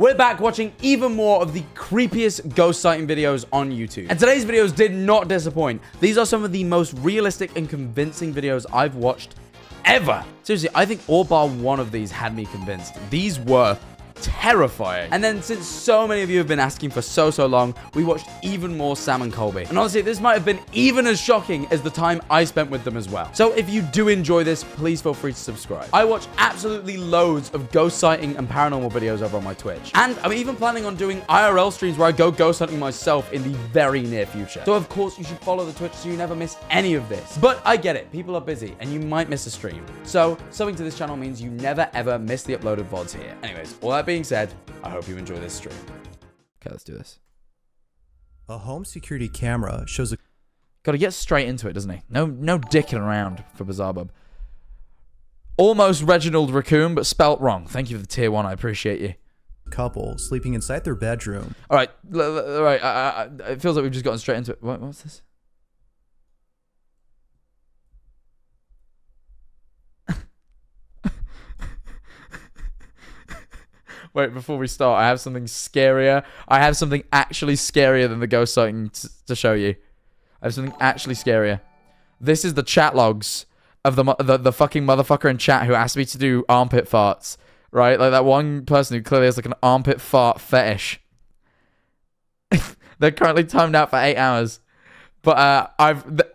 We're back watching even more of the creepiest ghost sighting videos on YouTube. And today's videos did not disappoint. These are some of the most realistic and convincing videos I've watched ever. Seriously, I think all bar one of these had me convinced. These were terrifying. And then since so many of you have been asking for so long, we watched even more Sam and Colby. And honestly, this might have been even as shocking as the time I spent with them as well. So if you do enjoy this, please feel free to subscribe. I watch absolutely loads of ghost sighting and paranormal videos over on my Twitch. And I'm even planning on doing IRL streams where I go ghost hunting myself in the very near future. So of course you should follow the Twitch so you never miss any of this. But I get it, people are busy and you might miss a stream. So subbing to this channel means you never ever miss the uploaded VODs here. Anyways, all that being said, I hope you enjoy this stream. Okay, let's do this. A home security camera shows a... Gotta get straight into it, doesn't he? No dicking around for BizarreBub. Almost Reginald Raccoon, but spelt wrong. Thank you for the tier 1, I appreciate you. couple sleeping inside their bedroom. Alright, it feels like we've just gotten straight into it. What's this? Wait, before we start, I have something scarier. I have something actually scarier than the ghost sighting to show you. I have something actually scarier. This is the chat logs of the fucking motherfucker in chat who asked me to do armpit farts. Right? Like that one person who clearly has like an armpit fart fetish. They're currently timed out for 8 hours. But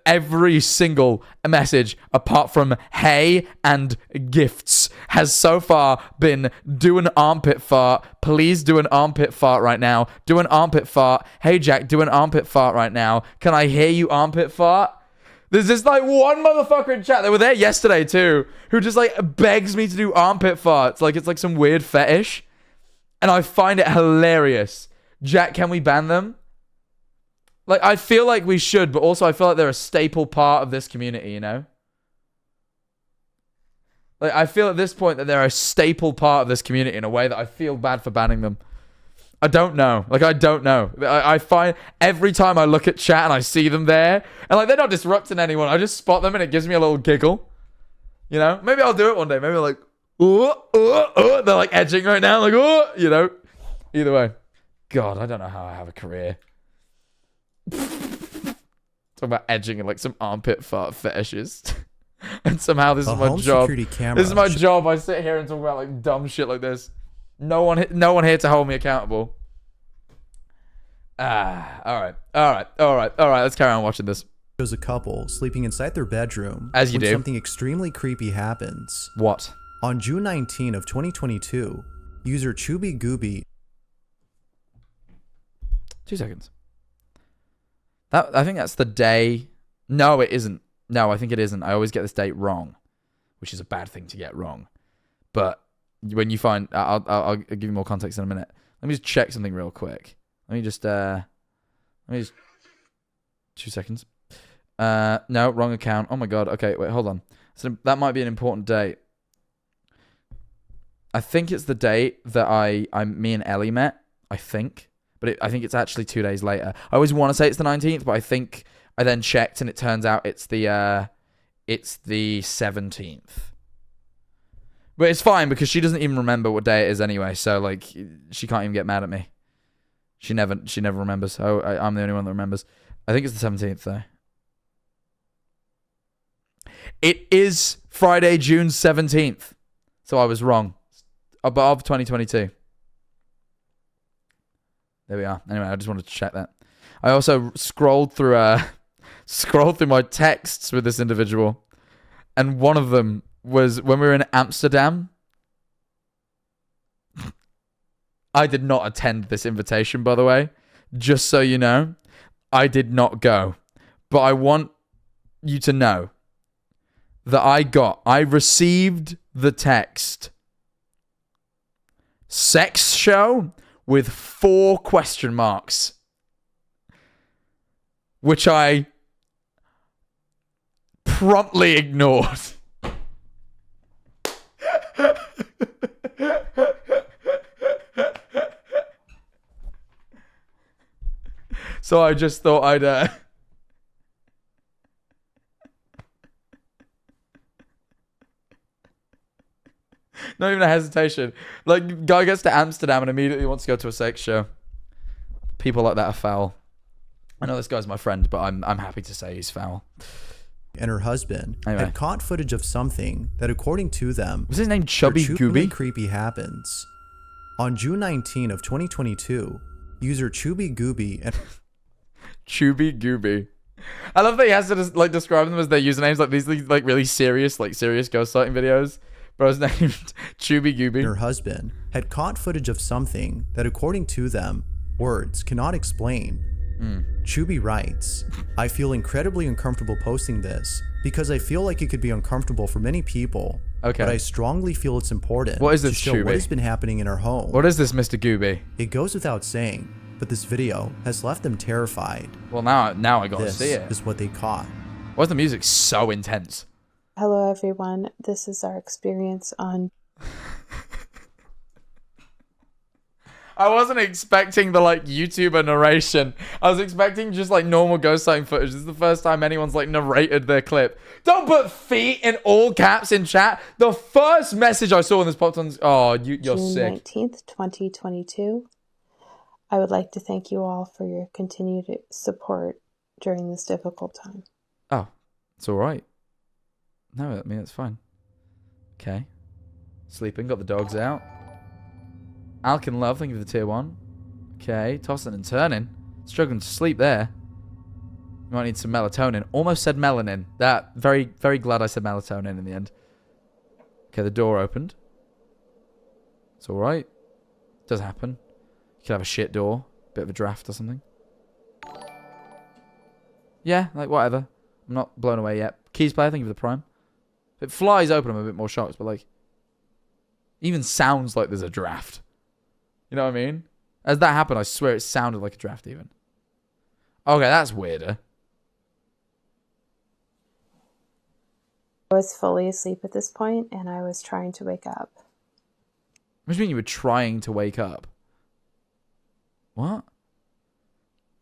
every single message, apart from hey and gifts, has so far been do an armpit fart. Please do an armpit fart right now. Do an armpit fart. Hey Jack, do an armpit fart right now. Can I hear you armpit fart? There's this like one motherfucker in chat, they were there yesterday too, who just like begs me to do armpit farts. Like it's like some weird fetish. And I find it hilarious. Jack, can we ban them? Like, I feel like we should, but also I feel like they're a staple part of this community, you know? Like, I feel at this point that they're a staple part of this community in a way that I feel bad for banning them. I don't know. Like, I don't know. I find every time I look at chat and I see them there, and like, they're not disrupting anyone. I just spot them and it gives me a little giggle. You know? Maybe I'll do it one day. Maybe like, they're like edging right now. Like, you know? Either way. God, I don't know how I have a career. Talk about edging and like some armpit fart fetishes. And somehow this is my job. This is my job. I sit here and talk about like dumb shit like this. No one here to hold me accountable. Alright. Let's carry on watching this. Shows a couple sleeping inside their bedroom. As you do. Something extremely creepy happens. What? On June 19 of 2022, user Chubby Gooby. 2 seconds. I think that's the day. No, it isn't. No, I think it isn't. I always get this date wrong, which is a bad thing to get wrong. But when you find, I'll give you more context in a minute. Let me just check something real quick. Let me just 2 seconds. No, wrong account. Oh my god. Okay, wait, hold on. So that might be an important date. I think it's the date that me and Ellie met. I think. But I think it's actually 2 days later. I always want to say it's the 19th, but I think I then checked and it turns out it's the 17th. But it's fine because she doesn't even remember what day it is anyway. So like she can't even get mad at me. She never remembers. Oh, I'm the only one that remembers. I think it's the 17th though. It is Friday, June 17th. So I was wrong. Of 2022. There we are. Anyway, I just wanted to check that. I also scrolled through my texts with this individual, and one of them was when we were in Amsterdam. I did not attend this invitation, by the way. Just so you know, I did not go. But I want you to know that I received the text. Sex show? With 4 question marks. Which I promptly ignored. So I just thought I'd... Not even a hesitation. Like, guy gets to Amsterdam and immediately wants to go to a sex show. People like that are foul. I know this guy's my friend, but I'm happy to say he's foul. And her husband anyway, had caught footage of something that, according to them, was his name Chubby Gooby? Creepy happens. On June 19 of 2022, user Chubby Gooby and Chubby Gooby. I love that he has to like describe them as their usernames, like these like really serious ghost sighting videos. Bro's named Chubby Gooby. Her husband had caught footage of something that, according to them, words cannot explain. Chubby writes, I feel incredibly uncomfortable posting this because I feel like it could be uncomfortable for many people. Okay. But I strongly feel it's important what is this, to show Chubby? what has been happening in our home. What is this, Mr. Gooby? It goes without saying, but this video has left them terrified. Well, now I gotta see it. This is what they caught. Why is the music so intense? Hello everyone, this is our experience on... I wasn't expecting the like YouTuber narration. I was expecting just like normal ghost sighting footage. This is the first time anyone's like narrated their clip. Don't put feet in all caps in chat. The first message I saw when this popped on, oh, you're June sick. 19th, 2022. I would like to thank you all for your continued support during this difficult time. Oh, it's all right. No, I mean, it's fine. Okay. Sleeping, got the dogs out. Alkin Love, thank you for the tier 1. Okay, tossing and turning. Struggling to sleep there. You might need some melatonin. Almost said melanin. That, very, very glad I said melatonin in the end. Okay, the door opened. It's alright. Does happen. You could have a shit door. Bit of a draft or something. Yeah, like whatever. I'm not blown away yet. Keys player, thank you for the prime. If it flies open, I'm a bit more shocked, but like... even sounds like there's a draft. You know what I mean? As that happened, I swear it sounded like a draft even. Okay, that's weirder. I was fully asleep at this point, and I was trying to wake up. What do you mean you were trying to wake up? What?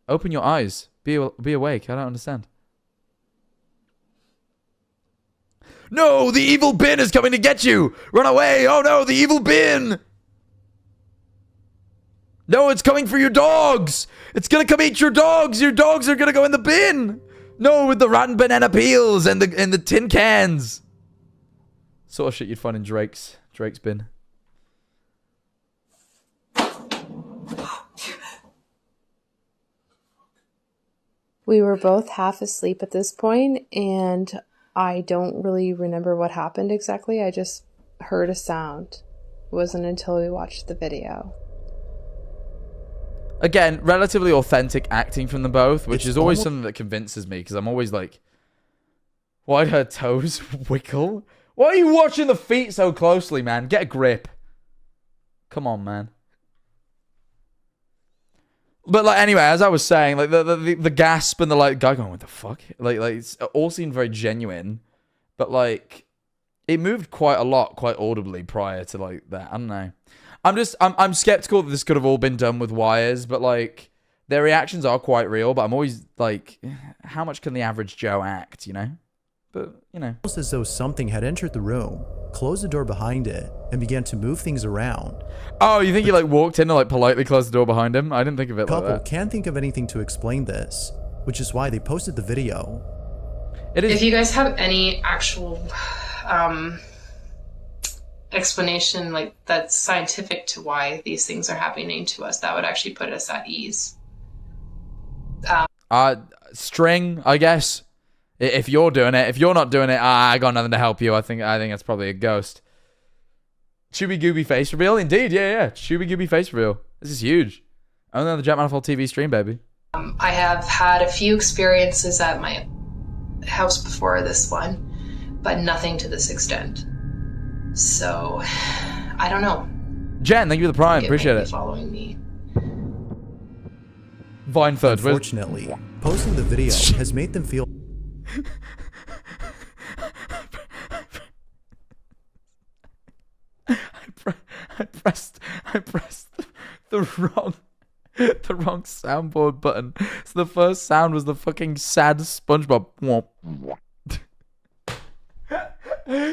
Open your eyes. Be awake. I don't understand. No, the evil bin is coming to get you! Run away! Oh no, the evil bin! No, it's coming for your dogs! It's gonna come eat your dogs! Your dogs are gonna go in the bin! No, with the rotten banana peels and the tin cans! Sort of shit you'd find in Drake's bin. We were both half asleep at this point, and I don't really remember what happened exactly. I just heard a sound. It wasn't until we watched the video. Again, relatively authentic acting from them both, which is always something that convinces me, because I'm always like, why'd her toes wiggle? Why are you watching the feet so closely, man? Get a grip. Come on, man. But like, anyway, as I was saying, like the gasp and the like, guy going, what the fuck? Like it all seemed very genuine, but like, it moved quite a lot, quite audibly prior to like that. I don't know. I'm skeptical that this could have all been done with wires, but like, their reactions are quite real, but I'm always like, how much can the average Joe act, you know? But, you know. Almost as though something had entered the room, closed the door behind it, and began to move things around. Oh, you think he like walked in and like politely closed the door behind him? I didn't think of it The like that. couple can't think of anything to explain this, which is why they posted the video. It is. If you guys have any actual explanation like that's scientific to why these things are happening to us, that would actually put us at ease. String, I guess. If you're doing it, if you're not doing it, I got nothing to help you. I think that's probably a ghost. Chubby Gooby face reveal, indeed, yeah. Chubby Gooby face reveal. This is huge. Only on the Jack Manifold TV stream, baby. I have had a few experiences at my house before this one, but nothing to this extent. So, I don't know. Jen, thank you for the prime. Appreciate it. Following me. Vine third. Unfortunately, posting the video has made them feel... I pressed the wrong soundboard button. So the first sound was the fucking sad SpongeBob.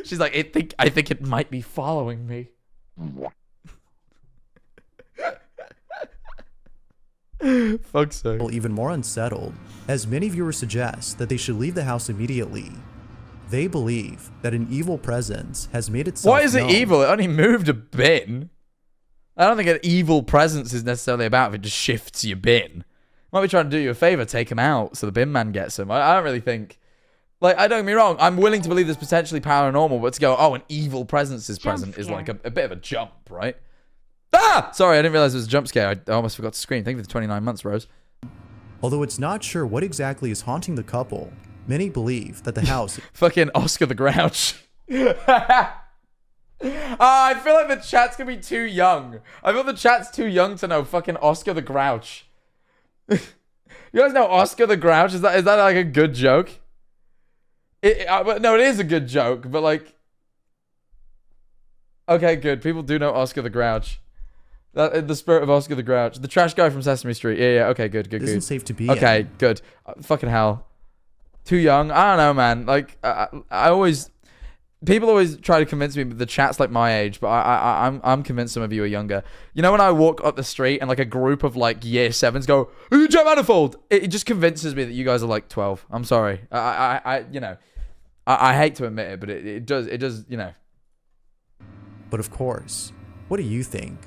She's like, I think it might be following me. Fuck's sake. Even more unsettled, as many viewers suggest that they should leave the house immediately. They believe that an evil presence has made itself Why is it known. evil? It only moved a bin. I don't think an evil presence is necessarily about if it just shifts your bin. Might be trying to do you a favor, take him out so the bin man gets him. I don't really think... Like, I don't get me wrong, I'm willing to believe there's potentially paranormal, but to go, oh, an evil presence is present is like a bit of a jump, right? Ah! Sorry, I didn't realize it was a jump scare. I almost forgot to scream. Thank you for the 29 months, Rose. Although it's not sure what exactly is haunting the couple, many believe that the house... Fucking Oscar the Grouch. I feel like the chat's gonna be too young. I feel the chat's too young to know fucking Oscar the Grouch. You guys know Oscar the Grouch? Is that like a good joke? No, it is a good joke, but like... Okay, good. People do know Oscar the Grouch. That, in the spirit of Oscar the Grouch. The trash guy from Sesame Street. Yeah, okay, good. isn't safe to be Okay, in. good. Fucking hell. Too young? I don't know, man. Like, I always... People always try to convince me that the chat's like my age, but I'm convinced some of you are younger. You know when I walk up the street and like a group of like year 7s go, "Are you Jackmanifold?" It just convinces me that you guys are like 12. I'm sorry. You know, I hate to admit it, but it does, you know. But of course, what do you think?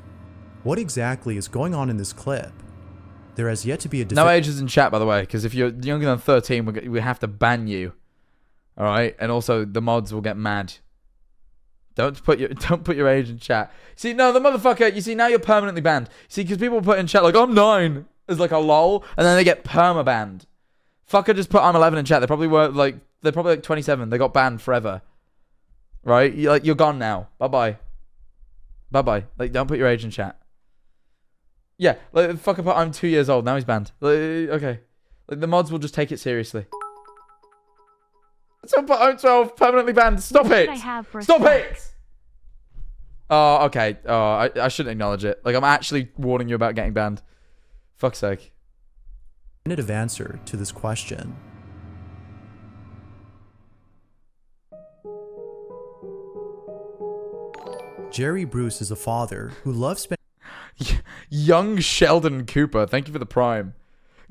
What exactly is going on in this clip? There has yet to be a... No ages in chat, by the way, because if you're younger than 13, we have to ban you. All right, and also the mods will get mad. Don't put your age in chat. See, no, the motherfucker. You see, now you're permanently banned. See, because people put in chat like I'm 9 as like a lol, and then they get perma banned. Fucker just put I'm 11 in chat. They're probably like 27. They got banned forever. Right? You're gone now. Bye bye. Like, don't put your age in chat. Yeah, like fucker put I'm 2 years old. Now he's banned. Like, okay, like the mods will just take it seriously. So put I'm 12 permanently banned. Stop it! Stop it! Oh, okay. Oh, I shouldn't acknowledge it. Like, I'm actually warning you about getting banned. Fuck's sake. definitive answer to this question. Jerry Bruce is a father who loves spending... Young Sheldon Cooper, thank you for the prime.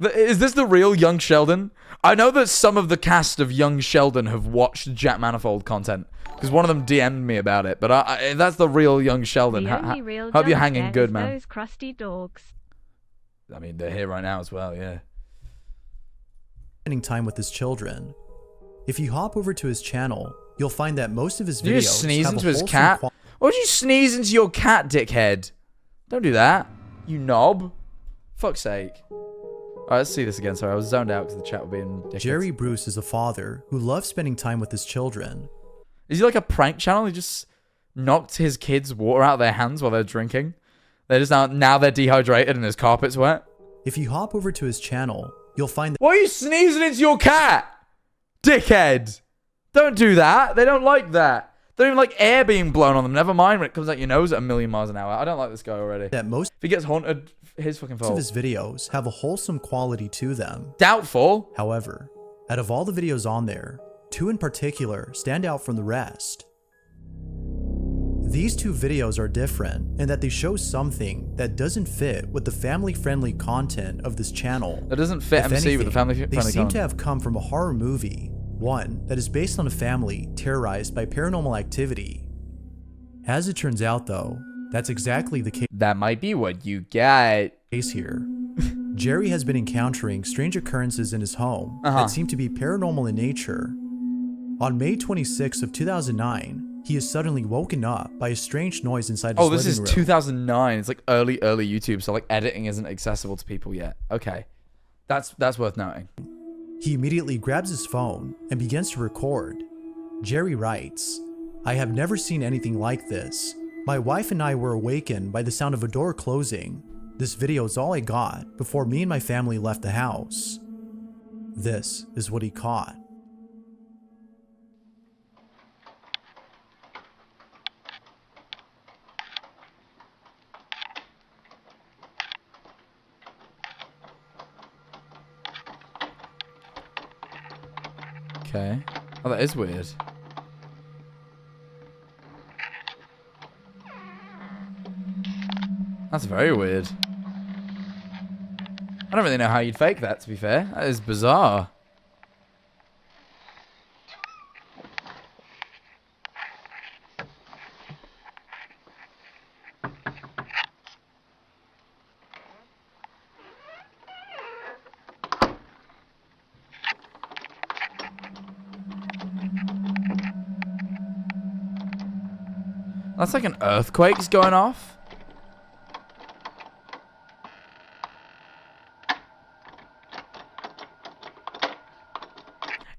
Is this the real Young Sheldon? I know that some of the cast of Young Sheldon have watched Jack Manifold content, because one of them DM'd me about it, but that's the real Young Sheldon. Hope you're hanging good, man. Those crusty dogs. I mean, they're here right now as well, yeah. Spending time with his children. If you hop over to his channel, you'll find that most of his videos... Did you just sneeze have into a his wholesome cat? Why would you sneeze into your cat, dickhead? Don't do that, you knob. Fuck's sake. Alright, let's see this again. Sorry, I was zoned out because the chat was being dickheads. Jerry Bruce is a father who loves spending time with his children. Is he like a prank channel? He just knocked his kids' water out of their hands while they're drinking. They're just now they're dehydrated and his carpet's wet. If you hop over to his channel, you'll find that... Why are you sneezing into your cat? Dickhead. Don't do that. They don't like that. They don't even like air being blown on them. Never mind when it comes out your nose at 1,000,000 miles an hour. I don't like this guy already. that most If he gets haunted, his fucking of fault. his videos have a wholesome quality to them. Doubtful. However, out of all the videos on there, 2 in particular stand out from the rest. These 2 videos are different in that they show something that doesn't fit with the family-friendly content of this channel. That doesn't fit If MC with the family anything, friendly they seem content. to have come from a horror movie, one that is based on a family terrorized by paranormal activity. As it turns out though, that's exactly the That might be what you get. case here. Jerry has been encountering strange occurrences in his home Uh-huh. that seem to be paranormal in nature. On May 26th of 2009, he is suddenly woken up by a strange noise inside his Oh, this is living room. 2009. It's like early YouTube, so like editing isn't accessible to people yet. Okay. That's worth noting. He immediately grabs his phone and begins to record. Jerry writes, "I have never seen anything like this. My wife and I were awakened by the sound of a door closing. This video is all I got before me and my family left the house." This is what he caught. Okay. Oh, that is weird. That's very weird. I don't really know how you'd fake that, to be fair. That is bizarre. That's like an earthquake's going off.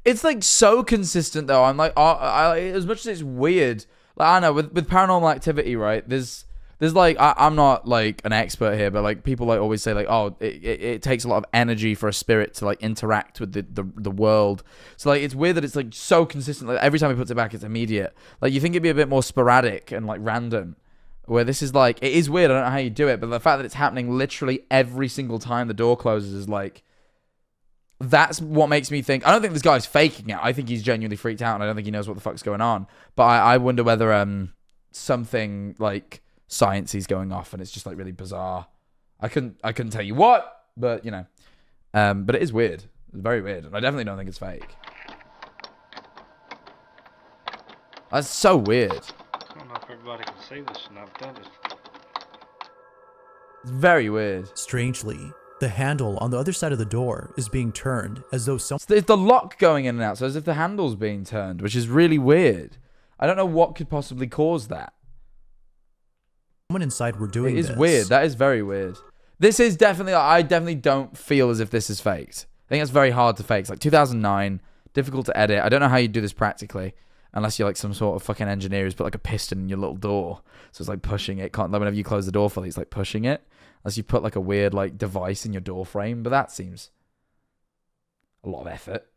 It's like so consistent though. I'm like, as much as it's weird, like I know with paranormal activity, right? There's like I'm not like an expert here, but like people like always say like, oh, it takes a lot of energy for a spirit to like interact with the world. So like it's weird that it's like so consistent. Like every time he puts it back, it's immediate. Like you think it'd be a bit more sporadic and like random. Where this is like, it is weird. I don't know how you do it, but the fact that it's happening literally every single time the door closes is like, that's what makes me think. I don't think this guy's faking it. I think he's genuinely freaked out, and I don't think he knows what the fuck's going on. But I wonder whether something like sciencey's going off, and it's just like really bizarre. I couldn't tell you what, but you know, but it is weird. It's very weird, and I definitely don't think it's fake. That's so weird. I don't know if everybody can see this, and I've done it. It's very weird. Strangely, the handle on the other side of the door is being turned as though It's the lock going in and out, so as if the handle's being turned, which is really weird. I don't know what could possibly cause that. someone inside were doing this. It is weird. That is very weird. This is definitely, I definitely don't feel as if this is faked. I think it's very hard to fake. It's like 2009, difficult to edit. I don't know how you do this practically, unless you're like some sort of fucking engineer who's put like a piston in your little door. So it's like pushing it. Can't, like whenever you close the door fully, it's like pushing it. Unless you put like a weird like device in your door frame. But that seems a lot of effort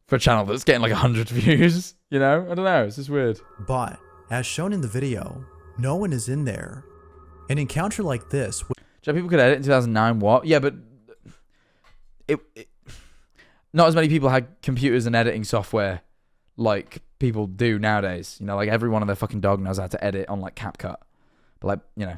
for a channel that's getting like 100 views. You know? I don't know. It's just weird. But, as shown in the video, no one is in there. An encounter like this... Do you know people could edit in 2009? What? Yeah, but... It not as many people had computers and editing software like people do nowadays. You know, like every one of their fucking dog knows how to edit on like CapCut. But like, you know...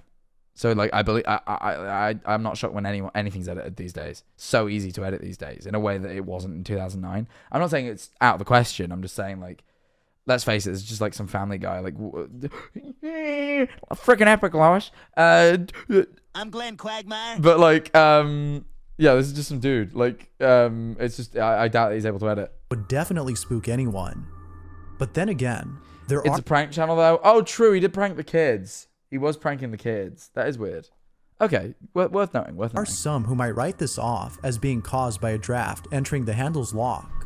So like I believe I'm not shocked when anything's edited these days. So easy to edit these days in a way that it wasn't in 2009. I'm not saying it's out of the question. I'm just saying like, let's face it, it's just like some Family Guy like freaking epic, Lois. I'm Glenn Quagmire. But like yeah, this is just some dude. Like it's just I doubt that he's able to edit. would definitely spook anyone. But then again, It's a prank channel though. Oh, true. He did prank the kids. He was pranking the kids. That is weird. Okay, worth noting. are some who might write this off as being caused by a draft entering the handle's lock.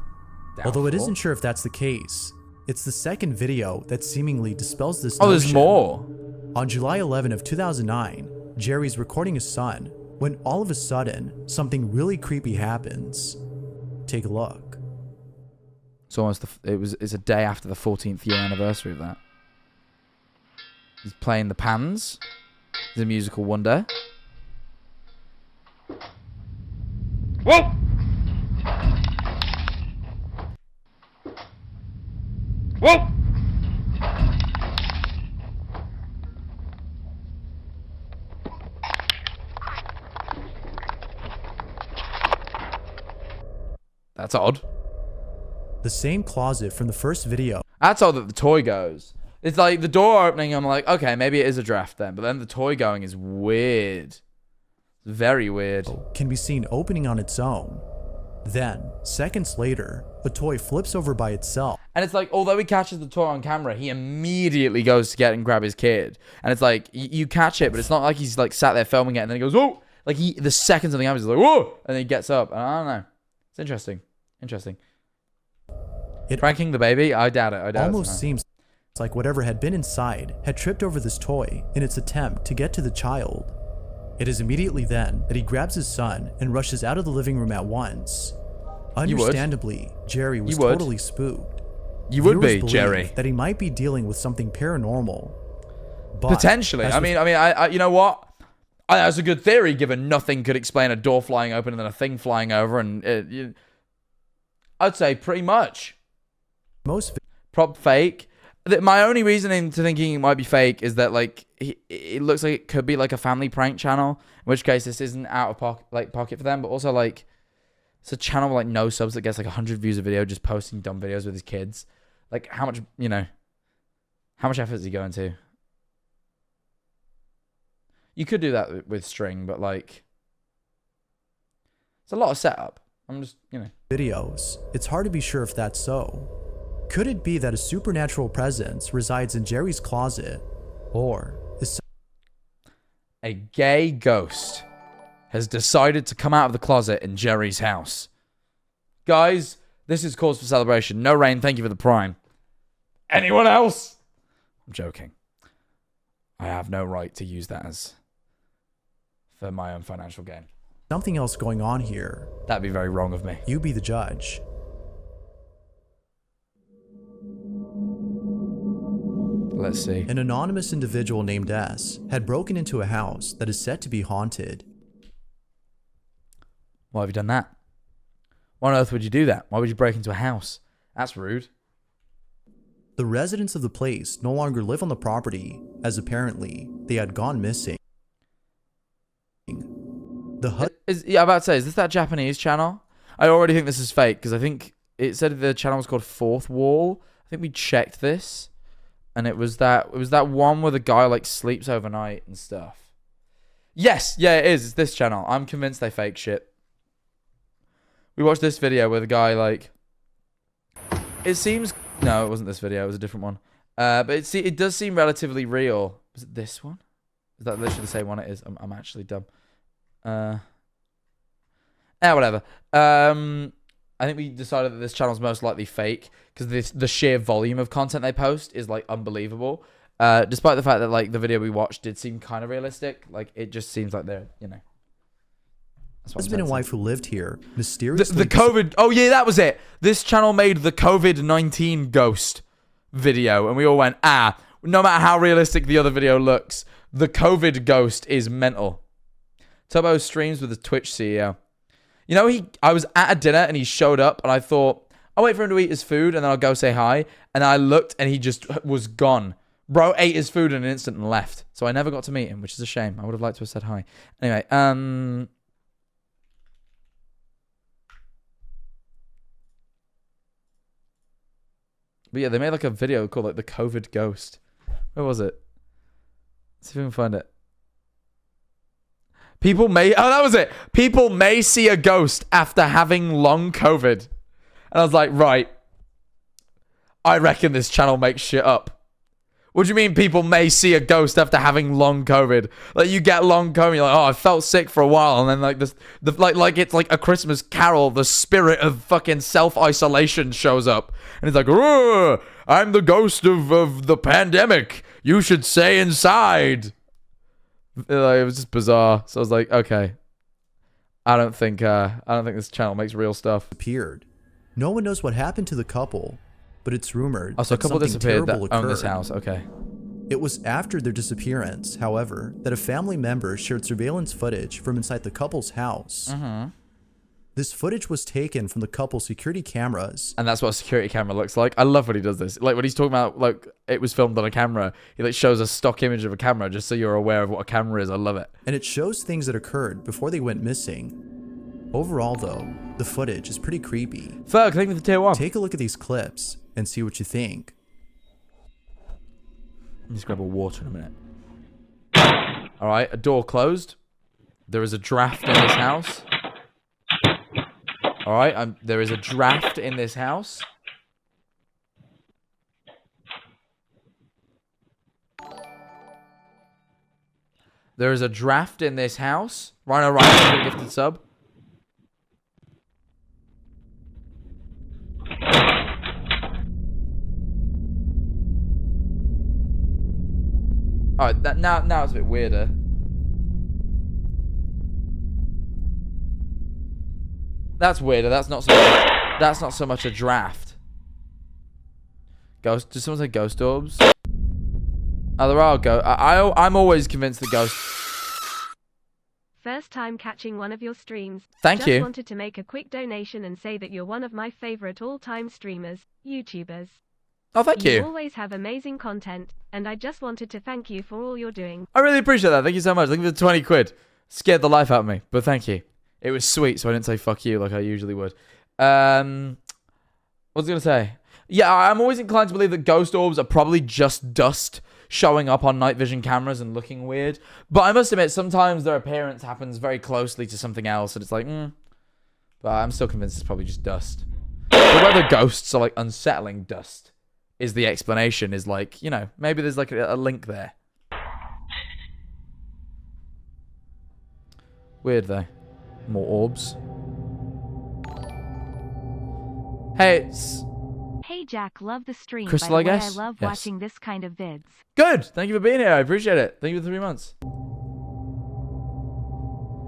Although it isn't sure if that's the case. It's the second video that seemingly dispels this Oh, there's notion. more. On July 11 of 2009, Jerry's recording his son when all of a sudden, something really creepy happens. Take a look. It's almost it's a day after the 14th year anniversary of that. He's playing the pans. He's a musical wonder. Whoa! Whoa! That's odd. The same closet from the first video That's odd that the toy goes. It's like the door opening, I'm like, okay, maybe it is a draft then. But then the toy going is weird. Very weird. can be seen opening on its own. Then, seconds later, a toy flips over by itself. And it's like, although he catches the toy on camera, he immediately goes to get and grab his kid. And it's like, you catch it, but it's not like he's like sat there filming it and then he goes, oh! Like the second something happens, he's like, whoa! And then he gets up. And I don't know. It's interesting. Interesting. Pranking the baby? I doubt it. Almost seems like whatever had been inside had tripped over this toy in its attempt to get to the child. It is immediately then that he grabs his son and rushes out of the living room at once. Understandably, Jerry was totally spooked. You would Viewers be, believe Jerry. that he might be dealing with something paranormal. But Potentially. as I with mean, you know what? That's a good theory, given nothing could explain a door flying open and then a thing flying over. And I'd say pretty much. most Prop fake. My only reasoning to thinking it might be fake is that like it looks like it could be like a family prank channel, in which case this isn't out of pocket for them, but also like it's a channel with like no subs that gets like 100 views a video just posting dumb videos with his kids. Like how much, you know, how much effort is he going to? You could do that with string, but like it's a lot of setup. I'm just, you know. Videos. It's hard to be sure if that's so. Could it be that a supernatural presence resides in Jerry's closet? Or is a gay ghost has decided to come out of the closet in Jerry's house? Guys, this is cause for celebration. No rain, thank you for the prime. Anyone else? I'm joking. I have no right to use that as for my own financial gain. something else going on here? That'd be very wrong of me. You be the judge. Let's see. An anonymous individual named S had broken into a house that is said to be haunted. Why have you done that? Why on earth would you do that? Why would you break into a house? That's rude. The residents of the place no longer live on the property, as apparently they had gone missing. The hut Yeah, I'm about to say, is this that Japanese channel? I already think this is fake, because I think it said the channel was called Fourth Wall. I think we checked this. And it was that one where the guy like sleeps overnight and stuff. Yes, yeah, it is. It's this channel. I'm convinced they fake shit. We watched this video where the guy like. It seems no, it wasn't this video. It was a different one. But it does seem relatively real. Was it this one? Is that literally the same one? It is. I'm actually dumb. Whatever. I think we decided that this channel's most likely fake because the sheer volume of content they post is like unbelievable. Despite the fact that like the video we watched did seem kind of realistic, like it just seems like they're, you know. Husband and wife who lived here mysteriously. The COVID. Oh yeah, that was it. This channel made the COVID-19 ghost video, and we all went, no matter how realistic the other video looks, the COVID ghost is mental. Turbo streams with the Twitch CEO. You know, I was at a dinner and he showed up and I thought, I'll wait for him to eat his food and then I'll go say hi. And I looked and he just was gone. Bro ate his food in an instant and left. So I never got to meet him, which is a shame. I would have liked to have said hi. Anyway, but yeah, they made like a video called like the COVID ghost. Where was it? Let's see if we can find it. Oh, that was it. People may see a ghost after having long COVID. And I was like, right. I reckon this channel makes shit up. What do you mean people may see a ghost after having long COVID? Like you get long COVID, you're like, oh, I felt sick for a while, and then like this, like it's like a Christmas carol. The spirit of fucking self-isolation shows up, and it's like, I'm the ghost of the pandemic. You should stay inside. Like, it was just bizarre. So I was like, okay, I don't think this channel makes real stuff. Appeared. No one knows what happened to the couple, but it's rumored. Oh, so a couple disappeared that owned this occurred. house. Okay. It was after their disappearance, however, that a family member shared surveillance footage from inside the couple's house. This footage was taken from the couple's security cameras. And that's what a security camera looks like. I love when he does this. Like when he's talking about like it was filmed on a camera, he like shows a stock image of a camera just so you're aware of what a camera is. I love it. And it shows things that occurred before they went missing. Overall though, the footage is pretty creepy. Ferg, thank you for tier 1. Take a look at these clips and see what you think. Let's grab a water in a minute. Alright, a door closed. There is a draft in this house. Alright, there is a draft in this house. There is a draft in this house. Rhino Rhino, gifted sub. Alright, now it's a bit weirder. That's weirder. That's not so much a draft. Ghost? Did someone say ghost orbs? Oh, there are ghosts. I'm always convinced that ghosts. First time catching one of your streams. Thank you. Just wanted to make a quick donation and say that you're one of my favorite all-time streamers, YouTubers. Oh, thank you. You always have amazing content, and I just wanted to thank you for all you're doing. I really appreciate that. Thank you so much. Thank you for the 20 quid. Scared the life out of me, but thank you. It was sweet, so I didn't say fuck you like I usually would. What was I going to say? Yeah, I'm always inclined to believe that ghost orbs are probably just dust showing up on night vision cameras and looking weird. But I must admit, sometimes their appearance happens very closely to something else, and it's like, But I'm still convinced it's probably just dust. But whether ghosts are like unsettling dust is the explanation, is like, you know, maybe there's like a link there. Weird though. More orbs. Hey, it's Hey Jack, love the stream. Crystal, by the I way, guess? I love Yes. watching this kind of vids. good. Thank you for being here. I appreciate it. Thank you for the 3 months.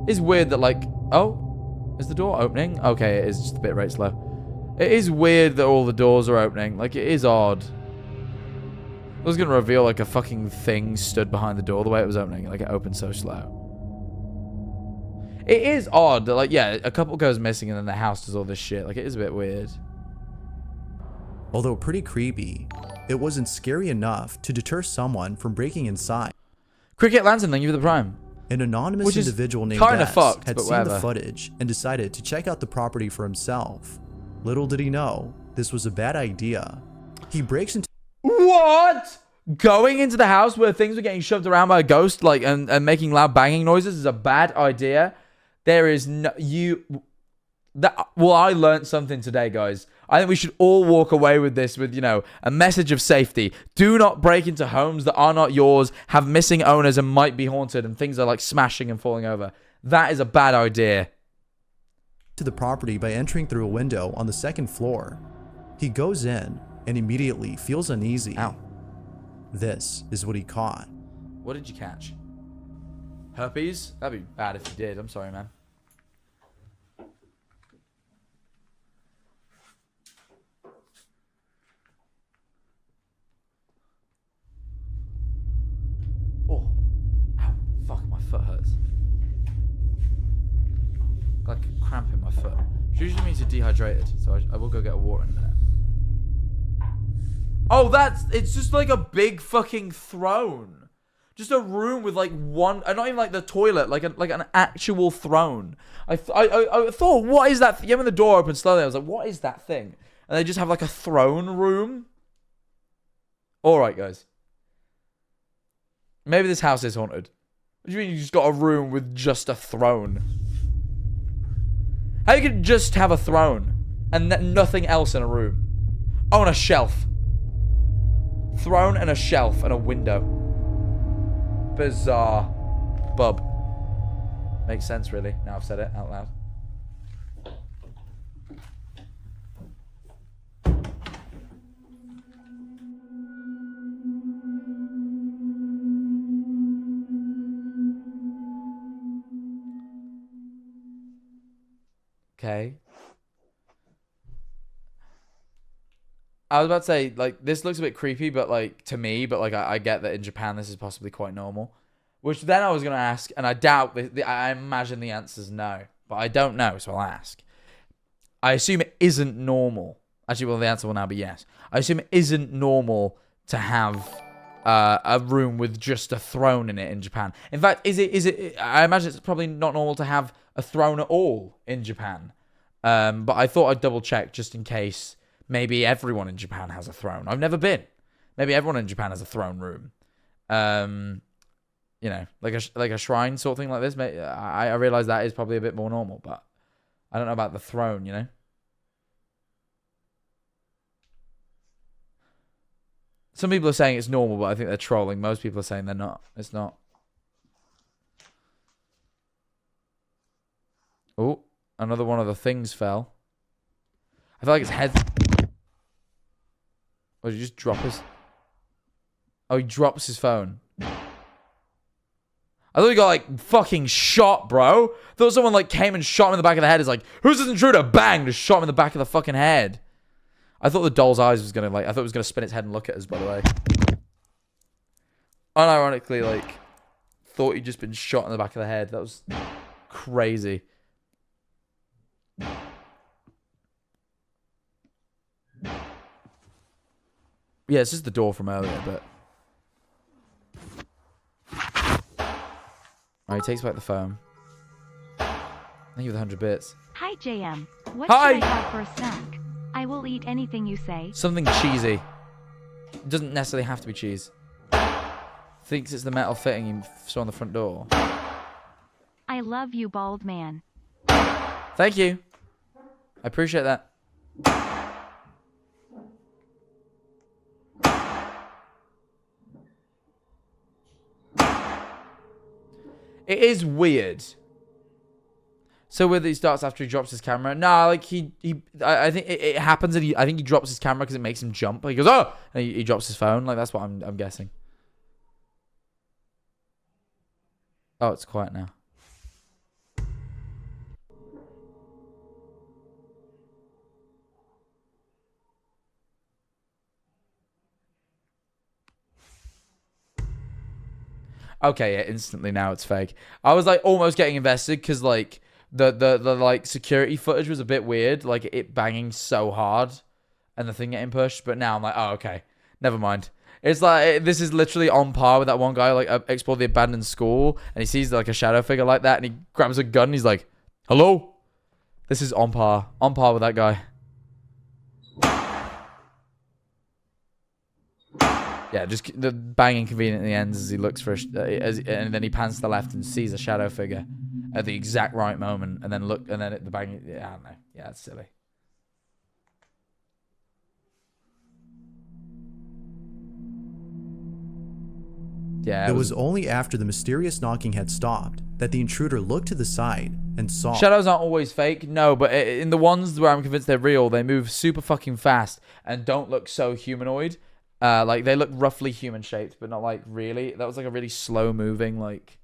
It's weird that like, oh, is the door opening? Okay, it is just a bit right slow. It is weird that all the doors are opening. Like, it is odd. I was going to reveal like a fucking thing stood behind the door the way it was opening. Like, it opened so slow. It is odd that, like, yeah, a couple goes missing and then the house does all this shit. Like, it is a bit weird. Although pretty creepy, it wasn't scary enough to deter someone from breaking inside. Cricket Lantern, thank you for the prime. An anonymous Which is individual named kinda S fucked, had but seen whatever. the footage and decided to check out the property for himself. Little did he know, this was a bad idea. He breaks into What? Going into the house where things were getting shoved around by a ghost, like, and making loud banging noises is a bad idea. There is no... Well, I learned something today, guys. I think we should all walk away with this with, you know, a message of safety. Do not break into homes that are not yours, have missing owners and might be haunted, and things are like smashing and falling over. That is a bad idea. to the property by entering through a window on the second floor. He goes in and immediately feels uneasy. Ow. This is what he caught. What did you catch? Herpes? That'd be bad if you did. I'm sorry, man. Oh. Ow. Fuck, my foot hurts. Like a cramp in my foot. Which usually means you're dehydrated, so I will go get a water in a minute. Oh, it's just like a big fucking throne. Just a room with like one, not even like the toilet, like an actual throne. I thought, what is that? Yeah, when the door opened slowly, I was like, what is that thing? And they just have like a throne room. All right, guys. Maybe this house is haunted. What do you mean you just got a room with just a throne? How you could just have a throne and nothing else in a room? Oh, and a shelf. Throne and a shelf and a window. Bizarre. Bub. Makes sense, really. Now I've said it out loud. Okay. I was about to say, like, this looks a bit creepy, but, like, to me, but, like, I get that in Japan this is possibly quite normal. Which then I was going to ask, and I doubt, I imagine the answer's no. But I don't know, so I'll ask. I assume it isn't normal. Actually, well, the answer will now be yes. I assume it isn't normal to have a room with just a throne in it in Japan. In fact, is it? I imagine it's probably not normal to have a throne at all in Japan. But I thought I'd double check just in case maybe everyone in Japan has a throne. I've never been. Maybe everyone in Japan has a throne room. You know, like a shrine sort of thing like this. I realize that is probably a bit more normal, but I don't know about the throne, you know? Some people are saying it's normal, but I think they're trolling. Most people are saying they're not. It's not. Oh, another one of the things fell. I feel like his head... Oh, did he just drop his... Oh, he drops his phone. I thought he got, like, fucking shot, bro. I thought someone, like, came and shot him in the back of the head. It's like, who's this intruder? Bang! Just shot him in the back of the fucking head. I thought the doll's eyes was gonna, like... I thought it was gonna spin its head and look at us, by the way. Unironically, like... Thought he'd just been shot in the back of the head. That was crazy. Yeah, it's just the door from earlier, but... Alright, he takes back the phone. Thank you for the 100 bits. Hi, JM. What Hi. should I have for a snack? I will eat anything you say. Something cheesy. It doesn't necessarily have to be cheese. Thinks it's the metal fitting you saw on the front door. I love you, bald man. Thank you. I appreciate that. It is weird. So whether he starts after he drops his camera, nah, like I think it happens, and I think he drops his camera because it makes him jump. Like he goes, oh, and he drops his phone. Like that's what I'm guessing. Oh, it's quiet now. Okay, yeah, instantly now it's fake. I was like almost getting invested because like the like security footage was a bit weird, like it banging so hard and the thing getting pushed. But now I'm like, oh, okay, never mind. It's like this is literally on par with that one guy like explored the abandoned school and he sees like a shadow figure like that and he grabs a gun and he's like, hello. This is on par with that guy. Yeah, just the banging conveniently ends as he looks for and then he pans to the left and sees a shadow figure at the exact right moment, and then the banging. Yeah, I don't know. Yeah, it's silly. Yeah, it was only after the mysterious knocking had stopped that the intruder looked to the side and saw. Shadows aren't always fake, no, but in the ones where I'm convinced they're real, they move super fucking fast and don't look so humanoid. Like they look roughly human shaped, but not like really. That was like a really slow moving, like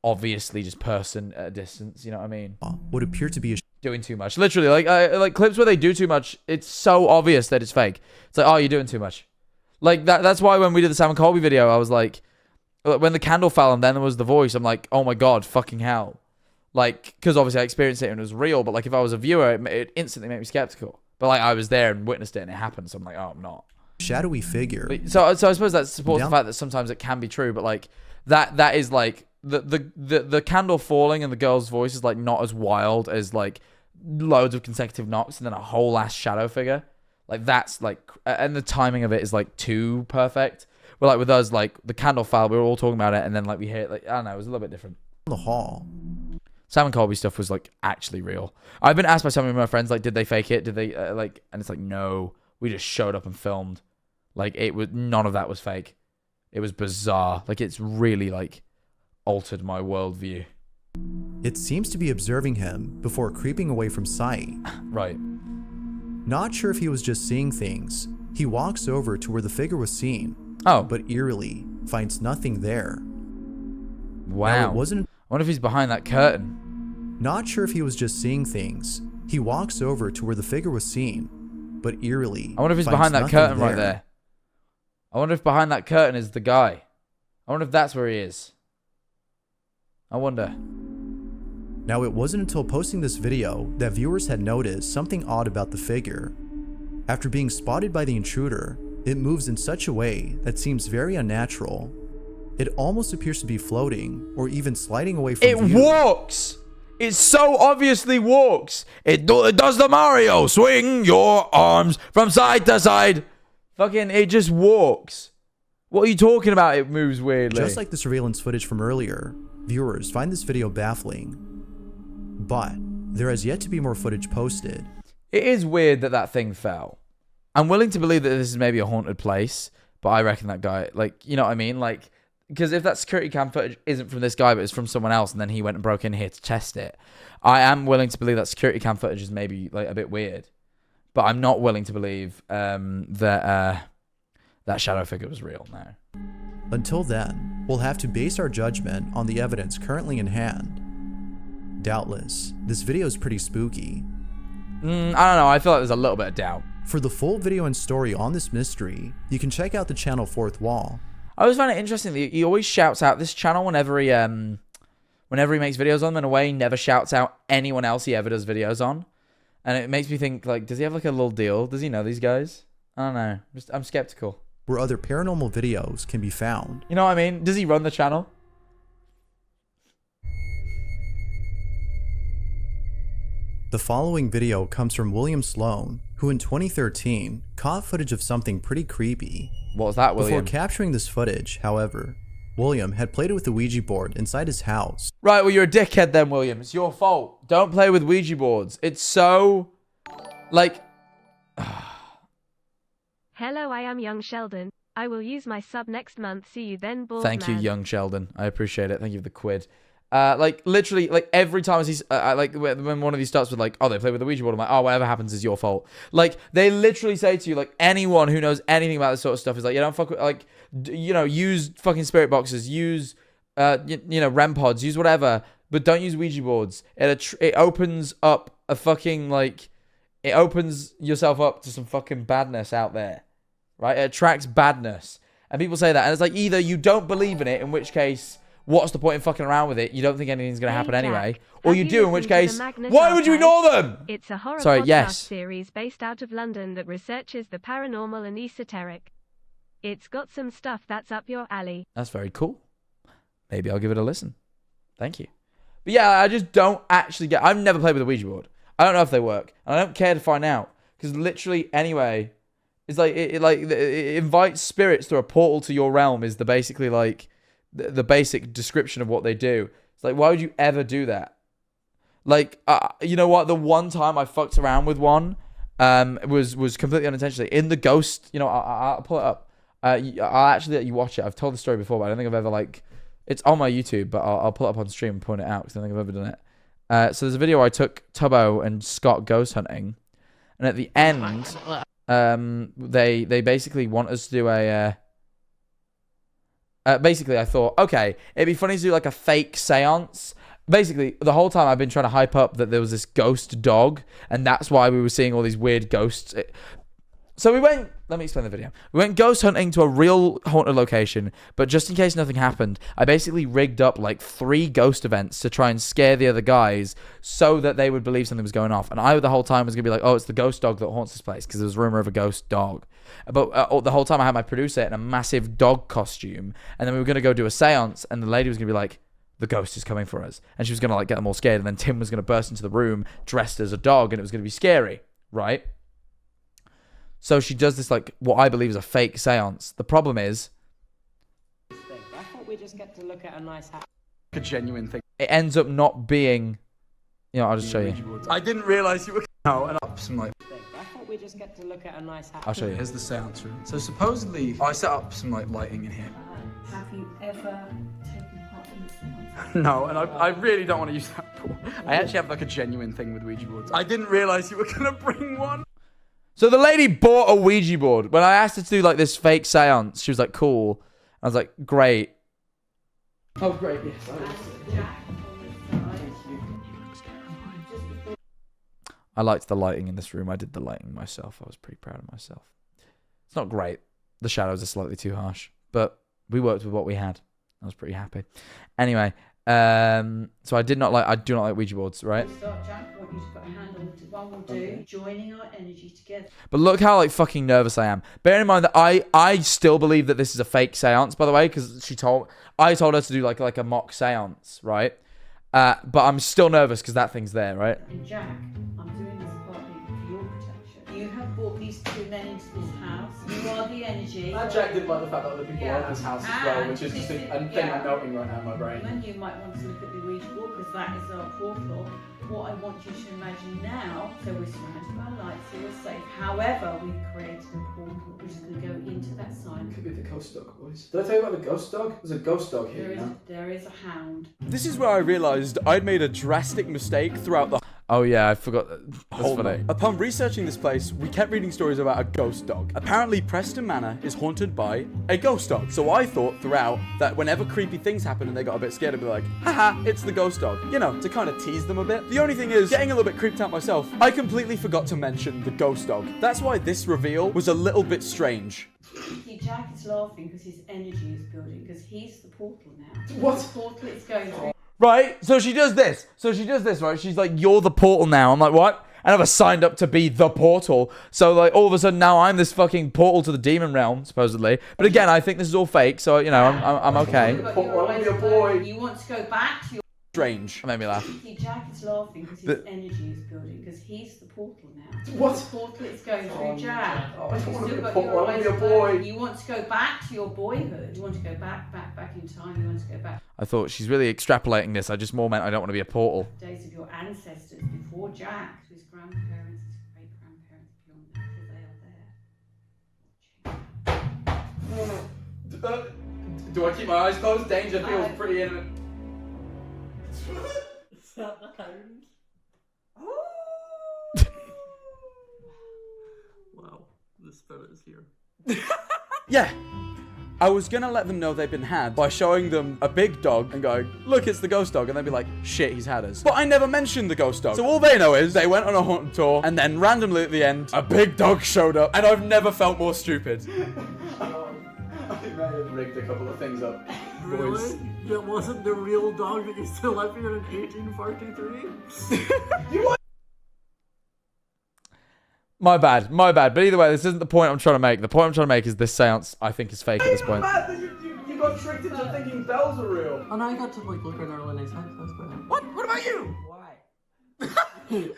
obviously just person at a distance. You know what I mean? Would appear to be doing too much. Literally, like clips where they do too much. It's so obvious that it's fake. It's like, oh, you're doing too much. Like that's why when we did the Sam and Colby video, I was like, when the candle fell and then there was the voice, I'm like, oh my god, fucking hell. Like, because obviously I experienced it and it was real, but like if I was a viewer, it instantly made me skeptical. But like I was there and witnessed it and it happened, so I'm like, oh, I'm not. Shadowy figure. So I suppose that supports the fact that sometimes it can be true, but like that is like the candle falling and the girl's voice is like not as wild as like loads of consecutive knocks and then a whole ass shadow figure. Like that's like, and the timing of it is like too perfect. But like with us, like the candle fell, we were all talking about it, and then like we hear it, like I don't know, it was a little bit different. The hall. Sam and Colby stuff was like actually real. I've been asked by some of my friends, like, did they fake it? Did they like? And it's like, no, we just showed up and filmed. Like it was, none of that was fake. It was bizarre. Like it's really like altered my worldview. It seems to be observing him before creeping away from sight. Right. Not sure if he was just seeing things. He walks over to where the figure was seen. Oh. But eerily finds nothing there. Wow. Now, it wasn't. I wonder if he's behind that curtain. Not sure if he was just seeing things. He walks over to where the figure was seen, but eerily. I wonder if he's behind that curtain right there. I wonder if behind that curtain is the guy. I wonder if that's where he is. I wonder. Now, it wasn't until posting this video that viewers had noticed something odd about the figure. After being spotted by the intruder, it moves in such a way that seems very unnatural. It almost appears to be floating or even sliding away from view. It walks! It so obviously walks! It does the Mario! Swing your arms from side to side! Fucking, it just walks. What are you talking about? It moves weirdly. Just like the surveillance footage from earlier, viewers find this video baffling. But there has yet to be more footage posted. It is weird that that thing fell. I'm willing to believe that this is maybe a haunted place, but I reckon that guy, like, you know what I mean? Like, because if that security cam footage isn't from this guy, but it's from someone else, and then he went and broke in here to test it, I am willing to believe that security cam footage is maybe like a bit weird. But I'm not willing to believe that shadow figure was real now. Until then, we'll have to base our judgment on the evidence currently in hand. Doubtless, this video is pretty spooky. I don't know, I feel like there's a little bit of doubt. For the full video and story on this mystery, you can check out the channel Fourth Wall. I always find it interesting that he always shouts out this channel whenever he makes videos on them. In a way, he never shouts out anyone else he ever does videos on. And it makes me think, like, does he have like a little deal? Does he know these guys? I don't know. I'm skeptical. where other paranormal videos can be found. You know what I mean? Does he run the channel? The following video comes from William Sloan, who in 2013 caught footage of something pretty creepy. What was that, William? Before capturing this footage, however, William had played with the Ouija board inside his house. Right, well, you're a dickhead then, William. It's your fault. Don't play with Ouija boards. It's so... like... Hello, I am young Sheldon. I will use my sub next month. See you then, bald Thank you, man. young Sheldon. I appreciate it. Thank you for the quid. Like, literally, like, every time I see... like, when one of these starts with, like, oh, they play with the Ouija board, I'm like, oh, whatever happens is your fault. Like, they literally say to you, like, anyone who knows anything about this sort of stuff is like, you don't fuck with, like, you know, use fucking spirit boxes, use, you know, REM pods, use whatever, but don't use Ouija boards. It opens up a fucking, like... it opens yourself up to some fucking badness out there, right? It attracts badness. And people say that. And it's like, either you don't believe in it, in which case, what's the point in fucking around with it? You don't think anything's going to happen anyway. Or you do, in which case, why would you ignore them? It's a horror Sorry, podcast yes. series based out of London that researches the paranormal and esoteric. It's got some stuff that's up your alley. That's very cool. Maybe I'll give it a listen. Thank you. But yeah, I just don't actually get... I've never played with a Ouija board. I don't know if they work. And I don't care to find out. Because literally, anyway, it's like it invites spirits through a portal to your realm is basically like the basic description of what they do. It's like, why would you ever do that? Like, you know what? The one time I fucked around with one was completely unintentionally. In the ghost, you know, I'll pull it up. I'll actually let you watch it. I've told the story before, but I don't think I've ever, like... It's on my YouTube, but I'll pull it up on stream and point it out because I don't think I've ever done it. So there's a video where I took Tubbo and Scott ghost hunting, and at the end, they basically want us to do a. Basically, I thought, okay, it'd be funny to do like a fake seance. Basically, the whole time I've been trying to hype up that there was this ghost dog, and that's why we were seeing all these weird ghosts. So we went, let me explain the video. We went ghost hunting to a real haunted location, but just in case nothing happened, I basically rigged up like 3 ghost events to try and scare the other guys so that they would believe something was going off. And I, the whole time, was going to be like, oh, it's the ghost dog that haunts this place, because there was a rumor of a ghost dog. But the whole time I had my producer in a massive dog costume, and then we were going to go do a seance, and the lady was going to be like, the ghost is coming for us. And she was going to like get them all scared, and then Tim was going to burst into the room dressed as a dog, and it was going to be scary, right? So she does this, like, what I believe is a fake seance. The problem is... I thought we just get to look at a nice house. A genuine thing. It ends up not being... You know, I'll just show you. I didn't realise you were... out and up some, like... I thought we just get to look at a nice house. I'll show you. Here's the seance room. So supposedly, I set up some, like, lighting in here. Have you ever taken part in the seance? No, and I really don't want to use that pool. I actually have, like, a genuine thing with Ouija boards. I didn't realise you were going to bring one. So the lady bought a Ouija board. When I asked her to do like this fake seance, she was like, cool. I was like, great. Oh, great, yes. I liked the lighting in this room. I did the lighting myself. I was pretty proud of myself. It's not great. The shadows are slightly too harsh. But we worked with what we had. I was pretty happy. Anyway, so I do not like Ouija boards, right? One will do, joining our energy together. But look how like fucking nervous I am. Bear in mind that I still believe that this is a fake seance, by the way, because I told her to do like a mock seance, right? But I'm still nervous because that thing's there, right? And Jack, I'm doing this partly for your protection. You have brought these 2 men into this house. You are the energy. And Jack did like the fact that other people are in this house as well, which is just a thing I'm noting right now in my brain. Then you might want to look at the Ouija board because that is our portal. What I want you to imagine now, so we're surrounded by lights, so we're safe. However, we've created a portal which is going to go into that sign. Could be the ghost dog, boys. Did I tell you about the ghost dog? There's a ghost dog here. There is a hound. This is where I realised I'd made a drastic mistake throughout the... Oh yeah, I forgot. That's funny. Upon researching this place, we kept reading stories about a ghost dog. Apparently, Preston Manor is haunted by a ghost dog. So I thought throughout that whenever creepy things happen and they got a bit scared, I'd be like, haha, it's the ghost dog. You know, to kind of tease them a bit. The only thing is, getting a little bit creeped out myself, I completely forgot to mention the ghost dog. That's why this reveal was a little bit strange. See, Jack is laughing because his energy is building, because he's the portal now. What? The portal is going through. Right, so she does this, right? She's like, you're the portal now. I'm like, what? I never signed up to be the portal. So, like, all of a sudden now I'm this fucking portal to the demon realm, supposedly. But again, I think this is all fake, so, you know, I'm okay. You want to go back to your... Strange. That made me laugh. Jack is laughing because his energy is building, because he's the portal now. What? The portal is going through Jack. Oh, I don't want to be a portal, I want to be a boy. You want to go back to your boyhood. You want to go back in time. You want to go back. I thought she's really extrapolating this. I just more meant I don't want to be a portal. Days of your ancestors before Jack, to his grandparents, his great-grandparents beyond that, because they are there. Do I keep my eyes closed? Danger feels pretty imminent. Is that the hound? Wow, the spirit is here. Yeah. I was gonna let them know they've been had by showing them a big dog and going, look, it's the ghost dog. And they'd be like, shit, he's had us. But I never mentioned the ghost dog. So all they know is they went on a haunted tour and then randomly at the end, a big dog showed up. And I've never felt more stupid. I may have rigged a couple of things up. Really? That wasn't the real dog that you still left here in 1843? My bad. But either way, this isn't the point I'm trying to make. The point I'm trying to make is this seance, I think, is fake at this point. You got tricked into thinking bells were real. And I got to like look at our nice house. That's brilliant. What about you? Why?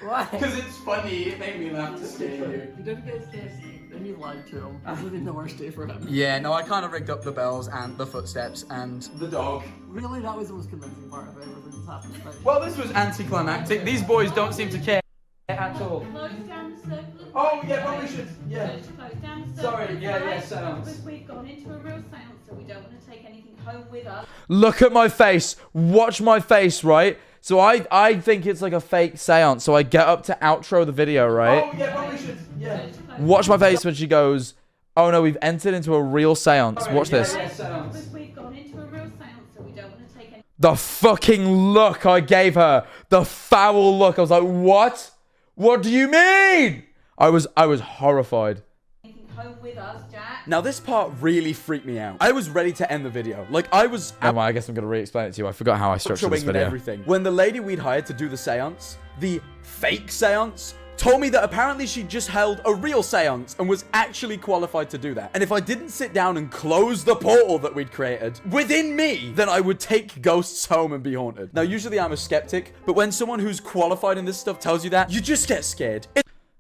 Why? Because it's funny. It made me laugh to scare you. You didn't get scared. Then you lied to him. This would have been the worst day for him. Yeah, no, I kind of rigged up the bells and the footsteps and the dog. Really, that was the most convincing part of everything that's happened. Well, this was anticlimactic. These boys don't seem to care at all. Close down the circle. Oh, yeah, probably should. Yeah. Close down the circle. Sorry, yeah, seance. Because we've gone into a real seance, so we don't want to take anything home with us. Look at my face. Watch my face, right? So I think it's like a fake seance. So I get up to outro the video, right? Oh, yeah, probably should. Yeah. Watch my face when she goes, oh no, we've entered into a real seance. Watch this. Because we've gone into a real seance, so we don't want to take anything. The fucking look I gave her. The foul look. I was like, what? What do you mean? I was horrified. Home with us, Jack. Now this part really freaked me out. I was ready to end the video. Like I was. Oh, I guess I'm gonna re-explain it to you. I forgot how I structured this video. Everything. When the lady we'd hired to do the seance, the fake seance, told me that apparently she just held a real seance and was actually qualified to do that. And if I didn't sit down and close the portal that we'd created within me, then I would take ghosts home and be haunted. Now, usually I'm a skeptic, but when someone who's qualified in this stuff tells you that, you just get scared.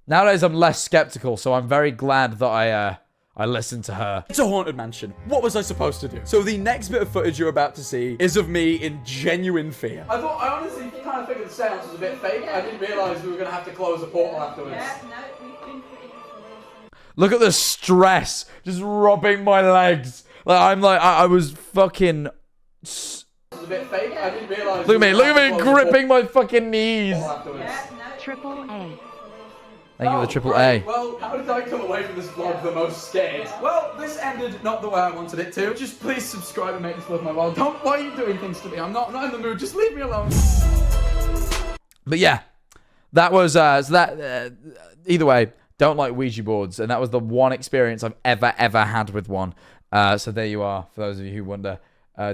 Nowadays, I'm less skeptical, so I'm very glad that I listened to her. It's a haunted mansion. What was I supposed to do? So the next bit of footage you're about to see is of me in genuine fear. I honestly kind of figured the seance was a bit fake. I didn't realize we were going to have to close a portal afterwards. Yeah, no, we've been pretty for Look at the stress just rubbing my legs. Like I was fucking. It was a bit fake. I didn't realize. Look at me gripping my fucking knees. Triple A. Thank you for the triple A. Well, how did I come away from this vlog the most scared? Well, this ended not the way I wanted it to. Just please subscribe and make this worth my while. Why are you doing things to me? I'm not in the mood. Just leave me alone. But yeah, that was either way, don't like Ouija boards, and that was the one experience I've ever had with one. So there you are, for those of you who wonder.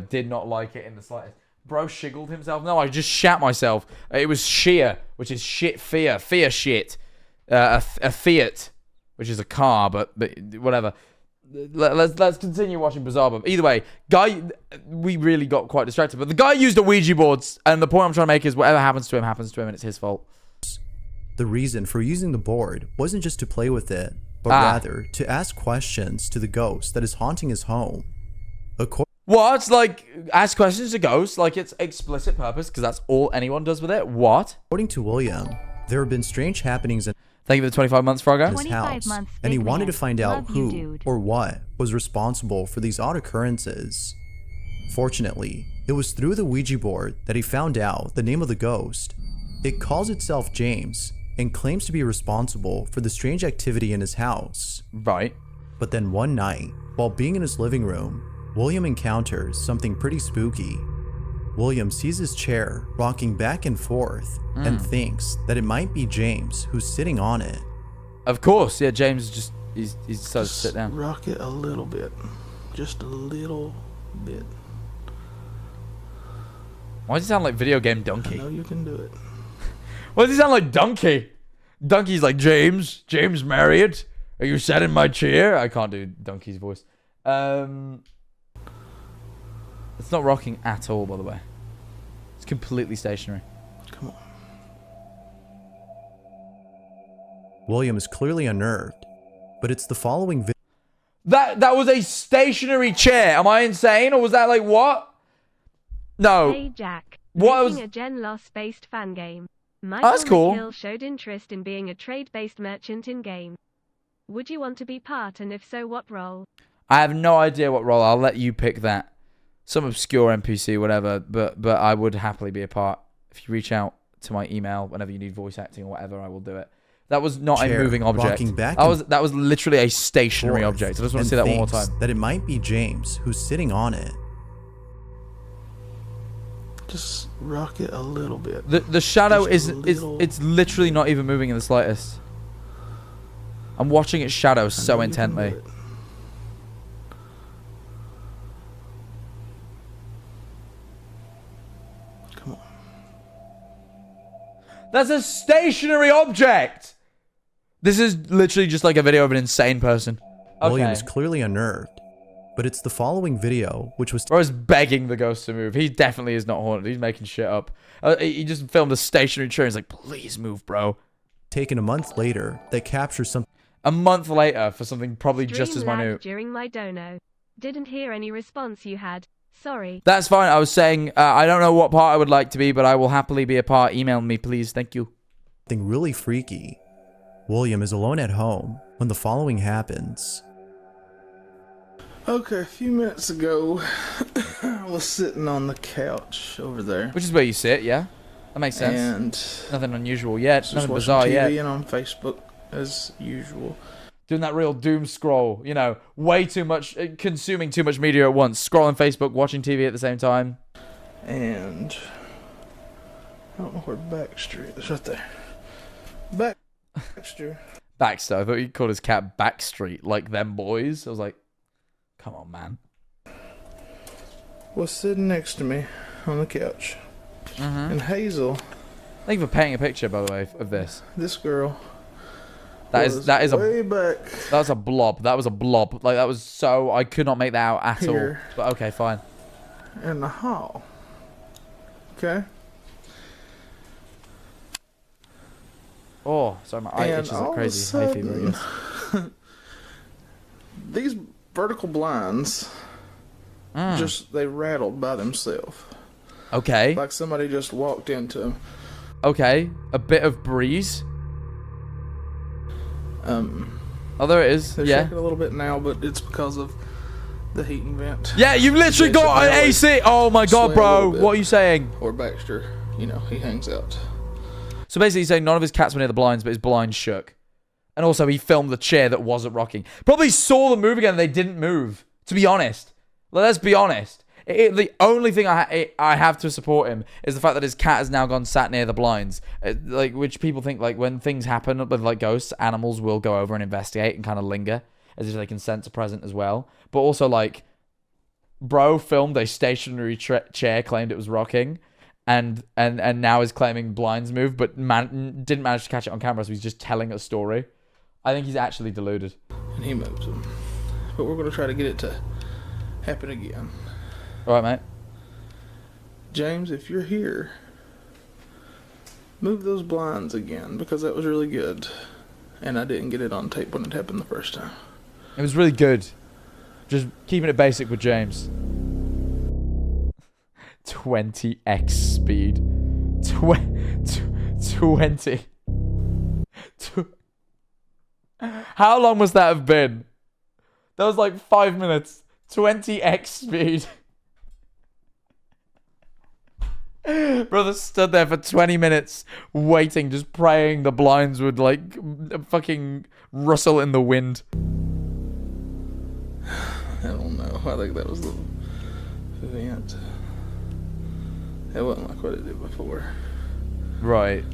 Did not like it in the slightest. Bro shiggled himself. No, I just shat myself. It was sheer, which is shit fear shit. A Fiat, which is a car, but whatever. Let's continue watching BizarreBub. Either way, guy, we really got quite distracted. But the guy used a Ouija board, and the point I'm trying to make is whatever happens to him, and it's his fault. The reason for using the board wasn't just to play with it, but rather to ask questions to the ghost that is haunting his home. What? Like, ask questions to ghosts? Like, it's explicit purpose, because that's all anyone does with it? What? According to William, there have been strange happenings in Thank you for the 25 months, Frogger. His house, and he wanted to find out who or what was responsible for these odd occurrences. Fortunately, it was through the Ouija board that he found out the name of the ghost. It calls itself James and claims to be responsible for the strange activity in his house. Right. But then one night, while being in his living room, William encounters something pretty spooky. William sees his chair rocking back and forth and thinks that it might be James who's sitting on it. Of course, yeah, James just, he's decided to sit down. Rock it a little bit. Just a little bit. Why does he sound like video game Donkey? I know you can do it. Why does he sound like Donkey? Donkey's like, James Marriott, are you sat in my chair? I can't do Donkey's voice. It's not rocking at all, by the way. It's completely stationary. Come on. William is clearly unnerved, but it's the following video. That was a stationary chair. Am I insane, or was that like what? No. Hey Jack. What Making was a Gen Loss based fan game. that's cool. McHill showed interest in being a trade-based merchant in game. Would you want to be part, and if so, what role? I have no idea what role. I'll let you pick that. Some obscure NPC, whatever. But I would happily be a part. If you reach out to my email whenever you need voice acting or whatever, I will do it. That was not a moving object. That was literally a stationary object. I just want to see that one more time. That it might be James who's sitting on it. Just rock it a little bit. The shadow is it's literally not even moving in the slightest. I'm watching its shadow so intently. Come on. That's a stationary object. This is literally just like a video of an insane person. William is clearly unnerved, but it's the following video, which was... Bro is begging the ghost to move. He definitely is not haunted. He's making shit up. He just filmed a stationary chair. He's like, please move, bro. Taken a month later, that captures some... A month later for something probably just as minute. During my dono. Didn't hear any response you had. Sorry. That's fine. I was saying, I don't know what part I would like to be, but I will happily be a part. Email me, please. Thank you. Something really freaky. William is alone at home when the following happens. Okay, a few minutes ago, I was sitting on the couch over there. Which is where you sit, yeah? That makes sense. And nothing unusual yet. Just Nothing watching bizarre TV yet. and on Facebook as usual. Doing that real doom scroll, you know, way too much, consuming too much media at once. Scrolling Facebook, watching TV at the same time. And I don't know where Backstreet is. Right there. Baxter. Baxter. I thought you called his cat Backstreet, like them boys. I was like, come on, man. Was sitting next to me on the couch. And Hazel. Thank you for painting a picture, by the way, of this. This girl. That is way back. That was a blob. That was a blob. Like, that was so... I could not make that out at all. But okay, fine. In the hall. Okay? Oh, sorry, my eye itches like crazy. Hay fever, I guess. These vertical blinds, they rattled by themselves. Okay. Like somebody just walked into them. Okay. A bit of breeze. Oh, there it is. They're yeah. shaking a little bit now, but it's because of the heating vent. Yeah, you've literally got an AC. Oh my god, bro. What are you saying? Or Baxter, you know, he hangs out. So basically he's saying none of his cats were near the blinds, but his blinds shook. And also he filmed the chair that wasn't rocking. Probably saw them move again and they didn't move. To be honest. Let's be honest. The only thing I have to support him is the fact that his cat has now gone sat near the blinds. Like, which people think, like, when things happen with, like, ghosts, animals will go over and investigate and kind of linger, as if they can sense a presence as well. But also, like, bro filmed a stationary chair, claimed it was rocking, and now is claiming blinds moved, but didn't manage to catch it on camera, so he's just telling a story. I think he's actually deluded. And he moves them. But we're going to try to get it to happen again. Alright, mate. James, if you're here, move those blinds again, because that was really good. And I didn't get it on tape when it happened the first time. It was really good. Just keeping it basic with James. 20x speed. 20. How long must that have been? That was like 5 minutes. 20x speed. Brother stood there for 20 minutes waiting, just praying the blinds would like fucking rustle in the wind. I don't know. I think that was the event. It wasn't like what it did before. Right.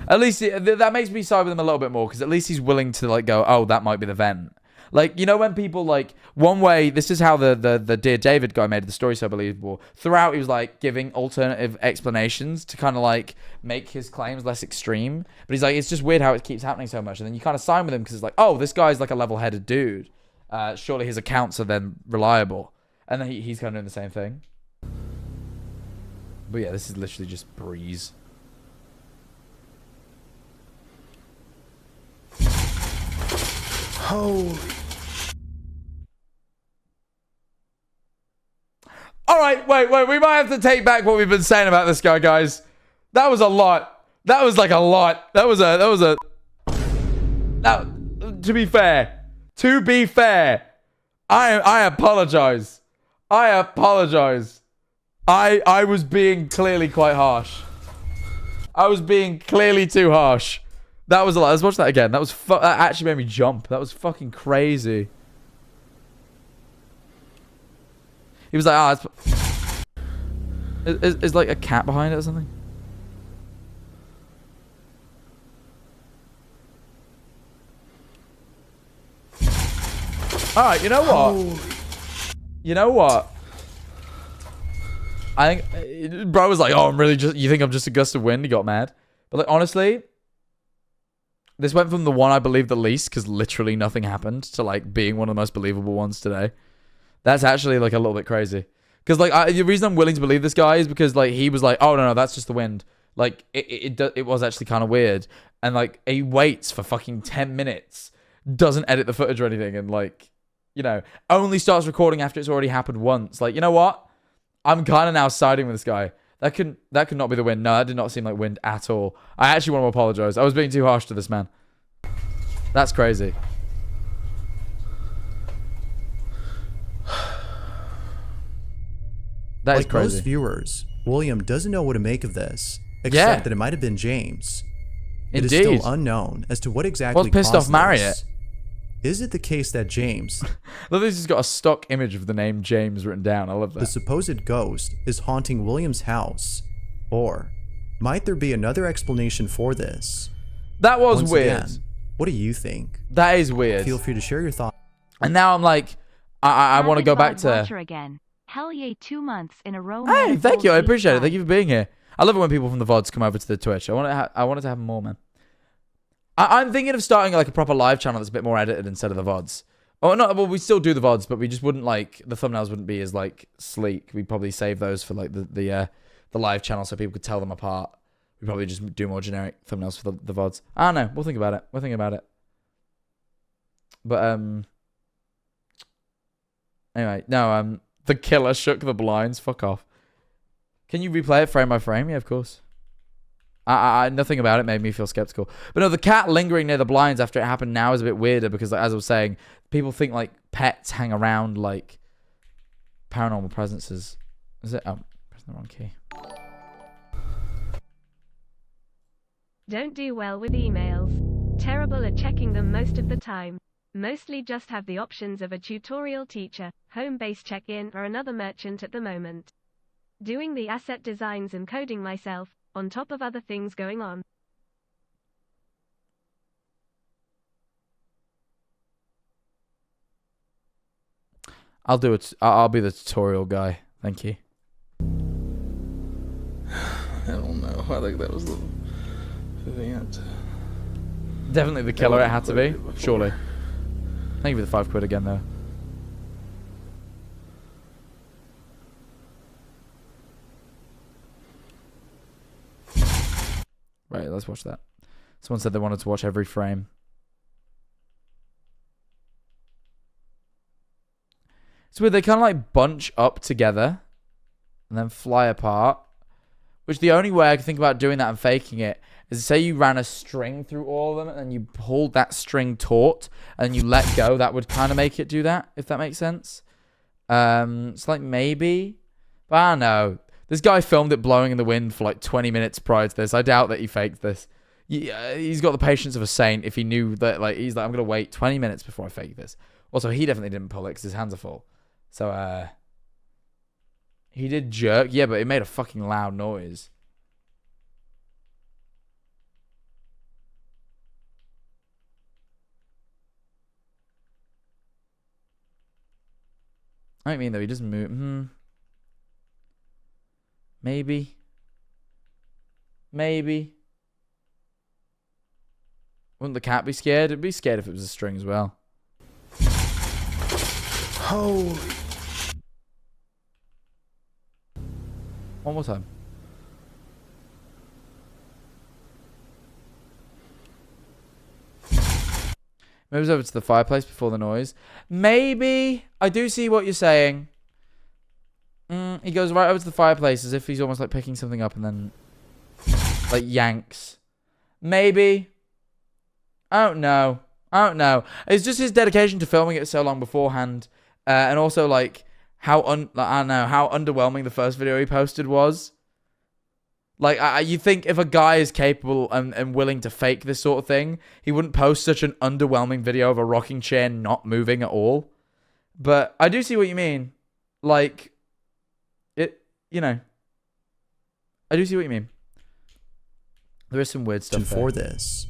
At least that makes me side with him a little bit more, because at least he's willing to like go, oh, that might be the vent. Like, you know when people, like, one way, this is how the Dear David guy made the story so believable. Throughout, he was, like, giving alternative explanations to kind of, like, make his claims less extreme. But he's like, it's just weird how it keeps happening so much. And then you kind of side with him because it's like, oh, this guy's, like, a level-headed dude. Surely his accounts are then reliable. And then he's kind of doing the same thing. But yeah, this is literally just breeze. Holy. All right, wait. We might have to take back what we've been saying about this guy, guys. That was a lot. That was like a lot. That was a. Now, to be fair, I apologize. I was being clearly quite harsh. I was being clearly too harsh. That was a lot. Let's watch that again. That actually made me jump. That was fucking crazy. He was like, is like a cat behind it or something? Alright, you know what? You know what? I think bro was like, oh, you think I'm just a gust of wind? He got mad. But like, honestly, this went from the one I believed the least, because literally nothing happened, to like being one of the most believable ones today. That's actually like a little bit crazy. Because like the reason I'm willing to believe this guy is because like he was like, oh no, that's just the wind. Like it was actually kind of weird. And like he waits for fucking 10 minutes, doesn't edit the footage or anything, and like, you know, only starts recording after it's already happened once. Like, you know what? I'm kind of now siding with this guy. That could not be the wind. No, that did not seem like wind at all. I actually want to apologize. I was being too harsh to this man. That's crazy. That is like crazy. Most viewers, William doesn't know what to make of this, except that it might have been James. It is still unknown as to what exactly pissed off caused Marriott. this. Is it the case that James, look, this has got a stock image of the name James written down. I love that. the supposed ghost, is haunting William's house? Or might there be another explanation for this? That was Once weird. Again, what do you think? That is weird. Feel free to share your thoughts. And now I'm like, I want to go back to... Watcher again. Hell yeah, 2 months in a row. Hey, thank you. I appreciate it. Thank you for being here. I love it when people from the VODs come over to the Twitch. I wanted to have more, man. I'm thinking of starting like a proper live channel that's a bit more edited instead of the VODs. Oh, no, well, we still do the VODs, but we just wouldn't like... The thumbnails wouldn't be as like sleek. We'd probably save those for like the live channel so people could tell them apart. We'd probably just do more generic thumbnails for the VODs. I don't know. We'll think about it. We'll think about it. But, anyway, no, the killer shook the blinds. Fuck off. Can you replay it frame by frame? Yeah, of course. Nothing about it made me feel skeptical. But no, the cat lingering near the blinds after it happened now is a bit weirder because, like, as I was saying, people think, like, pets hang around, like, paranormal presences. Is it? Oh, pressing the wrong key. Don't do well with emails. Terrible at checking them most of the time. Mostly just have the options of a tutorial teacher, home-based check-in, or another merchant at the moment. Doing the asset designs and coding myself, on top of other things going on. I'll do it. I'll be the tutorial guy. Thank you. I don't know. I think that was the event. Definitely the killer. It had to be. Surely. Thank you for the £5 again, though. Right, let's watch that. Someone said they wanted to watch every frame. It's weird. They kind of like bunch up together and then fly apart. Which the only way I can think about doing that and faking it is, say you ran a string through all of them and then you pulled that string taut and you let go. That would kind of make it do that, if that makes sense. It's like maybe, but I don't know. This guy filmed it blowing in the wind for like 20 minutes prior to this. I doubt that he faked this. He's got the patience of a saint if he knew that, like, he's like, I'm going to wait 20 minutes before I fake this. Also, he definitely didn't pull it because his hands are full. So, he did jerk. Yeah, but it made a fucking loud noise. I don't mean though. He doesn't move. Maybe. Maybe. Wouldn't the cat be scared? It'd be scared if it was a string as well. Holy. One more time. Moves over to the fireplace before the noise. Maybe. I do see what you're saying. He goes right over to the fireplace as if he's almost like picking something up and then like yanks. Maybe. I don't know. I don't know. It's just his dedication to filming it so long beforehand, and also like how I don't know how underwhelming the first video he posted was. Like you think if a guy is capable and willing to fake this sort of thing, he wouldn't post such an underwhelming video of a rocking chair not moving at all. But I do see what you mean. Like it, you know. I do see what you mean. There is some weird stuff there. For this.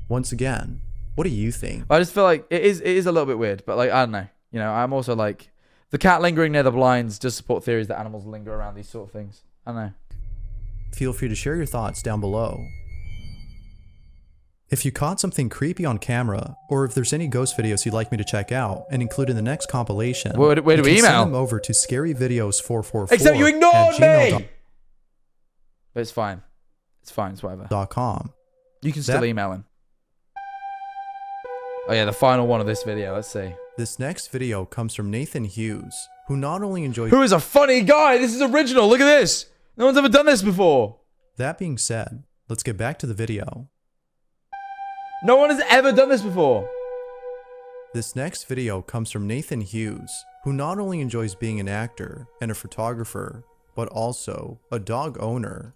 Once again, what do you think? I just feel like it is a little bit weird, but like I don't know. You know, I'm also like the cat lingering near the blinds does support theories that animals linger around these sort of things. I don't know. Feel free to share your thoughts down below. If you caught something creepy on camera, or if there's any ghost videos you'd like me to check out and include in the next compilation, where do we email? Send them over to scaryvideos444. Except you ignored me. But it's fine. It's fine. It's whatever. .com. You can still email him. Oh yeah, the final one of this video. Let's see. This next video comes from Nathan Hughes, who not only enjoys... Who is a funny guy. This is original. Look at this. No one's ever done this before. That being said, let's get back to the video. No one has ever done this before. This next video comes from Nathan Hughes, who not only enjoys being an actor and a photographer, but also a dog owner.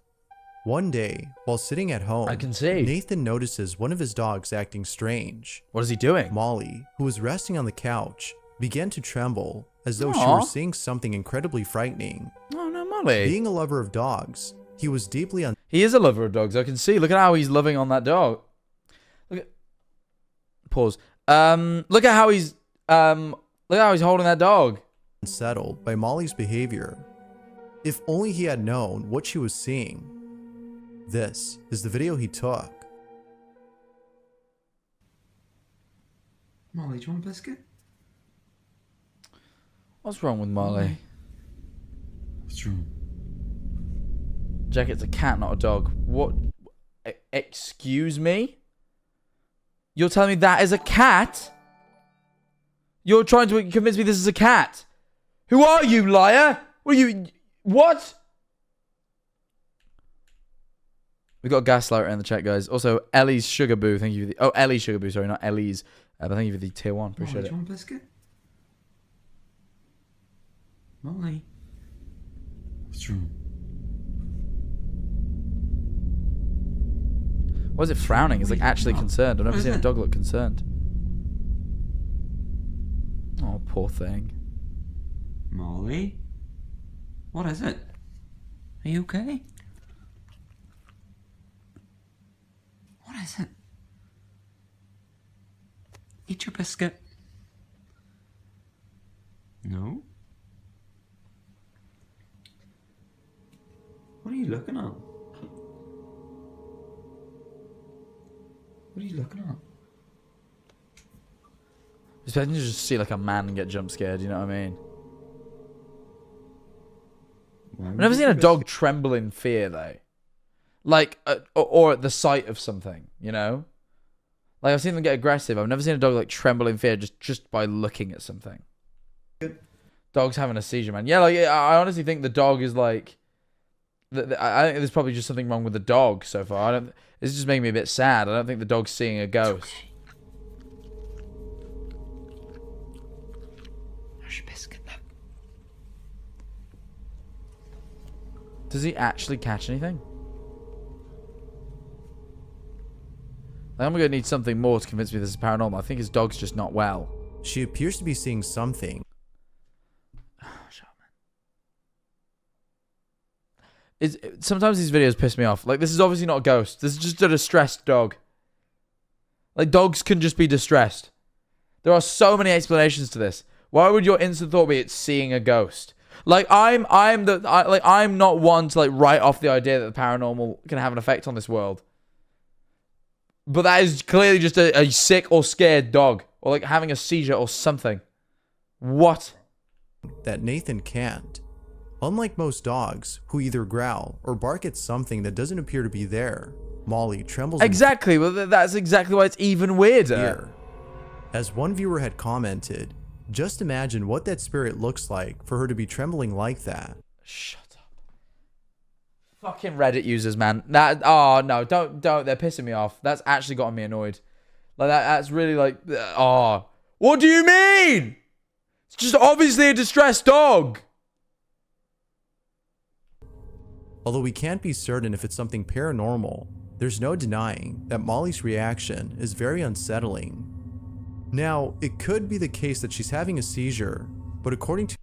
One day, while sitting at home, I can see Nathan notices one of his dogs acting strange. What is he doing? Molly, who was resting on the couch, began to tremble as though she were seeing something incredibly frightening. Oh no, Molly. Being a lover of dogs, he was deeply He is a lover of dogs. I can see. Look at how he's loving on that dog. Look at pause. Look at how he's holding that dog. Unsettled by Molly's behavior. If only he had known what she was seeing. This is the video he took. Molly, do you want a biscuit? What's wrong with Molly? What's wrong? Jack, it's a cat, not a dog. What? Excuse me? You're telling me that is a cat? You're trying to convince me this is a cat? Who are you, liar? What are you... What? We got a gaslighter in the chat, guys. Also, Ellie's Sugar Boo. Thank you for the... Oh, Ellie's Sugar Boo. Sorry, not Ellie's. But thank you for the tier 1. Appreciate it. Do you want a biscuit? Molly. What's wrong? Why is it frowning? It's like actually concerned. I've never seen a dog look concerned. Oh, poor thing. Molly? What is it? Are you okay? What is it? Eat your biscuit. No? What are you looking at? What are you looking at? It's better to just see like a man get jump scared, you know what I mean? I've never seen a dog tremble in fear though. Like, or at the sight of something, you know? Like, I've seen them get aggressive. I've never seen a dog like tremble in fear just by looking at something. Good. Dog's having a seizure, man. Yeah, like, I honestly think the dog is like... I think there's probably just something wrong with the dog so far. It's just making me a bit sad. I don't think the dog's seeing a ghost. There's your biscuit, look. Does he actually catch anything? I'm going to need something more to convince me this is paranormal. I think his dog's just not well. She appears to be seeing something. Sometimes these videos piss me off. Like, this is obviously not a ghost. This is just a distressed dog. Like, dogs can just be distressed. There are so many explanations to this. Why would your instant thought be it's seeing a ghost? Like I'm not one to like write off the idea that the paranormal can have an effect on this world. But that is clearly just a sick or scared dog, or like having a seizure or something. What? That Nathan can't. Unlike most dogs, who either growl or bark at something that doesn't appear to be there, Molly trembles. Exactly. Well, that's exactly why it's even weirder. Fear. As one viewer had commented, just imagine what that spirit looks like for her to be trembling like that. Shut up. Fucking Reddit users, man. Oh no, don't. They're pissing me off. That's actually gotten me annoyed. Like that's really like. Oh, what do you mean? It's just obviously a distressed dog. Although we can't be certain if it's something paranormal, there's no denying that Molly's reaction is very unsettling. Now, it could be the case that she's having a seizure, but according to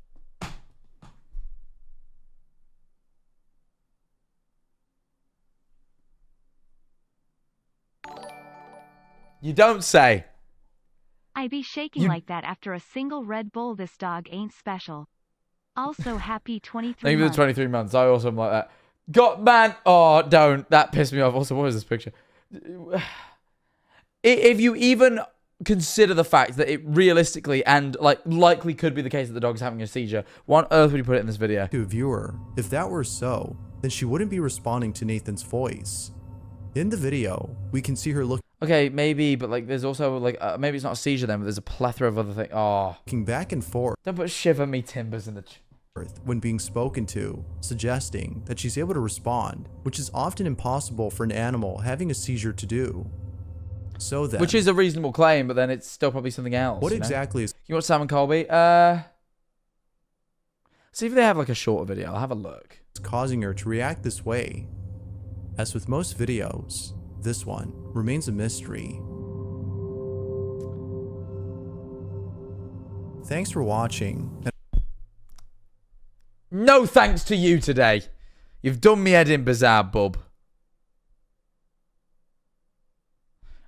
You don't say. I be shaking like that after a single Red Bull. This dog ain't special. Also, happy 23 Thank you for the months. 23 months. I also am like that. Man. Oh, don't. That pissed me off. Also, what is this picture? If you even consider the fact that it realistically and like likely could be the case that the dog's having a seizure, why on earth would you put it in this video? To a viewer, if that were so, then she wouldn't be responding to Nathan's voice. In the video, we can see her Okay, maybe, but like there's also like maybe it's not a seizure then, but there's a plethora of other things. Oh, looking back and forth. Don't put shiver me timbers in the when being spoken to, suggesting that she's able to respond, which is often impossible for an animal having a seizure to do. So then, which is a reasonable claim, but then it's still probably something else. What exactly is? You want Sam and Colby? See if they have like a shorter video. I'll have a look. It's causing her to react this way. As with most videos, this one remains a mystery. Thanks for watching. No thanks to you today. You've done me head in, BizarreBub.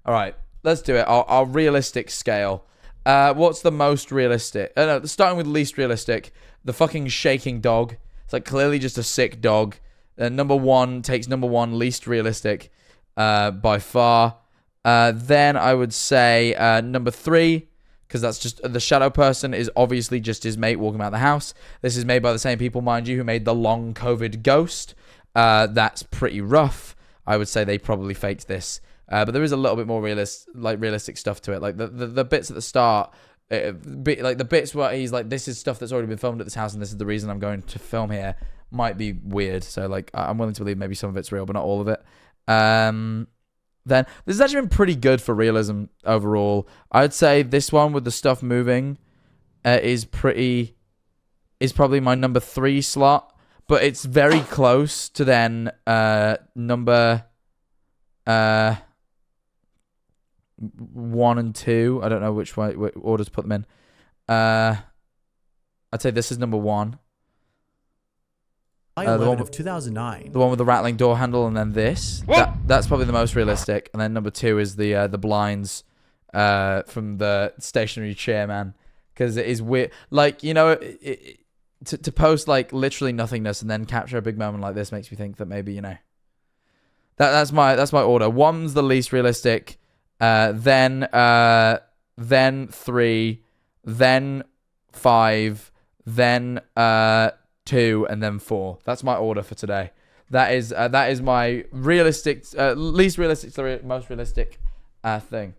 All right, let's do it. Our realistic scale. What's the most realistic? No, starting with least realistic. The fucking shaking dog. It's like clearly just a sick dog. Number one takes number one, least realistic by far. Then I would say number three, because that's just the shadow person is obviously just his mate walking about the house. This is made by the same people, mind you, who made the long COVID ghost. That's pretty rough. I would say they probably faked this. But there is a little bit more realistic stuff to it. Like the bits at the start, like the bits where he's like, this is stuff that's already been filmed at this house and this is the reason I'm going to film here, might be weird. So like I'm willing to believe maybe some of it's real, but not all of it. Then this has actually been pretty good for realism overall. I'd say this one with the stuff moving is probably my number 3 slot, but it's very close to then number 1 and 2. I don't know which order to put them in. I'd say this is number 1. The one of 2009. The one with the rattling door handle, and then this. That's probably the most realistic. And then number 2 is the blinds from the stationary chair man, because it is weird. Like, you know, to post like literally nothingness and then capture a big moment like this makes me think that maybe, you know, that's my order. 1's the least realistic. Then 3, then 5, then 2, and then 4. That's my order for today. That is my realistic, least realistic to the most realistic thing.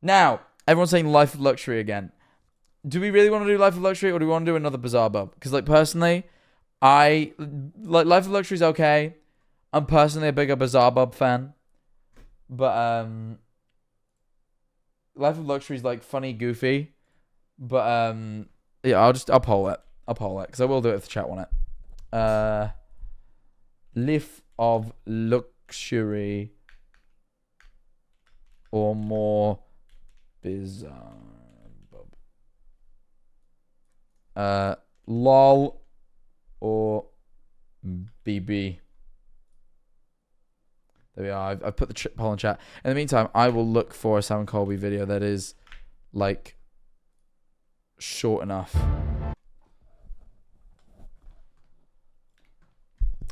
Now, everyone's saying Life of Luxury again. Do we really want to do Life of Luxury, or do we want to do another BizarreBub? Because like personally, I like Life of Luxury is okay. I'm personally a bigger BizarreBub fan, but Life of Luxury is like funny, goofy, but yeah, I'll poll it. Because I will do it if the chat want it. Life of Luxury or more BizarreBub. LOL or BB. There we are. I've put the poll in chat. In the meantime, I will look for a Sam and Colby video that is like short enough.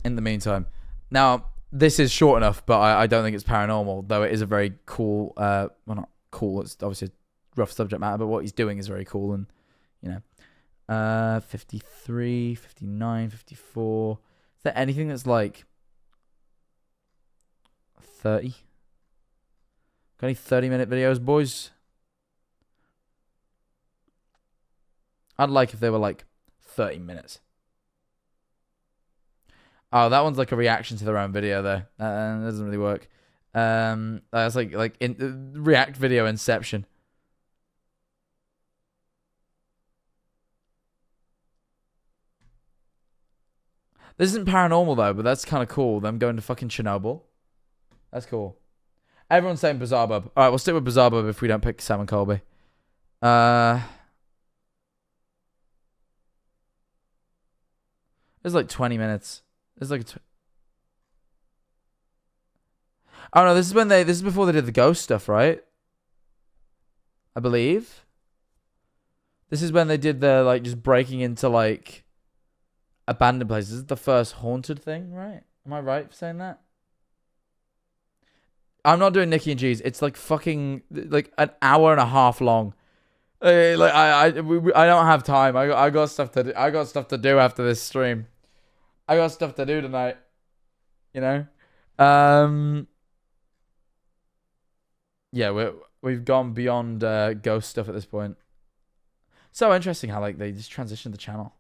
In the meantime. Now, this is short enough, but I don't think it's paranormal, though it is a very cool, well, not cool, it's obviously a rough subject matter, but what he's doing is very cool, and, you know. 53, 59, 54. Is there anything that's like 30? Got any 30-minute videos, boys? I'd like if they were like 30 minutes. Oh, that one's like a reaction to their own video, though. That doesn't really work. That's like in react video inception. This isn't paranormal though, but that's kind of cool. Them going to fucking Chernobyl. That's cool. Everyone's saying BizarreBub. All right, we'll stick with BizarreBub if we don't pick Sam and Colby. It's like 20 minutes. It's like oh no, this is before they did the ghost stuff, right? I believe. This is when they did the like just breaking into like abandoned places. This is the first haunted thing, right? Am I right for saying that? I'm not doing Nikki and G's. It's like fucking like an hour and a half long. Like I don't have time. I got stuff to do. I got stuff to do after this stream. I got stuff to do tonight. You know? Yeah, we've gone beyond ghost stuff at this point. So interesting how like they just transitioned the channel.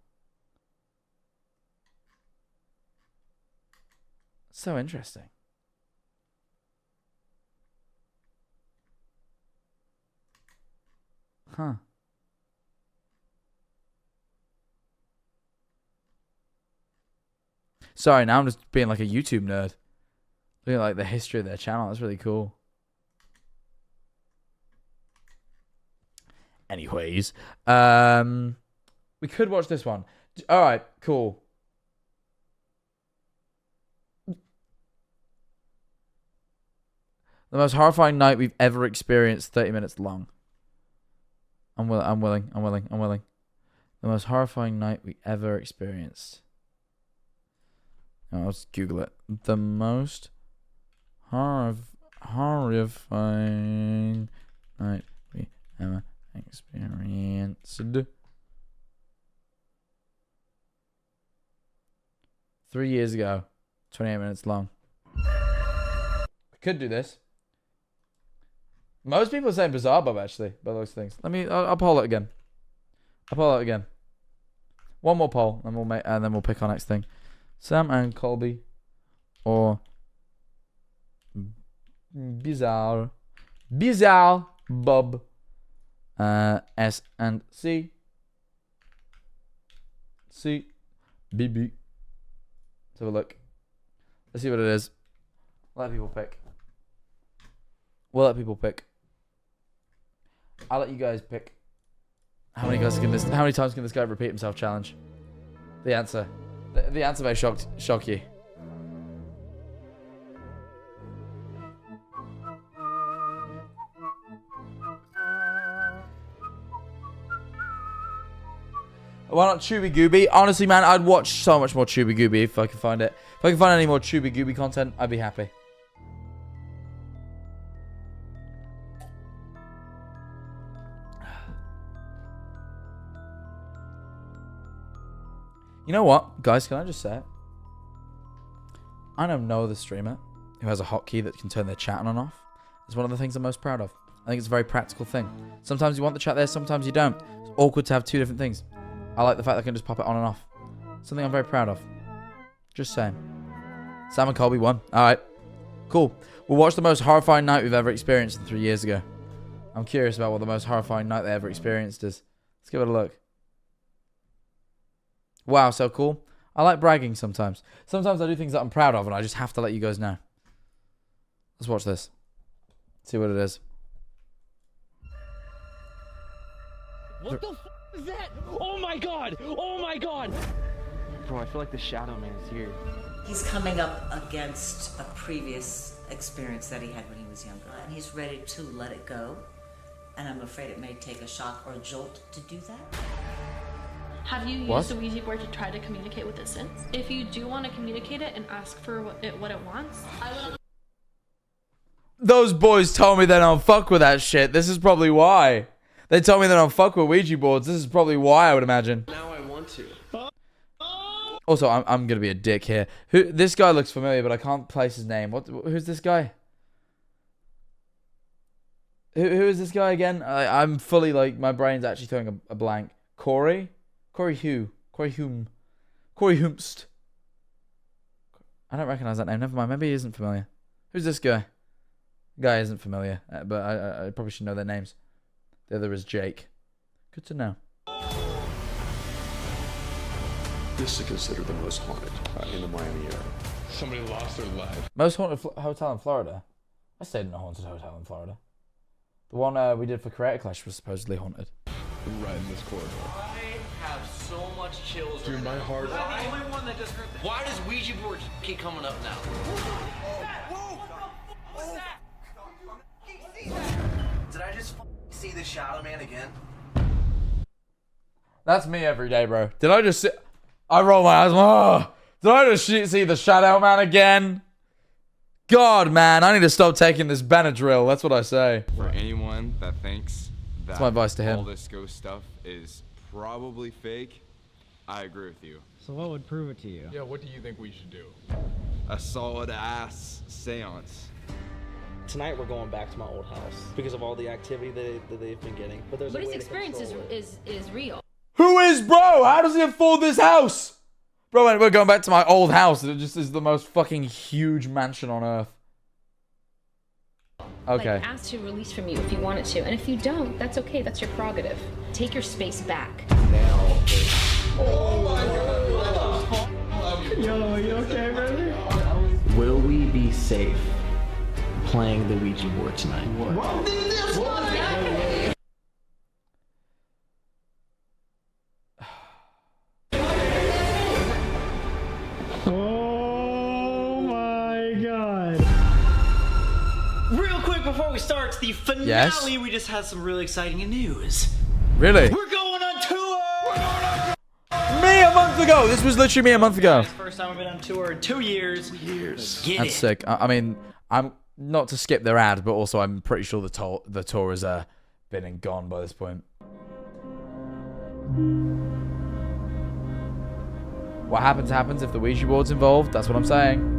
So interesting. Huh. Sorry, now I'm just being like a YouTube nerd. Looking at like the history of their channel. That's really cool. Anyways, we could watch this one. All right, cool. The most horrifying night we've ever experienced, 30 minutes long. I'm willing. The most horrifying night we ever experienced. Oh, let's Google it. The most horrifying night we ever experienced. 3 years ago. 28 minutes long. We could do this. Most people are saying BizarreBub actually, by those things. I'll poll it again. One more poll, and then we'll pick our next thing. Sam and Colby, or BizarreBub. S and C. BB. Let's have a look. Let's see what it is. Let people pick. We'll let people pick. I'll let you guys pick. How many times can this guy repeat himself challenge? The answer. The answer may shock you. Why not Chubby Gooby? Honestly, man, I'd watch so much more Chubby Gooby if I could find it. If I can find any more Chubby Gooby content, I'd be happy. You know what, guys? Can I just say it? I know no other streamer who has a hotkey that can turn their chat on and off. It's one of the things I'm most proud of. I think it's a very practical thing. Sometimes you want the chat there, sometimes you don't. It's awkward to have two different things. I like the fact that I can just pop it on and off. Something I'm very proud of. Just saying. Sam and Colby won. Alright. Cool. We'll watch the most horrifying night we've ever experienced 3 years ago. I'm curious about what the most horrifying night they ever experienced is. Let's give it a look. Wow, so cool. I like bragging sometimes. Sometimes I do things that I'm proud of and I just have to let you guys know. Let's watch this. See what it is. What the f is that? Oh my god! Oh my god! Bro, I feel like the Shadow Man is here. He's coming up against a previous experience that he had when he was younger, and he's ready to let it go and I'm afraid it may take a shock or jolt to do that. Have you What? used the Ouija board to try to communicate with it since? If you do want to communicate it and ask for what it wants, I would. Those boys told me they don't fuck with that shit. This is probably why. They told me they don't fuck with Ouija boards. This is probably why, I would imagine. Now I want to. Also, I'm gonna be a dick here. This guy looks familiar, but I can't place his name. Who's this guy? Who is this guy again? I'm fully like, my brain's actually throwing a blank. Corey Humst. I don't recognize that name. Never mind. Maybe he isn't familiar. Who's this guy? Guy isn't familiar, but I probably should know their names. The other is Jake. Good to know. This is considered the most haunted in the Miami area. Somebody lost their life. Most haunted hotel in Florida. I stayed in a haunted hotel in Florida. The one we did for Creator Clash was supposedly haunted. Right in this corridor. I have so much chills. Dude, my heart. I'm the only one that just heard that. Why does Ouija boards keep coming up now? What's that? Did I just see the Shadow Man again? That's me every day, bro. Did I just see... I roll my eyes. Oh, did I just see the Shadow Man again? God, man, I need to stop taking this Benadryl. That's what I say. For anyone that thinks that my advice to him. all this ghost stuff is probably fake, I agree with you. So what would prove it to you? Yeah, what do you think we should do? A solid ass seance. Tonight we're going back to my old house because of all the activity that they've been getting. But there's But a his way to experience control it. is real. Who is bro? How does he afford this house? Bro, we're going back to my old house. It just is the most fucking huge mansion on earth. Okay. Like, ask to release from you if you want it to. And if you don't, that's okay. That's your prerogative. Take your space back. Oh my God. Yo, you okay, brother? Will we be safe playing the Ouija board tonight? Oh my God. Real quick before we start the finale, Yes? we just had some really exciting news. Really? We're going on tour! Me a month ago. This was literally me a month ago. First time I've been on tour in 2 years. Get That's it. sick. I mean, I'm not to skip their ad, but also I'm pretty sure the tour has been and gone by this point. What happens if the Ouija board's involved. That's what I'm saying.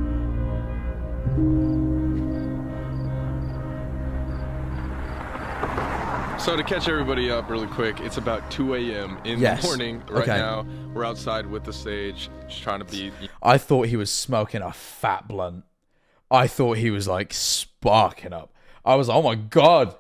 So to catch everybody up really quick, it's about 2 a.m. in the morning right now. We're outside with the stage, just trying to be... I thought he was smoking a fat blunt. I thought he was like sparking up. I was like, oh my God.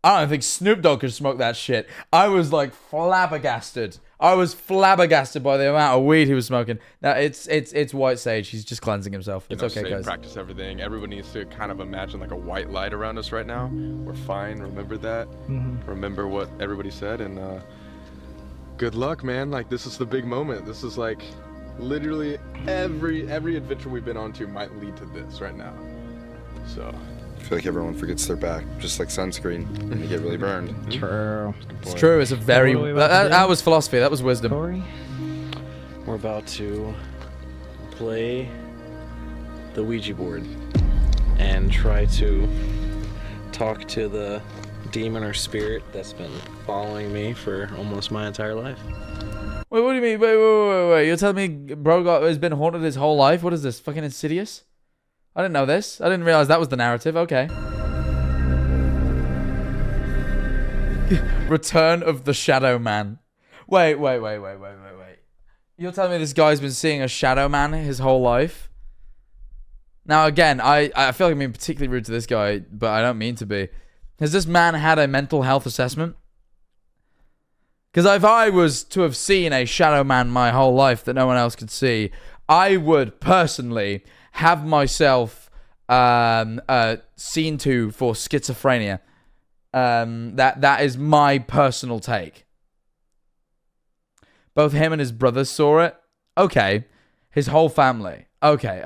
I don't think Snoop Dogg could smoke that shit. I was like flabbergasted. I was flabbergasted by the amount of weed he was smoking. Now it's white sage. He's just cleansing himself. It's okay, guys. Practice everything. Everybody needs to kind of imagine like a white light around us right now. We're fine. Remember that. Remember what everybody said, and good luck, man. Like, this is the big moment. This is like literally every adventure we've been on to might lead to this right now. So I feel like everyone forgets their back, just like sunscreen, and they get really burned. True. It's true. It's a very... That was philosophy. That was wisdom. Corey? We're about to play the Ouija board and try to talk to the demon or spirit that's been following me for almost my entire life. Wait, what do you mean? Wait. You're telling me bro has been haunted his whole life? What is this? Fucking Insidious? I didn't know this. I didn't realize that was the narrative. Okay. Return of the Shadow Man. Wait. You're telling me this guy's been seeing a Shadow Man his whole life? Now, again, I feel like I'm being particularly rude to this guy, but I don't mean to be. Has this man had a mental health assessment? Because if I was to have seen a Shadow Man my whole life that no one else could see, I would personally have myself seen to for schizophrenia. That is my personal take. Both him and his brothers saw it. Okay. His whole family. Okay.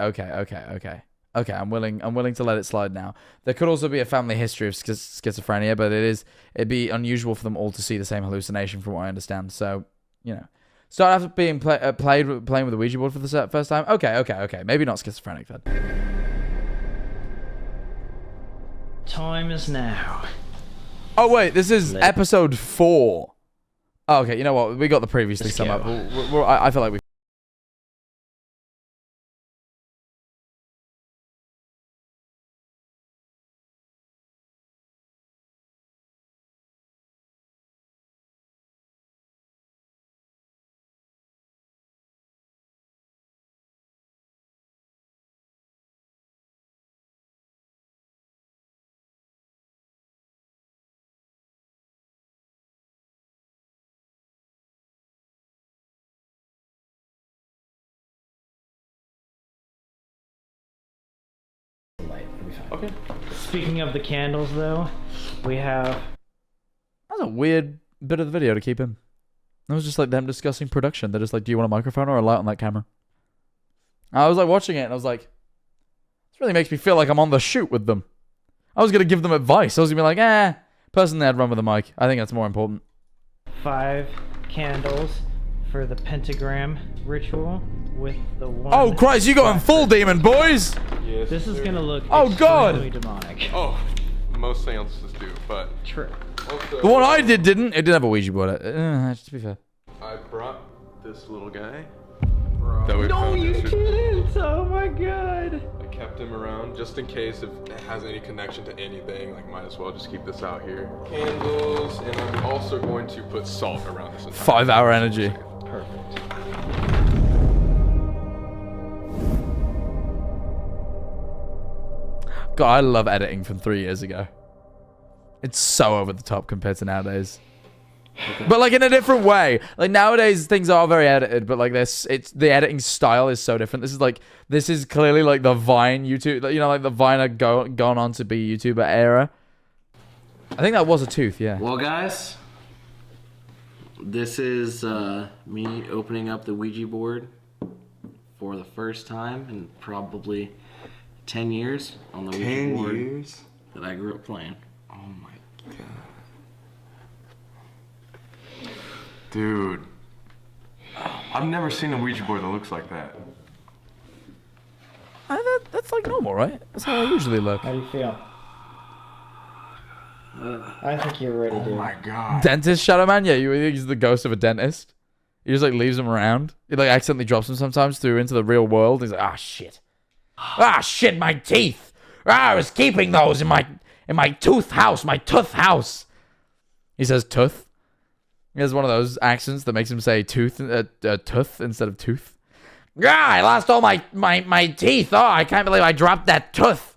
Okay, I'm willing to let it slide now. There could also be a family history of schizophrenia, but it'd be unusual for them all to see the same hallucination from what I understand. So, you know. Start after being playing with the Ouija board for the first time? Okay. Maybe not schizophrenic then. Time is now. Oh, wait, this is episode 4. Oh, okay, you know what? We got the previously sum up. I feel like we... Okay. Speaking of the candles, though, we have... That's a weird bit of the video to keep in. It was just like them discussing production. They're just like, do you want a microphone or a light on that camera? I was like watching it and I was like, this really makes me feel like I'm on the shoot with them. I was going to give them advice. I was going to be like, personally I'd run with a mic. I think that's more important. 5 candles for the pentagram ritual with the one... Oh Christ, you going full demon, boys! Yes, this is going to look God! demonic. Oh, most seances do, but... True. The one I did didn't. It didn't have a Ouija board. Just to be fair. I brought this little guy. No, you didn't! Oh my god! I kept him around just in case if it has any connection to anything. Like, might as well just keep this out here. Candles, and I'm also going to put salt around this entire 5-hour energy. Perfect. God, I love editing from 3 years ago. It's so over the top compared to nowadays. Okay. But like in a different way. Like nowadays things are very edited, but like this, the editing style is so different. This is clearly like the Vine YouTube, you know, like the Vine gone on to be YouTuber era. I think that was a tooth, yeah. Well, guys, this is me opening up the Ouija board for the first time in probably 10 years on the Ouija board that I grew up playing. Oh my god. Dude. I've never seen a Ouija board that looks like that. That's like normal, right? That's how I usually look. How do you feel? I think you're ready, dude. Oh my god. Dentist Shadow Man? Yeah, he's the ghost of a dentist. He just like leaves him around. He like accidentally drops him sometimes through into the real world. He's like, ah shit. Ah shit, my teeth. I was keeping those in my tooth house, my tooth house. He says tooth. He has one of those accents that makes him say tooth instead of tooth. I lost all my teeth. Oh, I can't believe I dropped that tooth.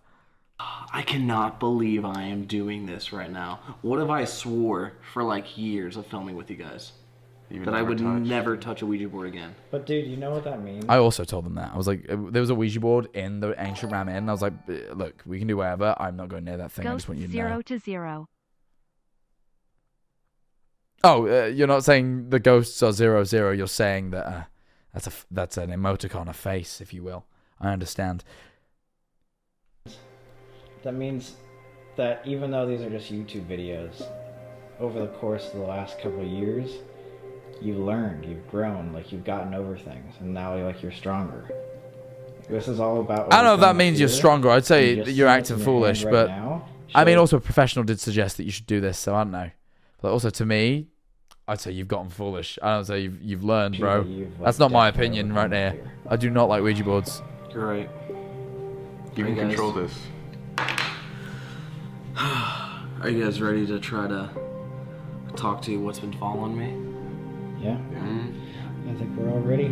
I cannot believe I am doing this right now. What if I swore for like years of filming with you guys? That I would never touch a Ouija board again. But dude, you know what that means? I also told them that. I was like, there was a Ouija board in the ancient Ram Inn. I was like, look, we can do whatever. I'm not going near that thing. I just want you to know. 0 to 0. Oh, you're not saying the ghosts are 0, 0. You're saying that that's an emoticon, a face, if you will. I understand. That means that even though these are just YouTube videos, over the course of the last couple of years, you've learned, you've grown, like you've gotten over things, and now you're stronger. This is all about... I don't know if that means you're stronger. I'd say you're acting foolish, but... I mean, also, a professional did suggest that you should do this, so I don't know. But also, to me, I'd say you've gotten foolish. I don't say you've learned, bro. That's not my opinion right there. I do not like Ouija boards. You're right. You can control this. Are you guys ready to try to talk to what's been following me? Yeah. I think we're all ready.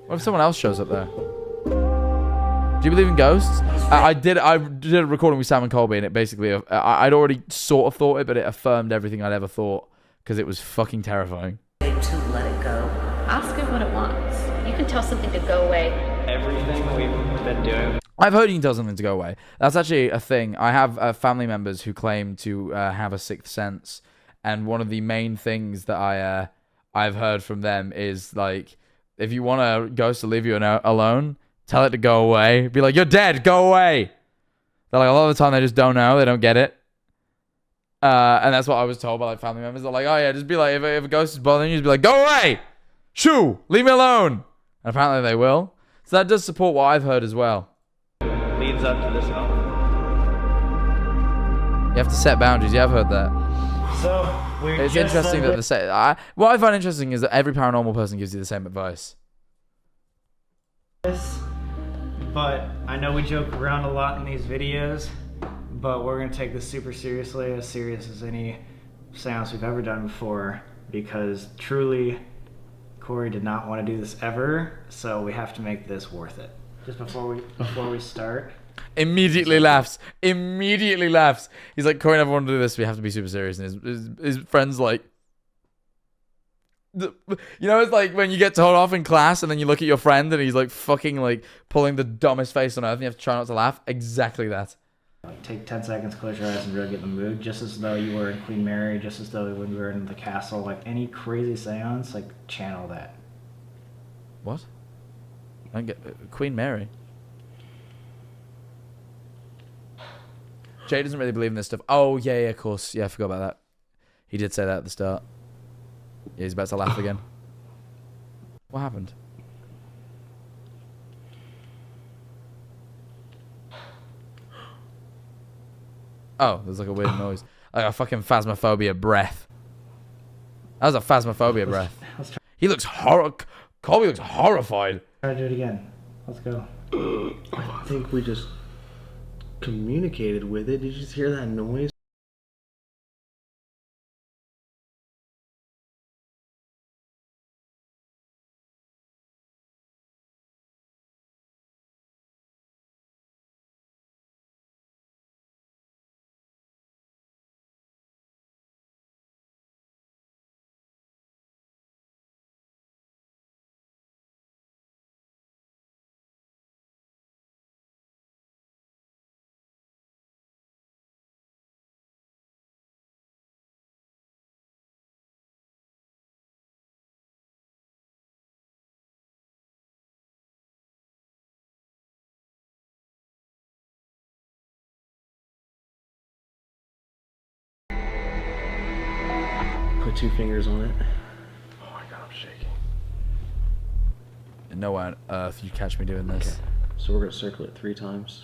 What if someone else shows up there? Do you believe in ghosts? I did a recording with Sam and Colby, and it basically, I'd already sort of thought it, but it affirmed everything I'd ever thought, because it was fucking terrifying. To let it go. Ask it what it wants. You can tell something to go away. Everything we've been doing. I've heard you can tell something to go away. That's actually a thing. I have family members who claim to have a sixth sense, and one of the main things that I've heard from them is like, if you want a ghost to leave you alone, Tell it to go away. Be like, you're dead. Go away. They're like, a lot of the time they just don't know. They don't get it. And that's what I was told by like family members. They're like, oh yeah, just be like, if a ghost is bothering you, just be like, go away. Shoo. Leave me alone. And apparently they will. So that does support what I've heard as well. Leads up to this album. You have to set boundaries. Yeah, I've heard that. So It's interesting that what I find interesting is that every paranormal person gives you the same advice. But I know we joke around a lot in these videos, but we're gonna take this super seriously, as serious as any seance we've ever done before, because truly, Corey did not want to do this ever, so we have to make this worth it. Just before we start. Immediately laughs. Immediately laughs. He's like, Corey never wanted to do this. We have to be super serious. And his friend's like, you know, it's like when you get told off in class and then you look at your friend and he's like fucking like pulling the dumbest face on earth and you have to try not to laugh. Exactly that. Take 10 seconds, close your eyes and really get in the mood, just as though you were in Queen Mary, just as though when we were in the castle, like any crazy seance, like channel that. What? I don't get Queen Mary. Jay doesn't really believe in this stuff. Oh, yeah, of course. Yeah, I forgot about that. He did say that at the start. Yeah, he's about to laugh again. What happened? Oh, there's like a weird noise. Like a fucking phasmophobia breath. That was a phasmophobia breath. He looks Colby looks horrified. Try to do it again. Let's go. I think we just communicated with it. Did you just hear that noise? Put 2 fingers on it. Oh my god, I'm shaking. No way on earth you catch me doing this. Okay. So we're gonna circle it 3 times.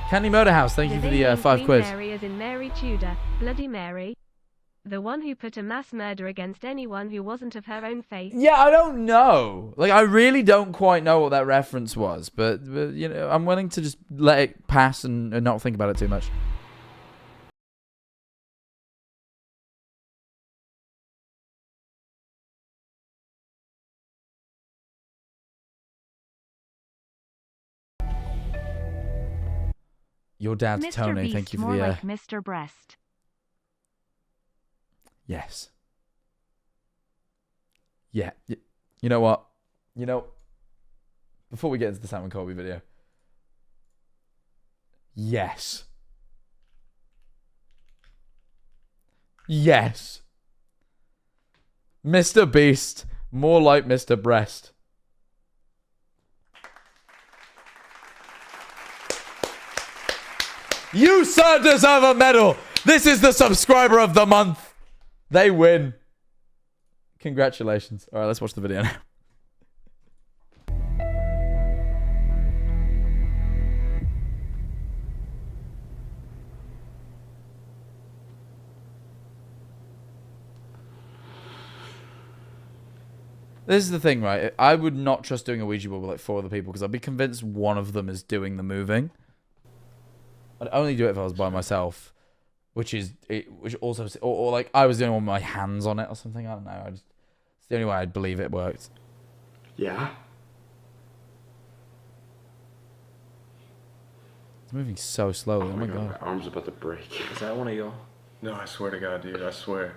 Candy Motorhouse, thank you for the 5 Queen quiz. Mary is in Mary Tudor, Bloody Mary. The one who put a mass murder against anyone who wasn't of her own faith. Yeah, I don't know. Like, I really don't quite know what that reference was, but you know, I'm willing to just let it pass and not think about it too much. Your dad's Mr. Tony, Beast, thank you for more the like Mr. Breast. Yes. Yeah. You know what? You know, before we get into the Sam and Colby video. Yes. Yes. Mr. Beast, more like Mr. Breast. You, sir, deserve a medal. This is the subscriber of the month. They win. Congratulations. All right, let's watch the video now. This is the thing, right? I would not trust doing a Ouija board with like 4 other people because I'd be convinced one of them is doing the moving. I'd only do it if I was by myself, which also, or like I was the only one with my hands on it or something. I don't know. It's the only way I'd believe it worked. Yeah. It's moving so slowly. Oh my god. My arm's about to break. Is that one of y'all? No, I swear to God, dude. I swear.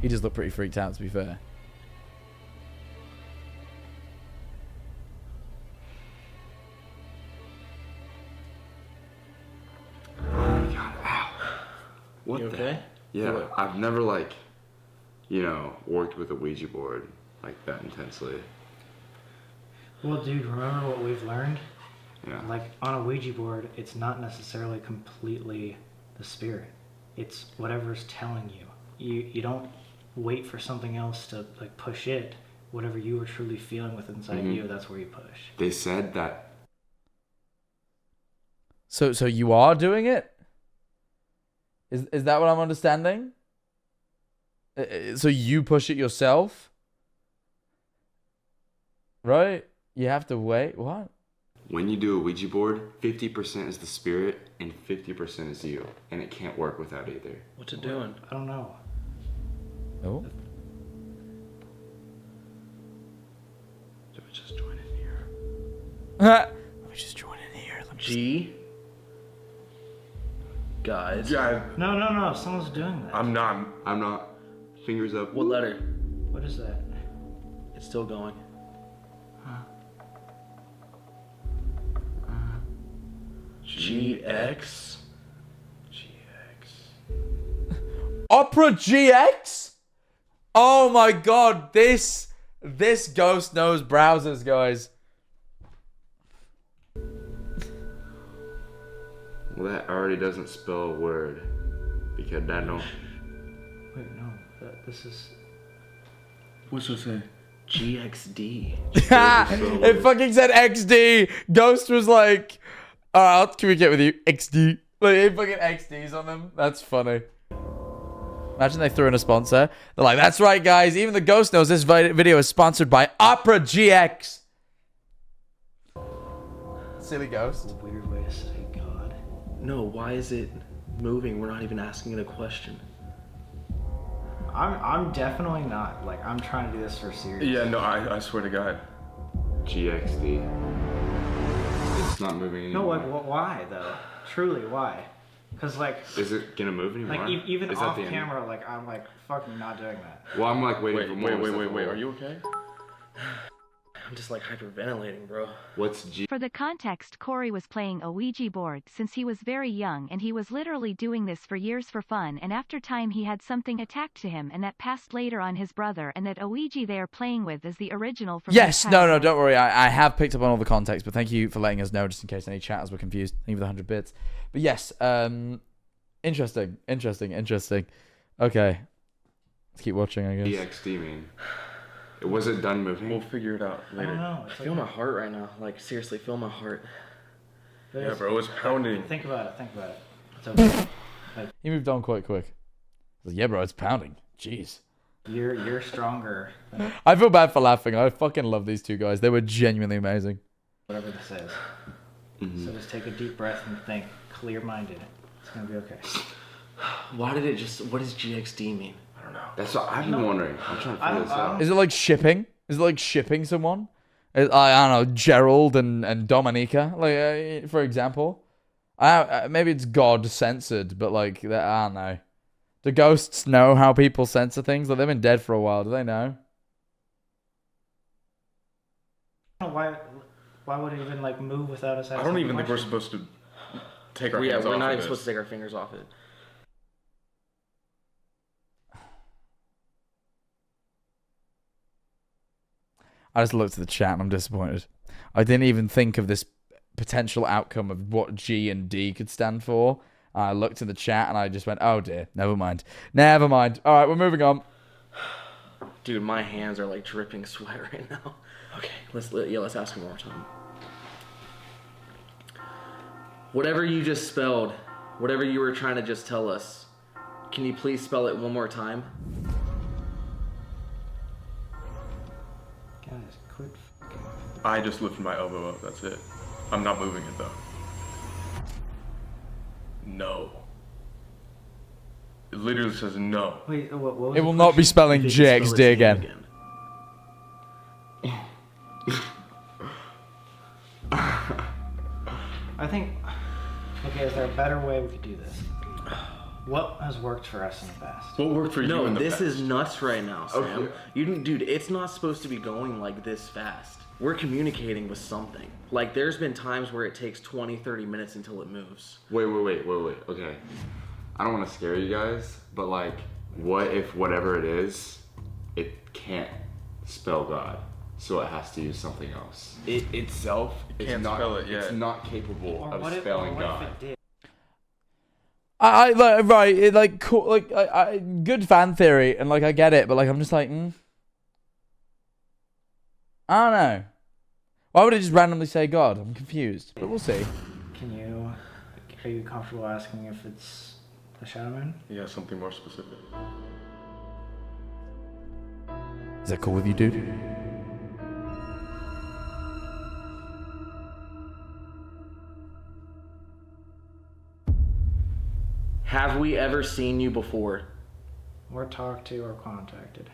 He does look pretty freaked out, to be fair. What you the? okay? Yeah, I've never like, you know, worked with a Ouija board. like that intensely. Well, dude, remember what we've learned? Yeah. Like on a Ouija board, it's not necessarily completely the spirit. It's whatever's telling you. You don't wait for something else to like push it. Whatever you were truly feeling with inside you, that's where you push. They said that. So you are doing it? Is that what I'm understanding? So you push it yourself? Right? You have to wait. What? When you do a Ouija board, 50% is the spirit and 50% is you. And it can't work without either. What's it doing? I don't know. Oh. Let me just join in here. Let me just join in here. G. Guys. No. Someone's doing that. I'm not. Fingers up. What letter? What is that? It's still going. GX. Opera GX? Oh my god, this ghost knows browsers, guys. Well, that already doesn't spell a word. Because that don't. Wait, no. This is... What's it say? GXD. It fucking said XD. Ghost was like, I'll communicate with you. XD. Like, it fucking XDs on them. That's funny. Imagine they threw in a sponsor. They're like, that's right, guys. Even the ghost knows this video is sponsored by Opera GX. Silly ghost. A weird way to say God. No, why is it moving? We're not even asking it a question. I'm definitely not. Like, I'm trying to do this for serious. Yeah, no, I swear to God. GXD. It's not moving anymore. No, why though? Truly, why? Because like, is it gonna move anymore? Like even off camera, like I'm like fucking not doing that. Well, I'm like waiting for more. Wait. Are you okay? I'm just like hyperventilating, bro. What's G? For the context, Corey was playing a Ouija board since he was very young, and he was literally doing this for years for fun, and after time he had something attacked to him, and that passed later on his brother, and that Ouija they are playing with is the original from Yes, no, don't worry. I have picked up on all the context, but thank you for letting us know, just in case any chatters were confused. Thank you for the 100 bits. But yes, interesting. Okay. Let's keep watching, I guess. GXD mean? Was it done moving? We'll figure it out later. I don't know. I feel my heart right now. Like, seriously, feel my heart. Yeah, bro, it's pounding. Think about it. It's okay. He moved on quite quick. Like, yeah, bro, it's pounding. Jeez. You're stronger. I feel bad for laughing. I fucking love these two guys. They were genuinely amazing. Whatever this is. So just take a deep breath and think clear-minded. It's gonna be okay. Why did it just... What does GXD mean? I don't know. That's what I've been wondering. I'm trying to figure this out. Is it like shipping? Is it like shipping someone? I don't know, Gerald and Dominica, like for example. Maybe it's God censored, but like I don't know. Do ghosts know how people censor things? Like they've been dead for a while. Do they know? Why would it even like move without us? I don't even think we're supposed to take our hands off. Yeah, we're not even this. supposed to take our fingers off it. I just looked at the chat and I'm disappointed. I didn't even think of this potential outcome of what G and D could stand for. I looked at the chat and I just went, oh dear, never mind. All right, we're moving on. Dude, my hands are like dripping sweat right now. Okay, let's ask him one more time. Whatever you just spelled, whatever you were trying to just tell us, can you please spell it one more time? Guys, quit. I just lifted my elbow up, that's it. I'm not moving it though. No. It literally says no. Wait, what was it will not be spelling GXD again. I think, okay, is there a better way we could do this? What has worked for us in the past? What worked for you in the past? No, this is nuts right now, Sam. Okay. Dude, it's not supposed to be going like this fast. We're communicating with something. Like, there's been times where it takes 20, 30 minutes until it moves. Wait. Okay. I don't want to scare you guys, but like, what if whatever it is, it can't spell God, so it has to use something else. It itself is can't not. spell it It's yet. not capable of spelling God. Right, cool, good fan theory, and like I get it, but like I'm just like, I don't know. Why would it just randomly say God? I'm confused, but we'll see. Are you comfortable asking if it's the Shadow Man? Yeah, something more specific. Is that cool with you, dude? Have we ever seen you before? Or talked to or contacted?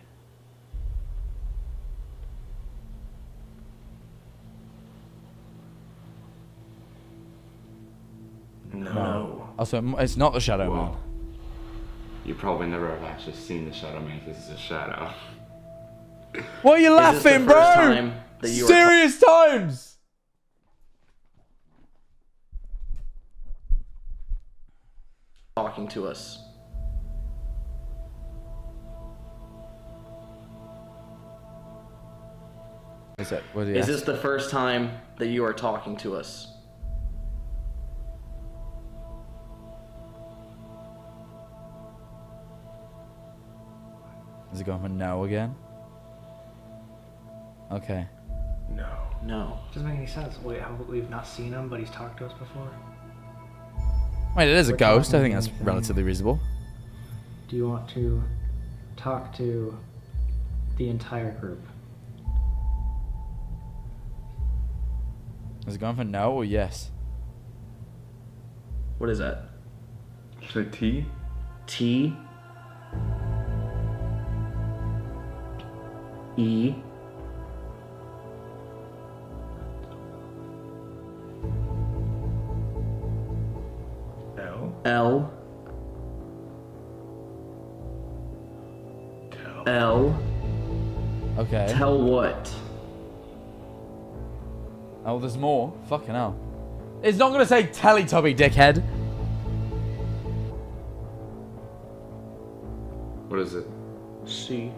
No. Also, it's not the Shadow Man. You probably never have actually seen the Shadow Man because it's a shadow. Why are you Is this the laughing, first bro? time that you are Serious times. talking to us? Is that what he Is asked? this the first time that you are talking to us? Is it going for no again? Okay. No. Doesn't make any sense. Wait, we've not seen him, but he's talked to us before? Wait, it is a We're ghost. I talking think that's anything. relatively reasonable. Do you want to talk to the entire group? Is it going for no or yes? What is that? Is it T? T E L L. Okay. Tell what? Oh, there's more. Fucking hell. It's not gonna say Teletubby, dickhead. What is it? C.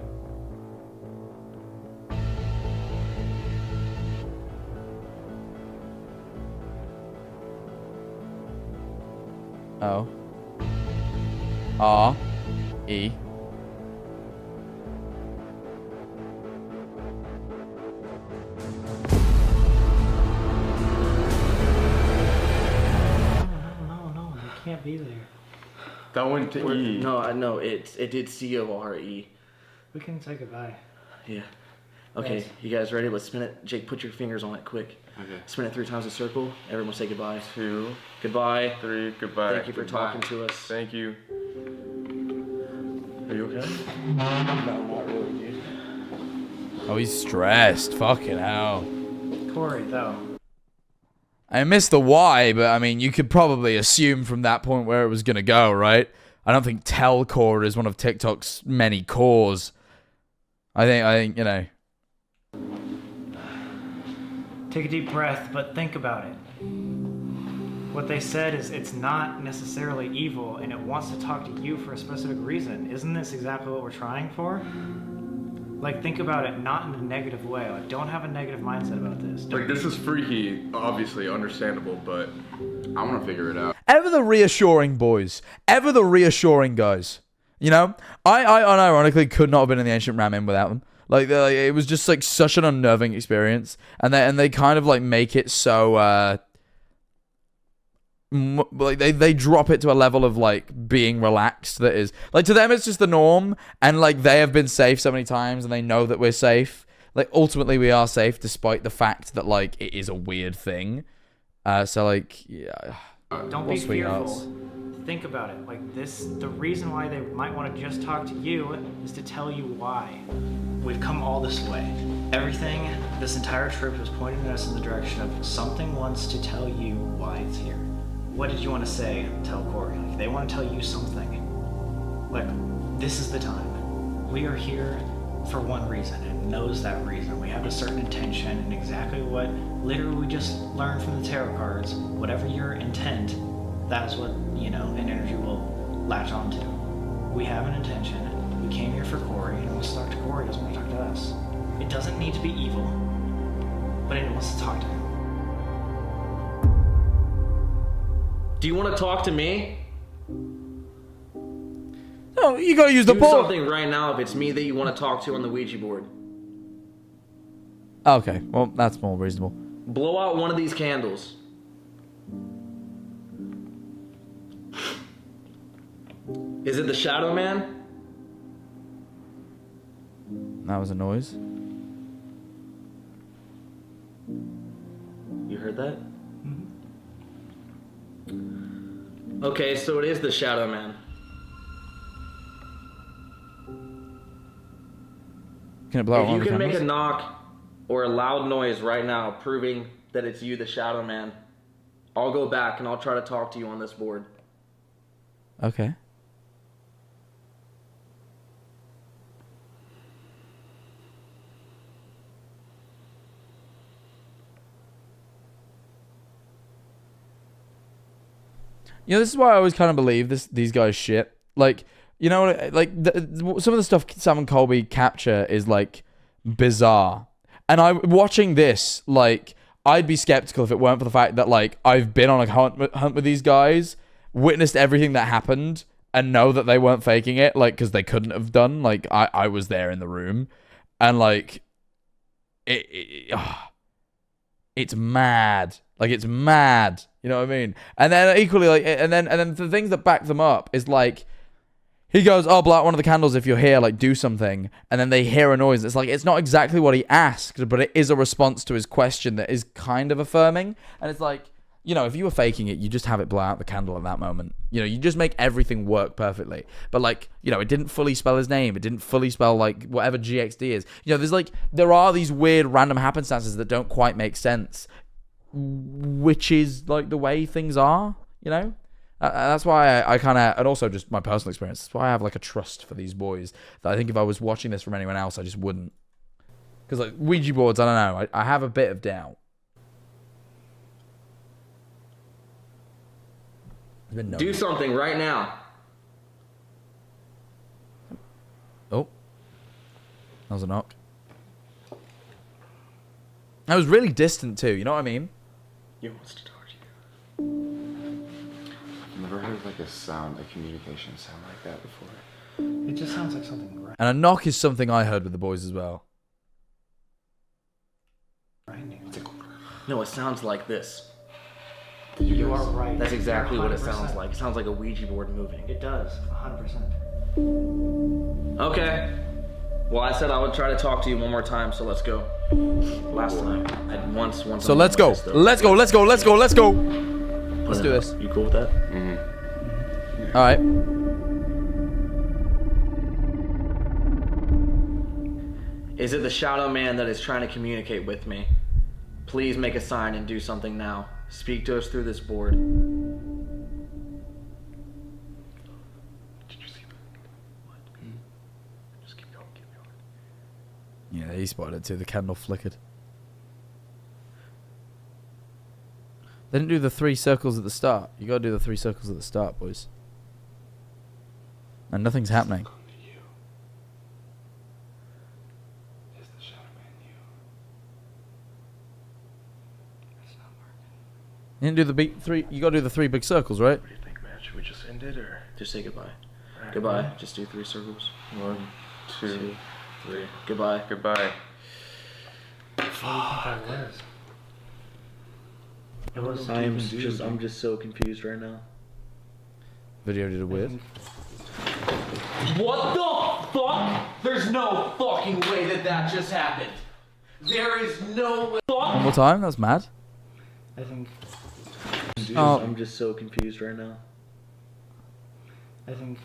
O R E. No, they can't be there. That went to E. No, I know it did C-O-R-E. We can say goodbye. Yeah. Okay, Yes. you guys ready? Let's spin it. Jake, put your fingers on it quick. Okay. Spin it 3 times in a circle. Everyone say goodbye. 2. Goodbye. 3. Goodbye. Thank you for talking to us. Thank you. Are you okay? No, not really, dude. Oh, he's stressed. Fucking hell. Corey, though. I missed the why, but I mean, you could probably assume from that point where it was gonna go, right? I don't think Telcore is one of TikTok's many cores. I think, you know. Take a deep breath, but think about it. What they said is it's not necessarily evil, and it wants to talk to you for a specific reason. Isn't this exactly what we're trying for? Like, think about it not in a negative way. Like, don't have a negative mindset about this. Like, this is freaky, obviously, understandable, but I want to figure it out. Ever the reassuring boys. Ever the reassuring guys. You know? I unironically could not have been in the Ancient Ramen without them. Like, it was just, like, such an unnerving experience. And they kind of, like, make it so, like they drop it to a level of like being relaxed that is like to them it's just the norm, and like they have been safe so many times and they know that we're safe. Like ultimately we are safe despite the fact that like it is a weird thing. So like yeah. Don't be fearful. Think about it. Like this, the reason why they might want to just talk to you is to tell you why. We've come all this way. Everything, this entire trip is pointing us in the direction of something wants to tell you why it's here. What did you want to say? Tell Corey. Like, they want to tell you something. Like, this is the time. We are here for one reason, and knows that reason. We have a certain intention, and exactly what literally we just learned from the tarot cards. Whatever your intent, that is what, you know, an energy will latch onto. We have an intention. We came here for Corey, and we'll talk to Corey. Doesn't want to talk to us. It doesn't need to be evil, but it wants to talk to him. Do you want to talk to me? No, you gotta use the Do ball. something right now if it's me that you want to talk to on the Ouija board. Okay, well, that's more reasonable. Blow out one of these candles. Is it the Shadow Man? That was a noise. You heard that? Okay, so it is the Shadow Man. Can it blow out If one you of the can make a candles? knock or a loud noise right now proving that it's you, the Shadow Man, I'll go back and I'll try to talk to you on this board. Okay. You know, this is why I always kind of believe these guys shit. Like, you know, like some of the stuff Sam and Colby capture is like bizarre. And watching this, like, I'd be skeptical if it weren't for the fact that, like, I've been on a hunt with these guys, witnessed everything that happened, and know that they weren't faking it, like, because they couldn't have done. Like, I was there in the room, and like, it's mad. Like, it's mad. You know what I mean? And then equally, like, and then the things that back them up is like, he goes, "Oh, blow out one of the candles if you're here, like, do something." And then they hear a noise. It's like, it's not exactly what he asked, but it is a response to his question that is kind of affirming. And it's like, you know, if you were faking it, you just have it blow out the candle at that moment. You know, you just make everything work perfectly. But, like, you know, it didn't fully spell his name. It didn't fully spell, like, whatever GXD is. You know, there are these weird random happenstances that don't quite make sense, which is, like, the way things are, you know? That's why I kind of, and also just my personal experience, that's why I have, like, a trust for these boys that I think if I was watching this from anyone else, I just wouldn't. Because, like, Ouija boards, I don't know, I have a bit of doubt. Do something right now. Oh. That was a knock. That was really distant too, you know what I mean? He wants to talk to you. I've never heard like a communication sound like that before. It just sounds like something grinding. And a knock is something I heard with the boys as well. No, it sounds like this. You are right. That's exactly what it 100%. sounds like. It sounds like a Ouija board moving. It does, 100%. Okay. Well, I said I would try to talk to you one more time, so let's go. Last time, I had once. So let's go. Let's go. Let's go. Let's go. Let's go. Let's do this. You cool with that? All right. Is it the Shadow Man that is trying to communicate with me? Please make a sign and do something now. Speak to us through this board. Did you see that? What? Just keep going, keep going. Yeah, he spotted it too. The candle flickered. They didn't do the 3 circles at the start. You gotta do the 3 circles at the start, boys. And nothing's happening. You didn't do the big 3. You gotta do the 3 big circles, right? What do you think, man? Should we just end it or just say goodbye? Right, Goodbye. goodbye. Just do 3 circles. 1, 2, 3. Goodbye. Goodbye. It was I'm just so confused right now. Video did it weird. What the fuck? There's no fucking way that just happened. There is no way. One more time. That's mad. I think. Oh. I'm just so confused right now. I think.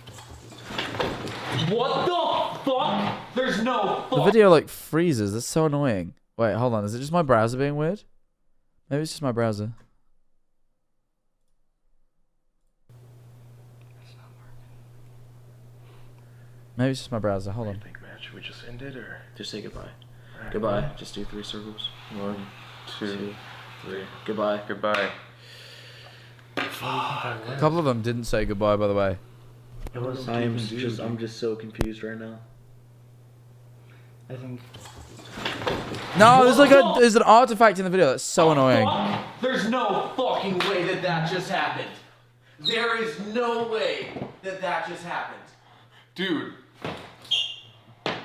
What the fuck? There's no The video like freezes. That's so annoying. Wait, hold on. Is it just my browser being weird? Maybe it's just my browser. Maybe it's just my browser. Hold on. What do you think, man? Should we just end it or just say goodbye? Right, Goodbye. goodbye. Just do 3 circles. 1, 2, 3. Goodbye. Goodbye. A couple of them didn't say goodbye, by the way. It was. I'm just so confused right now. I think. No, there's an artifact in the video that's so annoying. There's no fucking way that that just happened. There is no way that that just happened. Dude.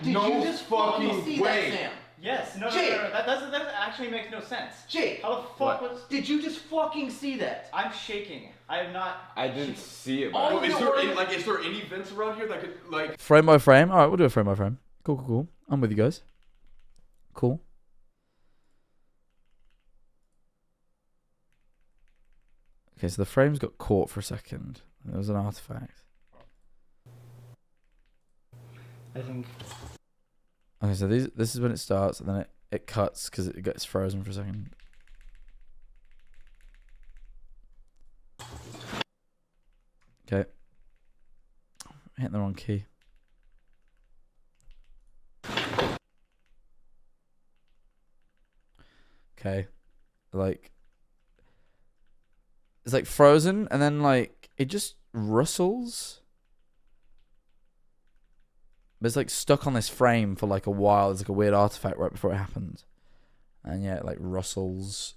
Did No you just fucking see way. that, Sam? Yes, no, Jake. no. That actually makes no sense. Jake, how the fuck was? Did you just fucking see that? I'm shaking. I have not. I didn't see it. Oh, Is there any vents around here that could like? Frame by frame. All right, we'll do a frame by frame. Cool, cool, cool. I'm with you guys. Cool. Okay, so the frames got caught for a second. There was an artifact. I think. Okay, so this is when it starts, and then it cuts because it gets frozen for a second. Okay. I'm hitting the wrong key. Okay. Like, it's like frozen, and then like it just rustles. But it's like stuck on this frame for like a while. There's like a weird artifact right before it happens. And yeah, it like rustles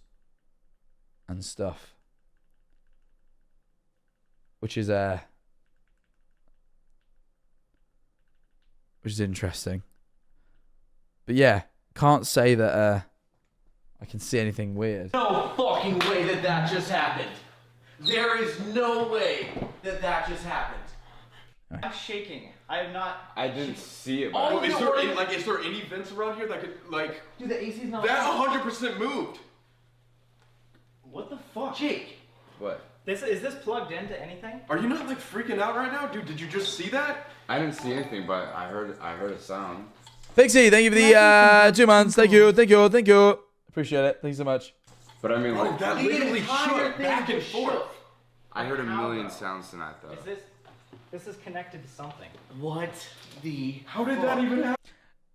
and stuff. Which is interesting. But yeah, can't say that I can see anything weird. No fucking way that that just happened. There is no way that that just happened. I'm shaking. I have not. I didn't see it. Oh, Is there any vents around here that could like? Dude, the AC's not. That 100% moved. What the fuck? Jake. What? Is this plugged into anything? Are you not like freaking out right now, dude? Did you just see that? I didn't see anything, but I heard a sound. Pixie, thank you for the 2 months. Thank you. Appreciate it. Thank you so much. But I mean, like, that literally shook back and forth. I heard a million sounds tonight, though. This is connected to something. What the? How did that even happen?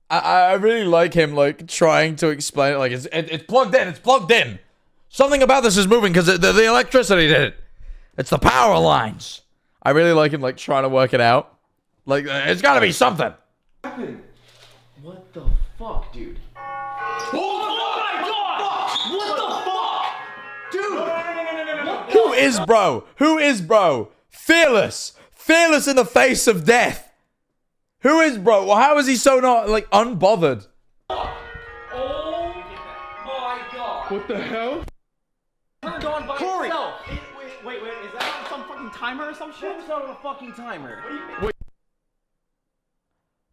I really like him like trying to explain it. Like it's plugged in. It's plugged in. Something about this is moving because the electricity did it. It's the power lines. I really like him like trying to work it out. Like it's got to be something. What the fuck, dude? Oh my god! What the fuck? Dude! No. Who is bro? Fearless in the face of death. Who is bro? Well, how is he so not like unbothered? Oh my god! What the hell? Turned on by itself. Wait, is that on some fucking timer or some shit? It's not on a fucking timer. What do you mean?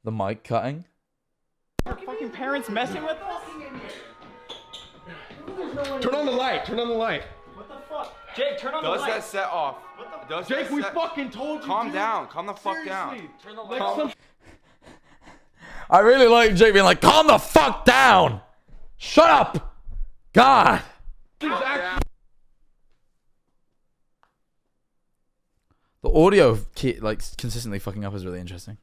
The mic cutting. Are fucking parents messing with us? Turn on the light. What the fuck? Jake, turn on the light. Does that set off? Jake, we fucking told you. Calm down. Calm the fuck down. Turn the light off. I really like Jake being like, calm the fuck down. Shut up. God. The audio like consistently fucking up is really interesting.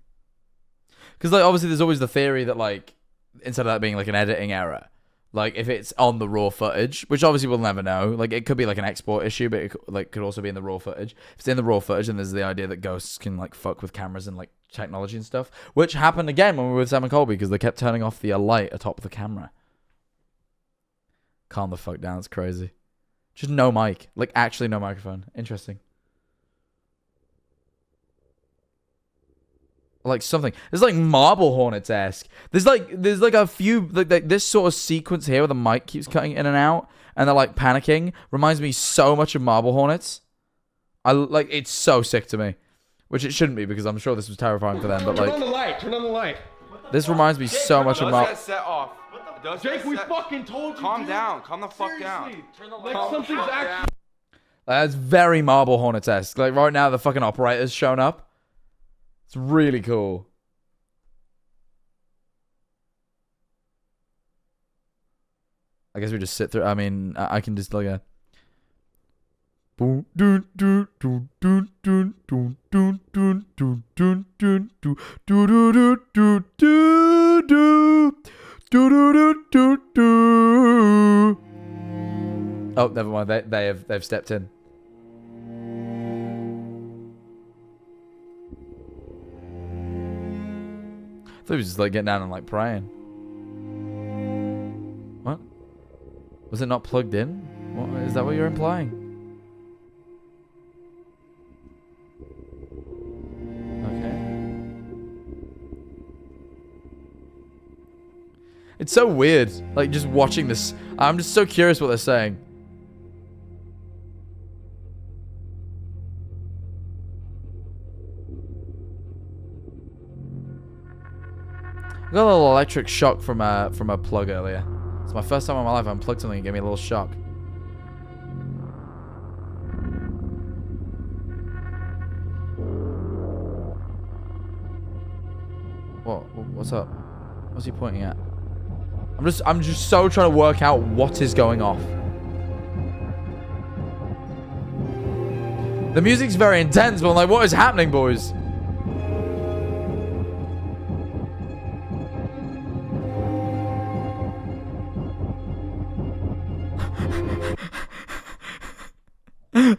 Because like obviously there's always the theory that like instead of that being like an editing error, like if it's on the raw footage, which obviously we'll never know, like it could be like an export issue, but it like could also be in the raw footage. If it's in the raw footage, then there's the idea that ghosts can like fuck with cameras and like technology and stuff, which happened again when we were with Sam and Colby because they kept turning off the light atop the camera. Calm the fuck down, it's crazy. Just no mic, like actually no microphone. Interesting. Like something. There's like Marble Hornets-esque. There's like a few like this sort of sequence here where the mic keeps cutting in and out and they're like panicking. Reminds me so much of Marble Hornets. I like it's so sick to me. Which it shouldn't be because I'm sure this was terrifying for them, but like Turn on the light. this reminds me so much of Marble. Does that set off? Jake, we fucking told you. Calm down. Calm the fuck down. Turn the Like light off. something's actually. That's very Marble Hornets-esque. Like right now the fucking operator's shown up. It's really cool. I guess we just sit through. I mean, I can just like a. Oh, never mind. They've stepped in. I thought he was just like getting down and like praying. Was it not plugged in? What, is that what you're implying? It's so weird, like, just watching this. I'm just so curious what they're saying. I got a little electric shock from a plug earlier. It's my first time in my life I unplugged something and gave me a little shock. What's up? What's he pointing at? I'm just so trying to work out what is going off. The music's very intense, but I'm like, what is happening, boys?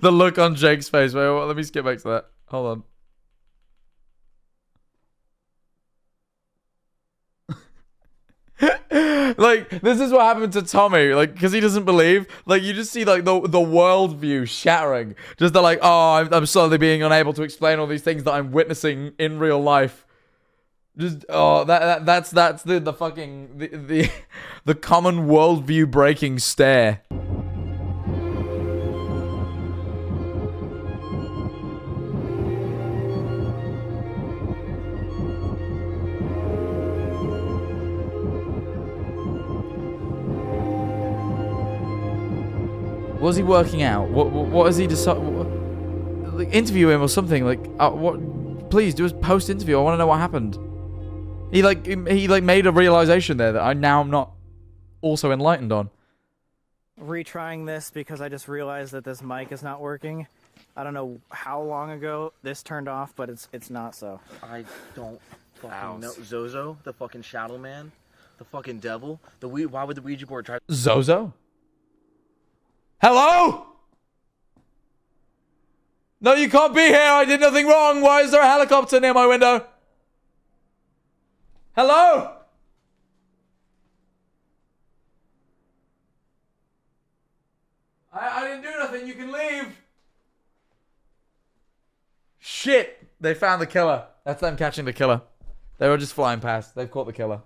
The look on Jake's face. Wait, let me skip back to that. Hold on. Like, this is what happened to Tommy, like, because he doesn't believe. Like, you just see, like, the worldview shattering. Just the, like, oh, I'm slowly being unable to explain all these things that I'm witnessing in real life. Just, oh, that's the fucking, the common worldview breaking stare. Was he working out? What is he decide? Like, interview him or something. Like, what? Please do a post interview. I want to know what happened. He made a realization there that I'm not also enlightened on. Retrying this because I just realized that this mic is not working. I don't know how long ago this turned off, but it's not so. I don't fucking know. Zozo, the fucking shadow man, the fucking devil. Why would the Ouija board try? Zozo? Hello? No, you can't be here. I did nothing wrong. Why is there a helicopter near my window? Hello? I didn't do nothing. You can leave. Shit. They found the killer. That's them catching the killer. They were just flying past. They've caught the killer.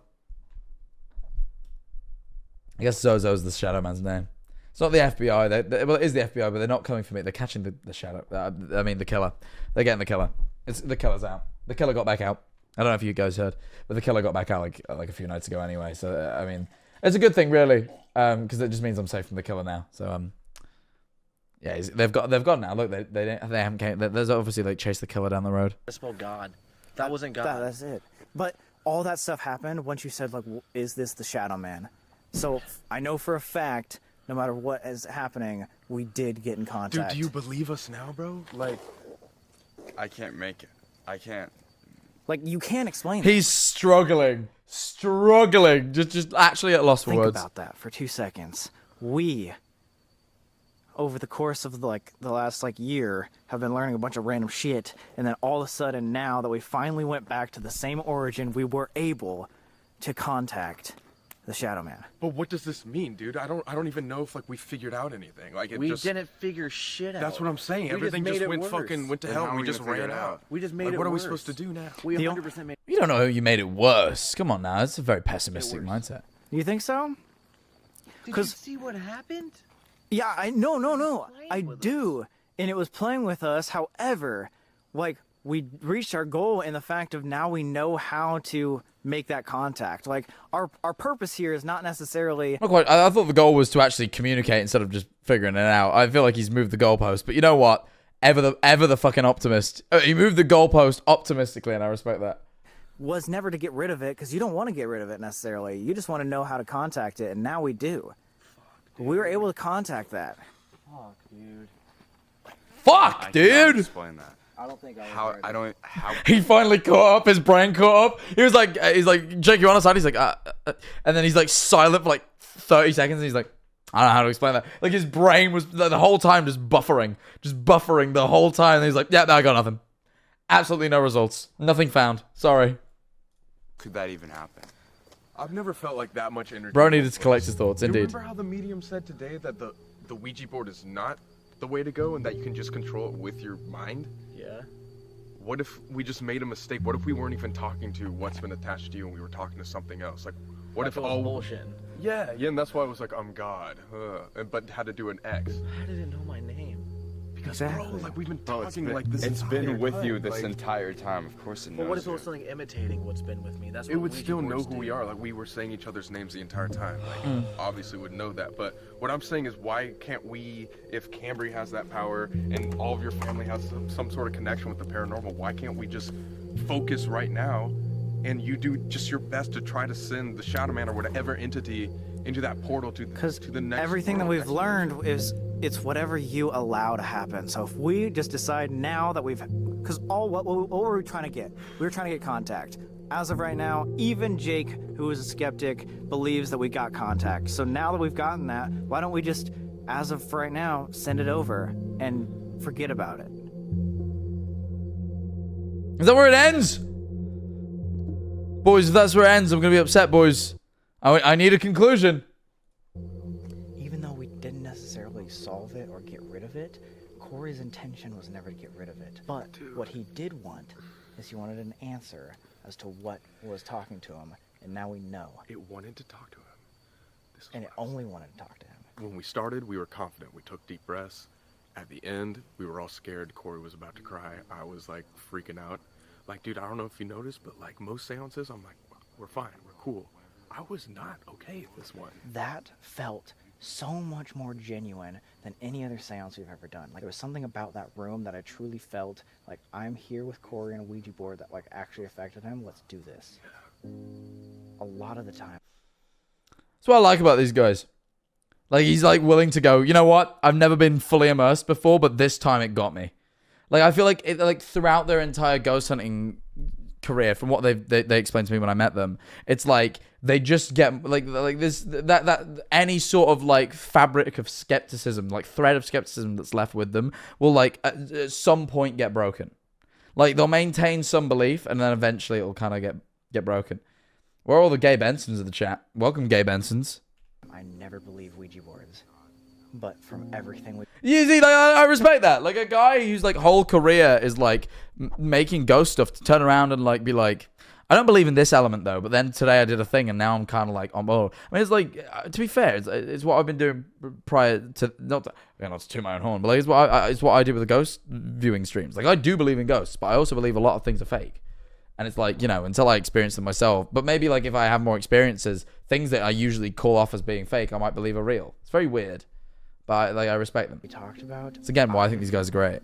I guess Zozo's the Shadow Man's name. It's not the FBI. Well, it is the FBI, but they're not coming for me. They're catching the shadow. I mean, the killer. They're getting the killer. The killer's out. The killer got back out. I don't know if you guys heard, but the killer got back out like a few nights ago anyway. So I mean, it's a good thing really, because it just means I'm safe from the killer now. So yeah, they've gone now. Look, they haven't came. There's obviously like chased the killer down the road. I spelled God. That wasn't God. That's it. But all that stuff happened once you said like, "Is this the Shadow Man?" So I know for a fact. No matter what is happening, we did get in contact. Dude, do you believe us now, bro? Like, I can't make it. I can't. Like, you can't explain He's struggling. Just actually at loss for words. Think about that for 2 seconds. We, over the course of the last year, have been learning a bunch of random shit, and then all of a sudden now that we finally went back to the same origin, we were able to contact the Shadow Man. But what does this mean, dude? I don't even know if we figured out anything. We didn't figure shit out. That's what I'm saying. Everything just went to hell. We just ran out. We just made it worse. What are we supposed to do now? We 100% made. You don't know you made it worse. Come on now, that's a very pessimistic mindset. You think so? Did you see what happened? Yeah, no. I do, and it was playing with us. However, we reached our goal in the fact of now we know how to make that contact. Our purpose here is not necessarily... Not quite. I thought the goal was to actually communicate instead of just figuring it out. I feel like he's moved the goalpost, but you know what? Ever the fucking optimist. He moved the goalpost optimistically, and I respect that. Was never to get rid of it, because you don't want to get rid of it necessarily. You just want to know how to contact it, and now we do. We were able to contact that. Fuck, dude. Fuck, dude! Explain that. I don't think how. He finally caught up. His brain caught up. He's like, Jake, you on the side? He's like, and then he's like silent for 30 seconds. And he's like, I don't know how to explain that. Like his brain was the whole time just buffering the whole time. And he's like, yeah, no, I got nothing. Absolutely no results. Nothing found. Sorry. Could that even happen? I've never felt like that much energy. Bro needed to collect his thoughts, You indeed. remember how the medium said today that the Ouija board is not the way to go and that you can just control it with your mind? Yeah. What if we just made a mistake? What if we weren't even talking to what's been attached to you and we were talking to something else? Like, what if all bullshit? Yeah, and that's why I was like, I'm God, but had to do an X. How did it know my name? Because bro, like we've been Bro, it's talking been, like this. it's entire been with time. you this Like, entire time. Of course it knows. But what if it you. was something imitating what's been with me? That's what it would Ouija still know boards who do. we are. Like we were saying each other's names the entire time. Like obviously would know that. But what I'm saying is, why can't we? If Cambry has that power and all of your family has some sort of connection with the paranormal, why can't we just focus right now, and you do just your best to try to send the Shadow Man or whatever entity into that portal to the next. Everything that world, we've learned is it's whatever you allow to happen. So if we just decide now that we've, because what were we trying to get? We were trying to get contact. As of right now, even Jake, who is a skeptic, believes that we got contact. So now that we've gotten that, why don't we just, as of right now, send it over and forget about it? Is that where it ends? Boys, if that's where it ends, I'm going to be upset, boys. I need a conclusion. Even though we didn't necessarily solve it or get rid of it, Corey's intention was never to get rid of it. But what he did want is he wanted an answer as to what was talking to him, and now we know. It wanted to talk to him. And it only wanted to talk to him. When we started, we were confident. We took deep breaths. At the end, we were all scared. Corey was about to cry. I was like freaking out. Like, dude, I don't know if you noticed, but like most seances, I'm like, we're fine, we're cool. I was not okay at this one. That felt so much more genuine than any other seance we've ever done. Like, there was something about that room that I truly felt like, I'm here with Corey on a Ouija board that like actually affected him. Let's do this. A lot of the time. That's what I like about these guys. Like, he's like willing to go, you know what? I've never been fully immersed before, but this time it got me. Like, I feel like it, like throughout their entire ghost hunting career, from what they explained to me when I met them, it's like they just get like this that any sort of like fabric of skepticism, like thread of skepticism that's left with them, will like at some point get broken. Like, they'll maintain some belief, and then eventually it'll kind of get broken. Where are all the gay Bensons in the chat? Welcome, gay Bensons. I never believe Ouija boards, but from everything we... You see, like, I respect that. Like, a guy whose like whole career is like making ghost stuff, to turn around and like be like, I don't believe in this element though, but then today I did a thing and now I'm kind of like on board. I mean, it's like, to be fair, it's what I've been doing prior to, not to toot my own horn, but like, it's what I do with the ghost viewing streams. Like, I do believe in ghosts, but I also believe a lot of things are fake. And it's like, you know, until I experience them myself. But maybe like if I have more experiences, things that I usually call off as being fake, I might believe are real. It's very weird, but like I respect them. We talked about. It's again why I think these guys are great.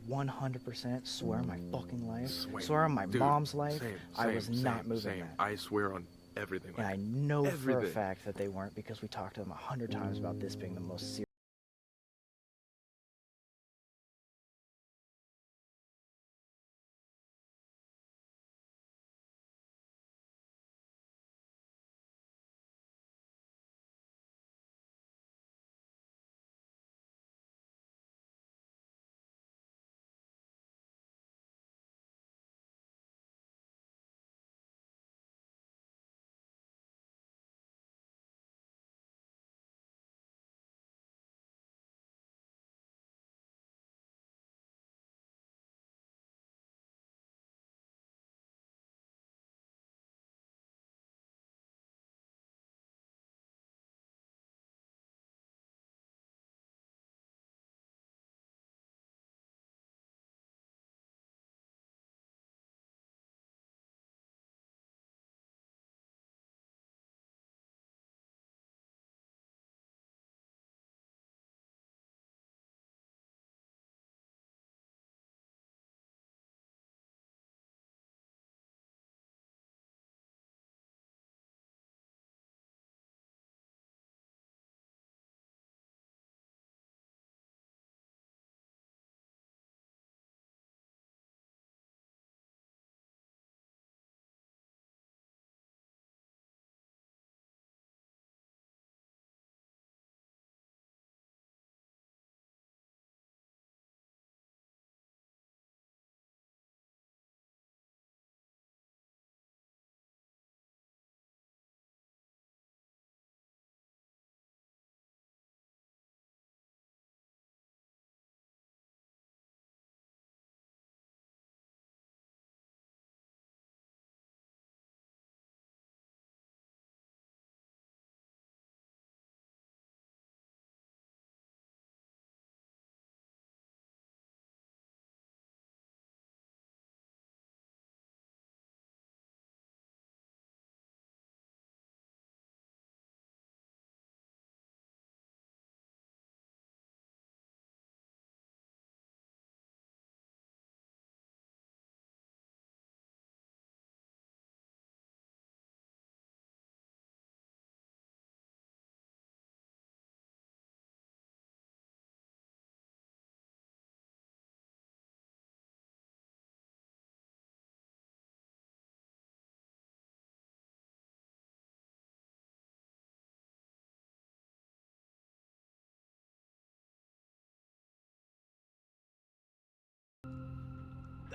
100% swear on my fucking life. Swear on my mom's life. I was not moving that. I swear on everything. And I know for a fact that they weren't, because we talked to them 100 times about this being the most serious.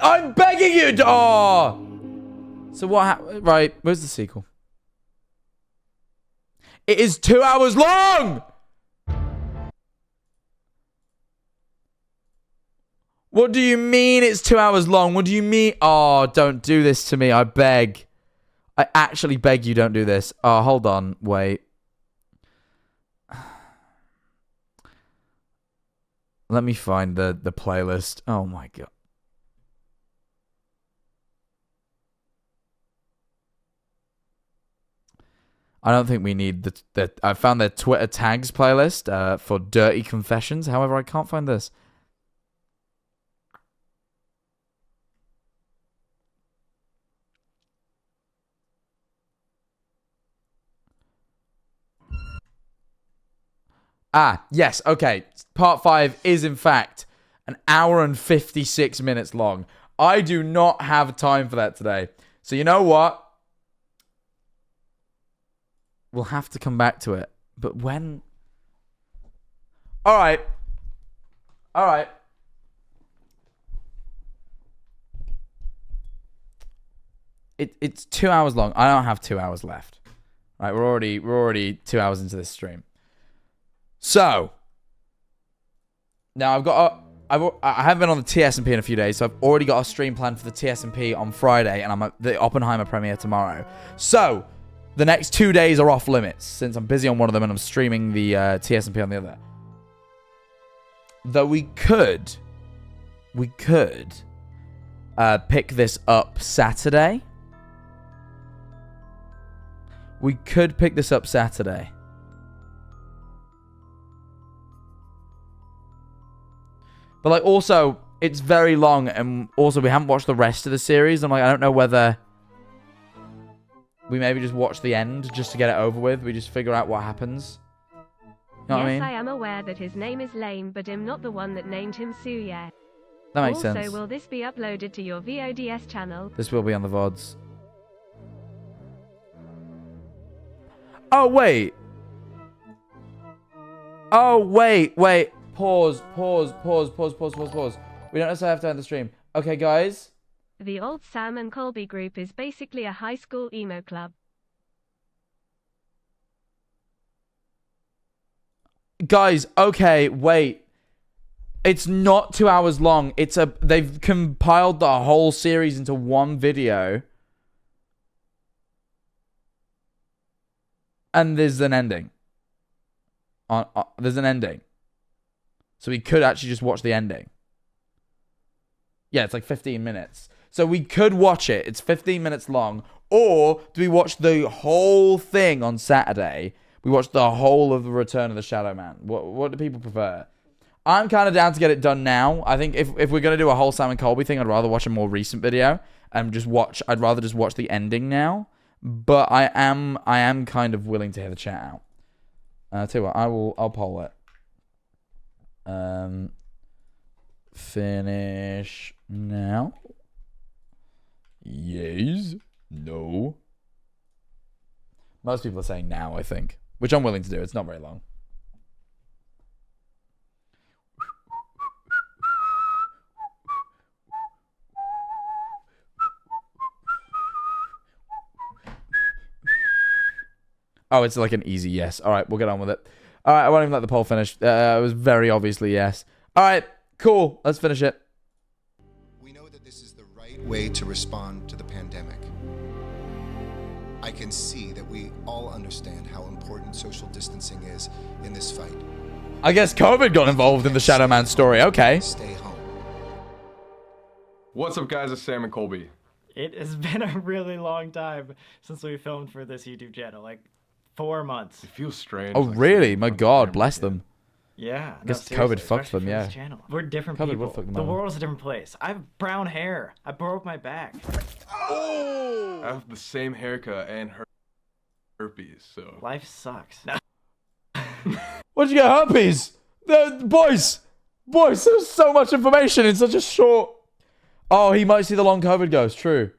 I'm begging you. Oh. So what? Right. Where's the sequel? It is 2 hours long. What do you mean it's 2 hours long? What do you mean? Oh, don't do this to me. I beg. I actually beg you don't do this. Oh, hold on. Wait. Let me find the playlist. Oh my god. I don't think we need the I found their Twitter tags playlist for dirty confessions. However, I can't find this. Ah, yes, okay. Part 5 is, in fact, an hour and 56 minutes long. I do not have time for that today. So you know what? We'll have to come back to it. But when? Alright. Alright. It's 2 hours long. I don't have 2 hours left. Right, we're already 2 hours into this stream. So, now I haven't been on the TSMP in a few days, so I've already got a stream planned for the TSMP on Friday, and I'm at the Oppenheimer premiere tomorrow. So, the next 2 days are off limits, since I'm busy on one of them and I'm streaming the TSMP on the other. Though we could pick this up Saturday. We could pick this up Saturday. But, like, also, it's very long, and also we haven't watched the rest of the series. I'm like, I don't know whether we maybe just watch the end just to get it over with. We just figure out what happens. You know what I mean? I am aware that his name is lame, but I'm not the one that named him Suya. That makes sense. Also, will this be uploaded to your VODS channel? This will be on the VODs. Oh, wait. Oh, wait. Pause. We don't necessarily have to end the stream. Okay, guys. The old Sam and Colby group is basically a high school emo club. Guys, okay, wait. It's not 2 hours long. They've compiled the whole series into one video. And there's an ending. There's an ending. So we could actually just watch the ending. Yeah, it's like 15 minutes. So we could watch it. It's 15 minutes long. Or do we watch the whole thing on Saturday? We watch the whole of the Return of the Shadow Man. What do people prefer? I'm kind of down to get it done now. I think if we're going to do a whole Sam and Colby thing, I'd rather watch a more recent video. And I'd rather just watch the ending now. But I am kind of willing to hear the chat out. I'll tell you what, I'll poll it. Finish now. Yes. No. Most people are saying now, I think. Which I'm willing to do. It's not very long. Oh, it's like an easy yes. All right, we'll get on with it. All right, I won't even let the poll finish. It was very obviously yes. All right, cool. Let's finish it. We know that this is the right way to respond to the pandemic. I can see that we all understand how important social distancing is in this fight. I guess COVID got involved in the Shadow Man story. Okay. Stay home. What's up, guys? It's Sam and Colby. It has been a really long time since we filmed for this YouTube channel. Like 4 months. It feels strange. Oh, really? My God, bless them. Yeah. I guess COVID fucked them, yeah. We're different people. The world is a different place. I have brown hair. I broke my back. Oh! I have the same haircut and herpes, so... Life sucks. What'd you get, herpes? Boys, there's so much information in such a short... Oh, he might see the long COVID ghost, true.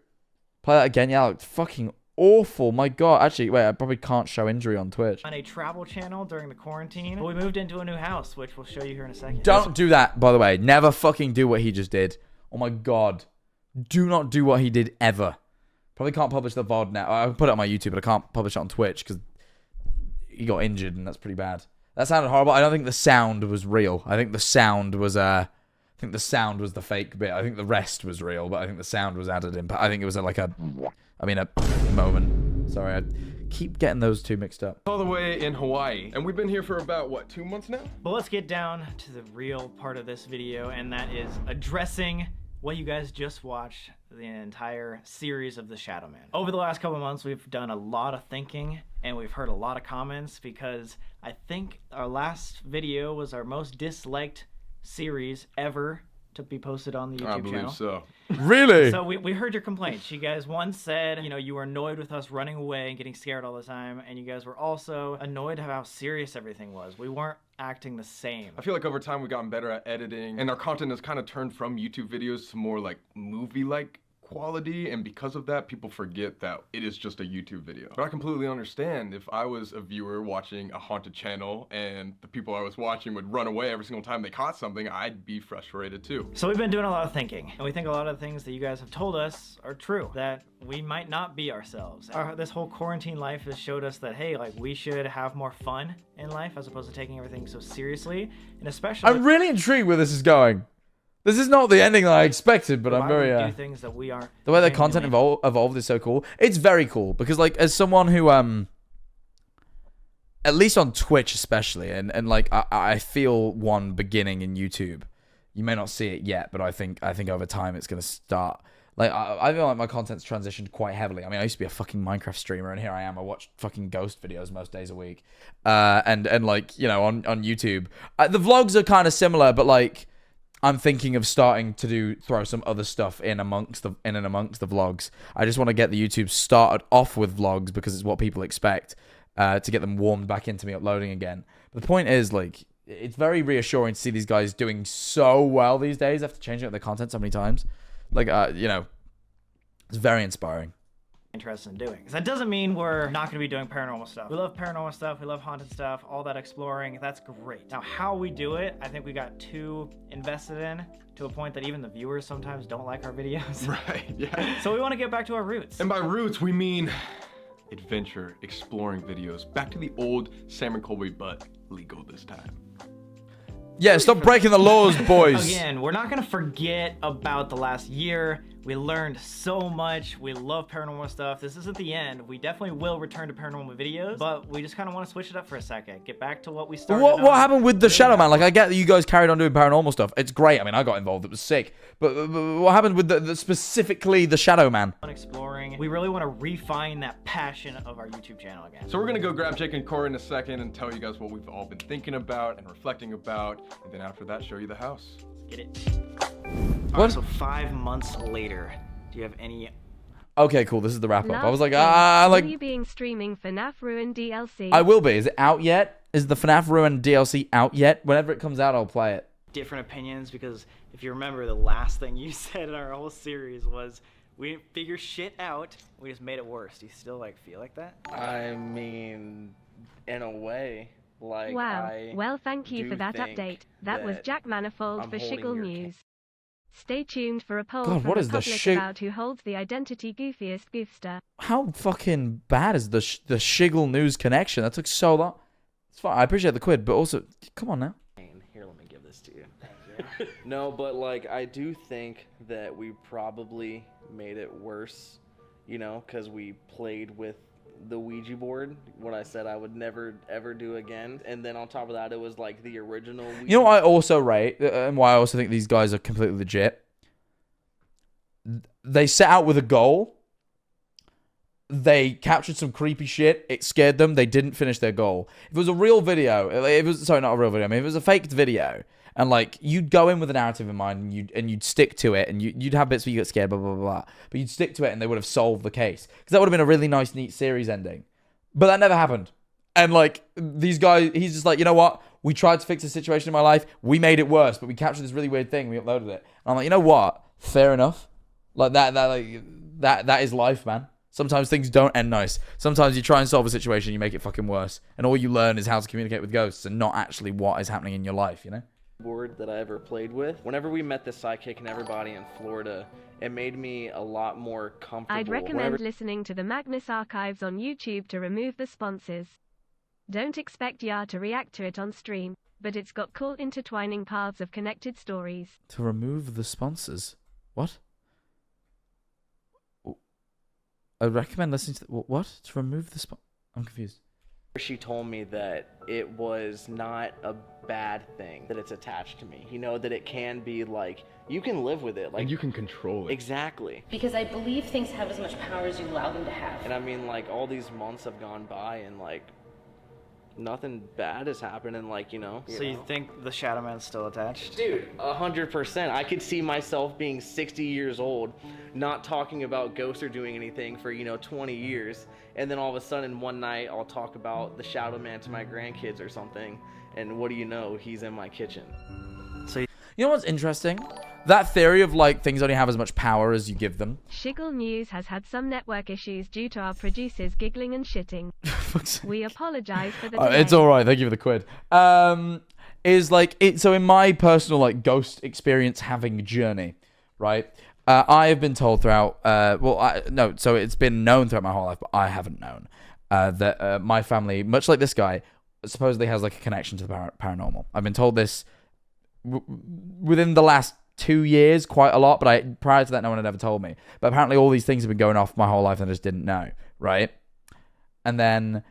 Play that again, yeah, it's fucking awful. My God. Actually, wait, I probably can't show injury on Twitch. On a travel channel during the quarantine, but we moved into a new house, which we'll show you here in a second. Don't do that, by the way. Never fucking do what he just did. Oh my God. Do not do what he did ever. Probably can't publish the VOD now. I put it on my YouTube, but I can't publish it on Twitch because he got injured, and that's pretty bad. That sounded horrible. I don't think the sound was real. I think the sound was the fake bit. I think the rest was real, but I think the sound was added in. But I think it was a moment. Sorry, I keep getting those two mixed up. All the way in Hawaii, and we've been here for about, what, 2 months now? But let's get down to the real part of this video, and that is addressing what you guys just watched, the entire series of The Shadow Man. Over the last couple of months, we've done a lot of thinking, and we've heard a lot of comments, because I think our last video was our most disliked series ever to be posted on the YouTube channel. I believe so. Really? So we heard your complaints. You guys once said, you know, you were annoyed with us running away and getting scared all the time, and you guys were also annoyed at how serious everything was. We weren't acting the same. I feel like over time we've gotten better at editing, and our content has kind of turned from YouTube videos to more like movie-like quality, and because of that, people forget that it is just a YouTube video. But I completely understand if I was a viewer watching a haunted channel and the people I was watching would run away every single time they caught something, I'd be frustrated too. So we've been doing a lot of thinking, and we think a lot of the things that you guys have told us are true, that we might not be ourselves. This whole quarantine life has showed us that, hey, like, we should have more fun in life as opposed to taking everything so seriously, and especially— I'm really intrigued where this is going. This is not the ending that I expected, but I'm very, do things that we are the way the content evolved is so cool. It's very cool, because, like, as someone who, at least on Twitch especially, and like, I feel one beginning in YouTube. You may not see it yet, but I think over time it's going to start. Like, I feel like my content's transitioned quite heavily. I mean, I used to be a fucking Minecraft streamer, and here I am. I watch fucking ghost videos most days a week. And like, you know, on YouTube. The vlogs are kind of similar, but, like, I'm thinking of starting to throw some other stuff in amongst the vlogs. I just want to get the YouTube started off with vlogs because it's what people expect, to get them warmed back into me uploading again. But the point is, like, it's very reassuring to see these guys doing so well these days after changing up their content so many times. Like, you know, it's very inspiring. Interested in doing, because that doesn't mean we're not going to be doing paranormal stuff. We love paranormal stuff, we love haunted stuff, all that exploring. That's great. Now, how we do it, I think we got too invested in, to a point that even the viewers sometimes don't like our videos. Right, yeah. So we want to get back to our roots. And by roots, we mean adventure, exploring videos. Back to the old Sam and Colby, but legal this time. Yeah, stop breaking the laws, boys. Again, we're not going to forget about the last year. We learned so much. We love paranormal stuff. This isn't the end. We definitely will return to paranormal videos, but we just kind of want to switch it up for a second. Get back to what we started. What happened with the Shadow Man? Like, I get that you guys carried on doing paranormal stuff. It's great. I mean, I got involved. It was sick. But what happened with specifically the Shadow Man? Exploring. We really want to refine that passion of our YouTube channel again. So we're going to go grab Jake and Corey in a second and tell you guys what we've all been thinking about and reflecting about. And then after that, show you the house. Get it. All right, so 5 months later, do you have any... Okay, cool. This is the wrap up. I was like, Will you being streaming FNAF Ruin DLC? I will be. Is it out yet? Is the FNAF Ruin DLC out yet? Whenever it comes out, I'll play it. Different opinions, because if you remember, the last thing you said in our whole series was, we didn't figure shit out, we just made it worse. Do you still, like, feel like that? I mean, in a way. Like, wow. Well, thank you for that update. That was Jack Manifold for Shiggle News. Stay tuned for a poll from the public about who holds the identity goofiest goofster. How fucking bad is the Shiggle News connection? That took so long. It's fine. I appreciate the quid, but also, come on now. Here, let me give this to you. No, but, like, I do think that we probably made it worse, you know, because we played with the Ouija board, what I said I would never ever do again, and then on top of that, it was like the original Ouija. You know what I also rate, and why I also think these guys are completely legit? They set out with a goal. They captured some creepy shit. It scared them. They didn't finish their goal. If it was a real video, sorry, not a real video. I mean, if it was a faked video, and like you'd go in with a narrative in mind, and you'd stick to it, and you'd have bits where you get scared, blah blah blah, but you'd stick to it, and they would have solved the case, because that would have been a really nice, neat series ending. But that never happened. And like these guys, he's just like, you know what? We tried to fix a situation in my life. We made it worse, but we captured this really weird thing. We uploaded it. And I'm like, you know what? Fair enough. Like that is life, man. Sometimes things don't end nice. Sometimes you try and solve a situation, you make it fucking worse, and all you learn is how to communicate with ghosts, and not actually what is happening in your life. You know. board that I ever played with. Whenever we met the sidekick and everybody in Florida, it made me a lot more comfortable. I'd recommend listening to the Magnus archives on YouTube to remove the sponsors. Don't expect Ya to react to it on stream, but it's got cool intertwining paths of connected stories. To remove the sponsors? What? I recommend listening to what? To remove the I'm confused. She told me that it was not a bad thing that it's attached to me. You know, that it can be like, you can live with it. Like, and you can control it. Exactly. Because I believe things have as much power as you allow them to have. And I mean, like, all these months have gone by and, like, nothing bad has happened and, like, you know. So you think the Shadow Man's still attached? Dude, 100%. I could see myself being 60 years old, not talking about ghosts or doing anything for, 20 years. And then all of a sudden, one night, I'll talk about the Shadow Man to my grandkids or something. And what do you know? He's in my kitchen. So you know what's interesting? That theory of, like, things only have as much power as you give them. Shiggle News has had some network issues due to our producers giggling and shitting. We apologize for the delay. It's alright, thank you for the quid. So in my personal, like, ghost experience having journey, right? I have been told throughout, so it's been known throughout my whole life, but I haven't known that my family, much like this guy, supposedly has, like, a connection to the paranormal. I've been told this within the last 2 years quite a lot, but prior to that, no one had ever told me. But apparently all these things have been going off my whole life and I just didn't know, right? And then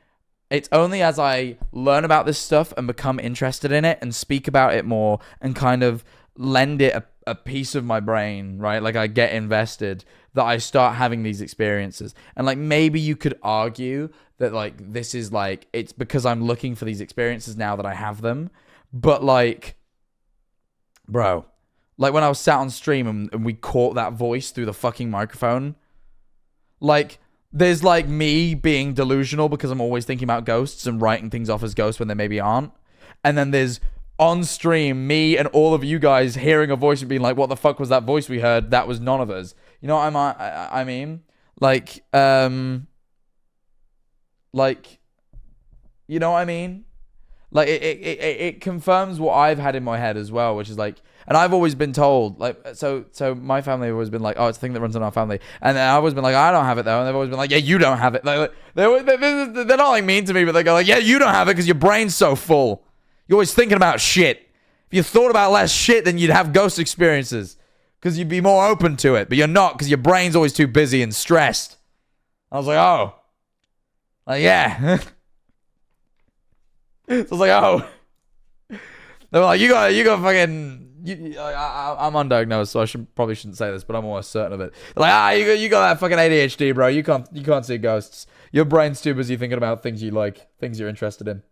it's only as I learn about this stuff and become interested in it and speak about it more and kind of lend it a piece of my brain, right? Like, I get invested, that I start having these experiences. And, like, maybe you could argue that, like, this is, like, it's because I'm looking for these experiences now that I have them. But, like, bro, like, when I was sat on stream and we caught that voice through the fucking microphone, like, there's, like, me being delusional because I'm always thinking about ghosts and writing things off as ghosts when they maybe aren't. And then there's, on stream, me and all of you guys hearing a voice and being like, what the fuck was that voice we heard? That was none of us. You know what I mean? Like, you know what I mean? Like, it confirms what I've had in my head as well, which is like, and I've always been told, like, so my family have always been like, oh, it's a thing that runs in our family. And then I've always been like, I don't have it though. And they've always been like, yeah, you don't have it. Like, they're not like mean to me, but they go like, yeah, you don't have it because your brain's so full. You're always thinking about shit. If you thought about less shit, then you'd have ghost experiences because you'd be more open to it. But you're not because your brain's always too busy and stressed. I was like, oh. Like, yeah. So I was like, oh. They were like, you got fucking... I'm undiagnosed, so I probably shouldn't say this, but I'm almost certain of it. They're like, you got that fucking ADHD, bro. You can't see ghosts. Your brain's too busy thinking about things you like, things you're interested in.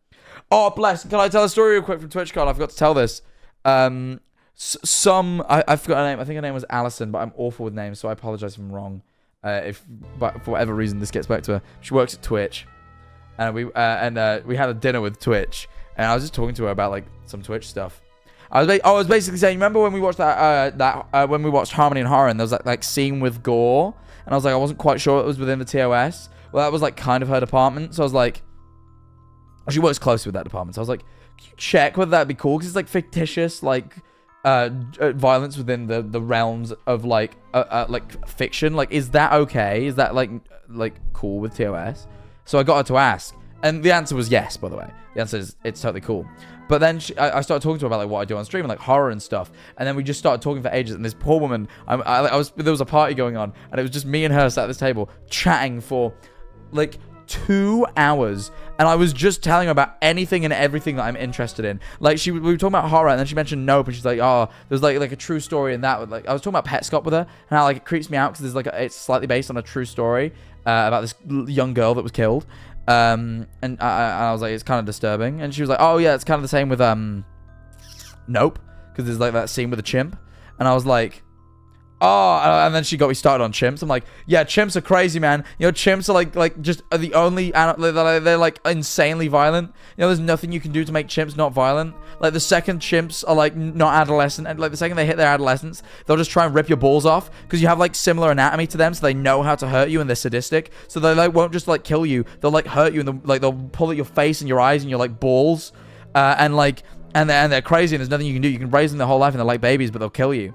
Oh, bless. Can I tell a story real quick from Twitch, Carl? I forgot to tell this. I forgot her name. I think her name was Allison, but I'm awful with names, so I apologize if I'm wrong. But for whatever reason, this gets back to her. She works at Twitch, and we had a dinner with Twitch, and I was just talking to her about, like, some Twitch stuff. I was basically saying, remember when we watched when we watched Harmony and Horror, and there was that, like, scene with gore, and I was like, I wasn't quite sure it was within the TOS. Well, that was, like, kind of her department, so I was like, she works closely with that department, so I was like, can you check whether that'd be cool? Because it's, like, fictitious, like, violence within the realms of, like fiction. Like, is that okay? Is that, like cool with TOS? So I got her to ask, and the answer was yes. By the way, the answer is it's totally cool. But then I started talking to her about, like, what I do on stream and, like, horror and stuff, and then we just started talking for ages. And this poor woman, there was a party going on, and it was just me and her sat at this table chatting for, like, 2 hours, and I was just telling her about anything and everything that I'm interested in. Like, we were talking about horror, and then she mentioned Nope, and she's like, oh, there's like a true story in that. Like, I was talking about Petscop with her, and how, like, it creeps me out because there's, like, it's slightly based on a true story about this young girl that was killed. And I was like, it's kind of disturbing. And she was like, oh yeah, it's kind of the same with Nope, because there's, like, that scene with a chimp. And I was like, oh, and then she got me started on chimps. I'm like, yeah, chimps are crazy, man. You know, chimps are like just are the only they're like insanely violent. You know, there's nothing you can do to make chimps not violent. Like, the second chimps are, like, not adolescent, and, like, the second they hit their adolescence, they'll just try and rip your balls off because you have, like, similar anatomy to them, so they know how to hurt you, and they're sadistic. So they, like, won't just, like, kill you. They'll, like, hurt you, and they'll pull at your face and your eyes and your, like, balls, and and they're crazy, and there's nothing you can do. You can raise them their whole life, and they're like babies, but they'll kill you.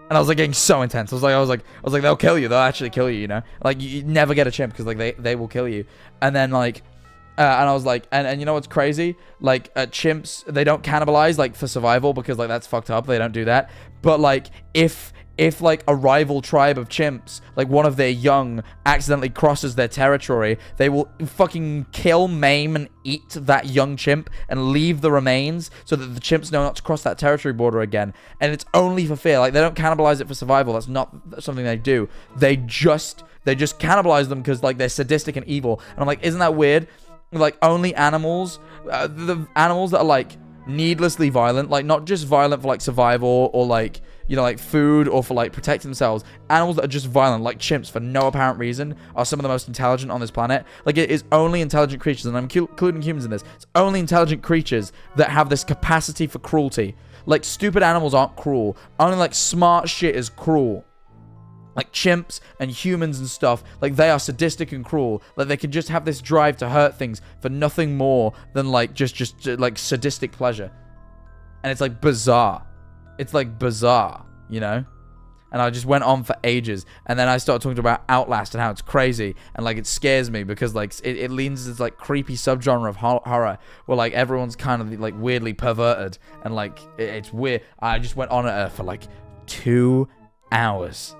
And I was like getting so intense. I was like, they'll kill you. They'll actually kill you. You know, like you never get a chimp because like they will kill you. And then like, and I was like, and you know what's crazy? Like chimps, they don't cannibalize like for survival because like that's fucked up. They don't do that. But like if like a rival tribe of chimps, like one of their young accidentally crosses their territory, they will fucking kill, maim, and eat that young chimp and leave the remains so that the chimps know not to cross that territory border again. And it's only for fear. Like they don't cannibalize it for survival. That's not something they do. They just cannibalize them because like they're sadistic and evil. And I'm like, isn't that weird? Like only animals, the animals that are like needlessly violent, like not just violent for like survival or like, you know, like food or for like protecting themselves. Animals that are just violent, like chimps, for no apparent reason, are some of the most intelligent on this planet. Like it is only intelligent creatures, and I'm including humans in this. It's only intelligent creatures that have this capacity for cruelty. Like stupid animals aren't cruel. Only like smart shit is cruel. Like chimps and humans and stuff, like they are sadistic and cruel. Like they can just have this drive to hurt things for nothing more than like just like sadistic pleasure. And it's like bizarre. It's like bizarre, you know? And I just went on for ages. And then I started talking about Outlast and how it's crazy. And like it scares me because like it leans to this like creepy subgenre of horror where like everyone's kind of like weirdly perverted. And like it's weird. I just went on at her for like 2 hours.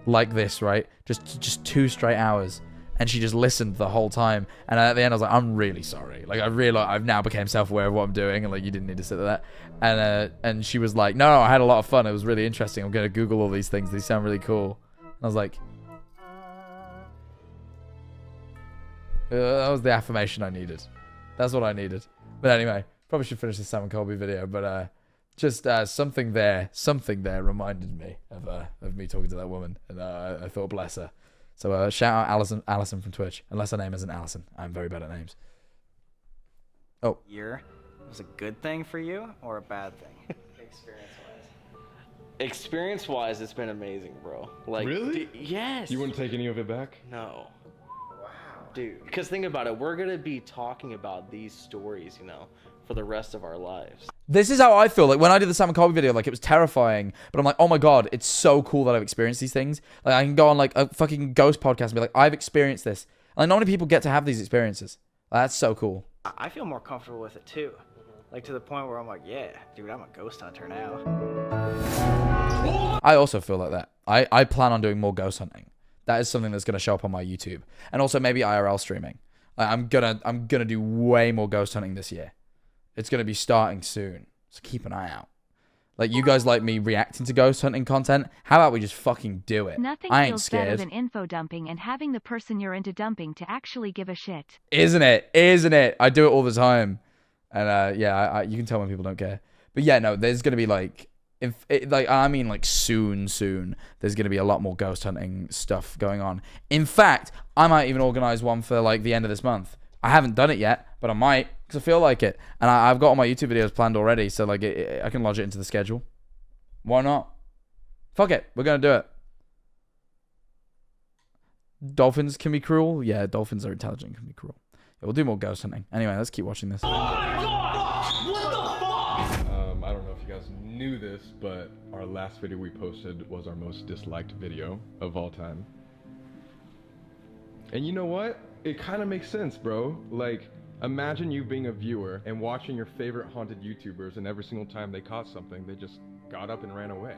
Like this, right? Just 2 straight hours. And she just listened the whole time. And at the end I was like, I'm really sorry. Like I realized I've now became self-aware of what I'm doing, and like you didn't need to sit there. And she was like, no, I had a lot of fun. It was really interesting. I'm gonna Google all these things. These sound really cool. And I was like, that was the affirmation I needed. That's what I needed. But anyway, probably should finish this Sam and Colby video, but just something there reminded me of me talking to that woman, and I thought, bless her. So shout out Allison from Twitch, unless her name isn't Allison. I'm very bad at names. Oh. Year was a good thing for you or a bad thing? Experience-wise, it's been amazing, bro. Like, really? Yes. You wouldn't take any of it back? No. Wow. Dude, because think about it. We're going to be talking about these stories, you know, for the rest of our lives. This is how I feel. Like when I did the Sam and Colby video, like it was terrifying, but I'm like, oh my god, it's so cool that I've experienced these things. Like I can go on like a fucking ghost podcast and be like, I've experienced this. And like, not many people get to have these experiences. That's so cool. I feel more comfortable with it too. Like to the point where I'm like, yeah, dude, I'm a ghost hunter now. I also feel like that. I plan on doing more ghost hunting. That is something that's going to show up on my YouTube. And also maybe IRL streaming. Like, I'm gonna do way more ghost hunting this year. It's going to be starting soon. So keep an eye out. Like, you guys like me reacting to ghost hunting content? How about we just fucking do it? Nothing I ain't feels scared. better than info dumping and having the person you're into dumping to actually give a shit. Isn't it? Isn't it? I do it all the time. And yeah, you can tell when people don't care. But yeah, no, there's going to be like, soon, there's going to be a lot more ghost hunting stuff going on. In fact, I might even organize one for like the end of this month. I haven't done it yet, but I might because I feel like it. And I've got all my YouTube videos planned already, so like I can lodge it into the schedule. Why not? Fuck it. We're going to do it. Dolphins can be cruel? Yeah, dolphins are intelligent, can be cruel. Yeah, we'll do more ghost hunting. Anyway, let's keep watching this. I don't know if you guys knew this, but our last video we posted was our most disliked video of all time. And you know what? It kind of makes sense, bro. Like, imagine you being a viewer and watching your favorite haunted YouTubers, and every single time they caught something, they just got up and ran away.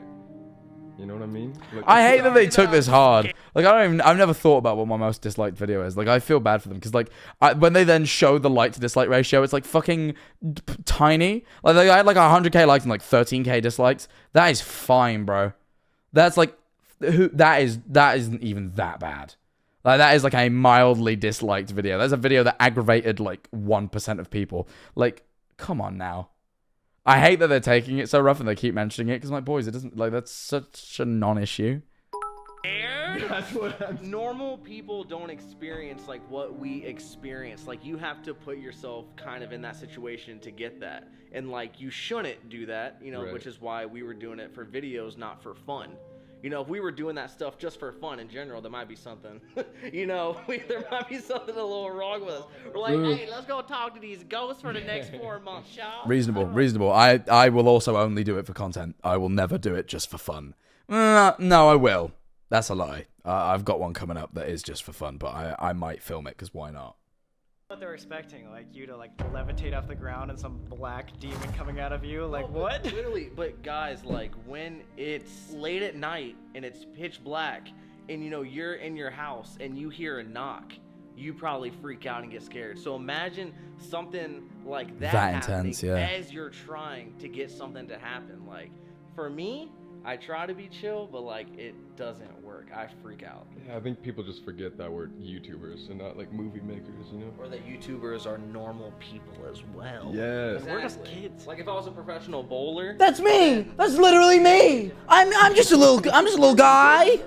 You know what I mean? Like, I hate that they took this hard. Like, I've never thought about what my most disliked video is. Like, I feel bad for them because, like, when they then show the like to dislike ratio, it's like fucking tiny. Like, I had like 100k likes and like 13k dislikes. That is fine, bro. That's like, that isn't even that bad. Like, that is like a mildly disliked video. That's a video that aggravated like 1% of people. Like, come on now. I hate that they're taking it so rough and they keep mentioning it because, like, boys, it doesn't, like, that's such a non-issue. That's what normal people don't experience like what we experience. Like, you have to put yourself kind of in that situation to get that, and like you shouldn't do that, you know, right. Which is why we were doing it for videos, not for fun. You know, if we were doing that stuff just for fun in general, there might be something, you know, there might be something a little wrong with us. We're like, hey, let's go talk to these ghosts for the next 4 months, shall we? Reasonable. I will also only do it for content. I will never do it just for fun. No, I will. That's a lie. I've got one coming up that is just for fun, but I might film it because why not? What they're expecting, like you to like levitate off the ground and some black demon coming out of you, like what? Literally, but guys, like when it's late at night and it's pitch black, and you know you're in your house and you hear a knock, you probably freak out and get scared. So imagine something like that happening as you're trying to get something to happen. Like for me, I try to be chill, but like it doesn't work. I freak out. Yeah, I think people just forget that we're YouTubers and not like movie makers, you know? Or that YouTubers are normal people as well. Yeah. Exactly. We're just kids. Like if I was a professional bowler. That's me. That's literally me. I'm just a little guy.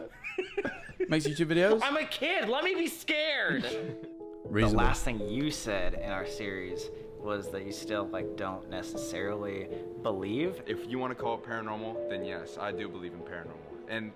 Makes YouTube videos. I'm a kid. Let me be scared. The last thing you said in our series was that you still like don't necessarily believe. If you want to call it paranormal, then yes, I do believe in paranormal. And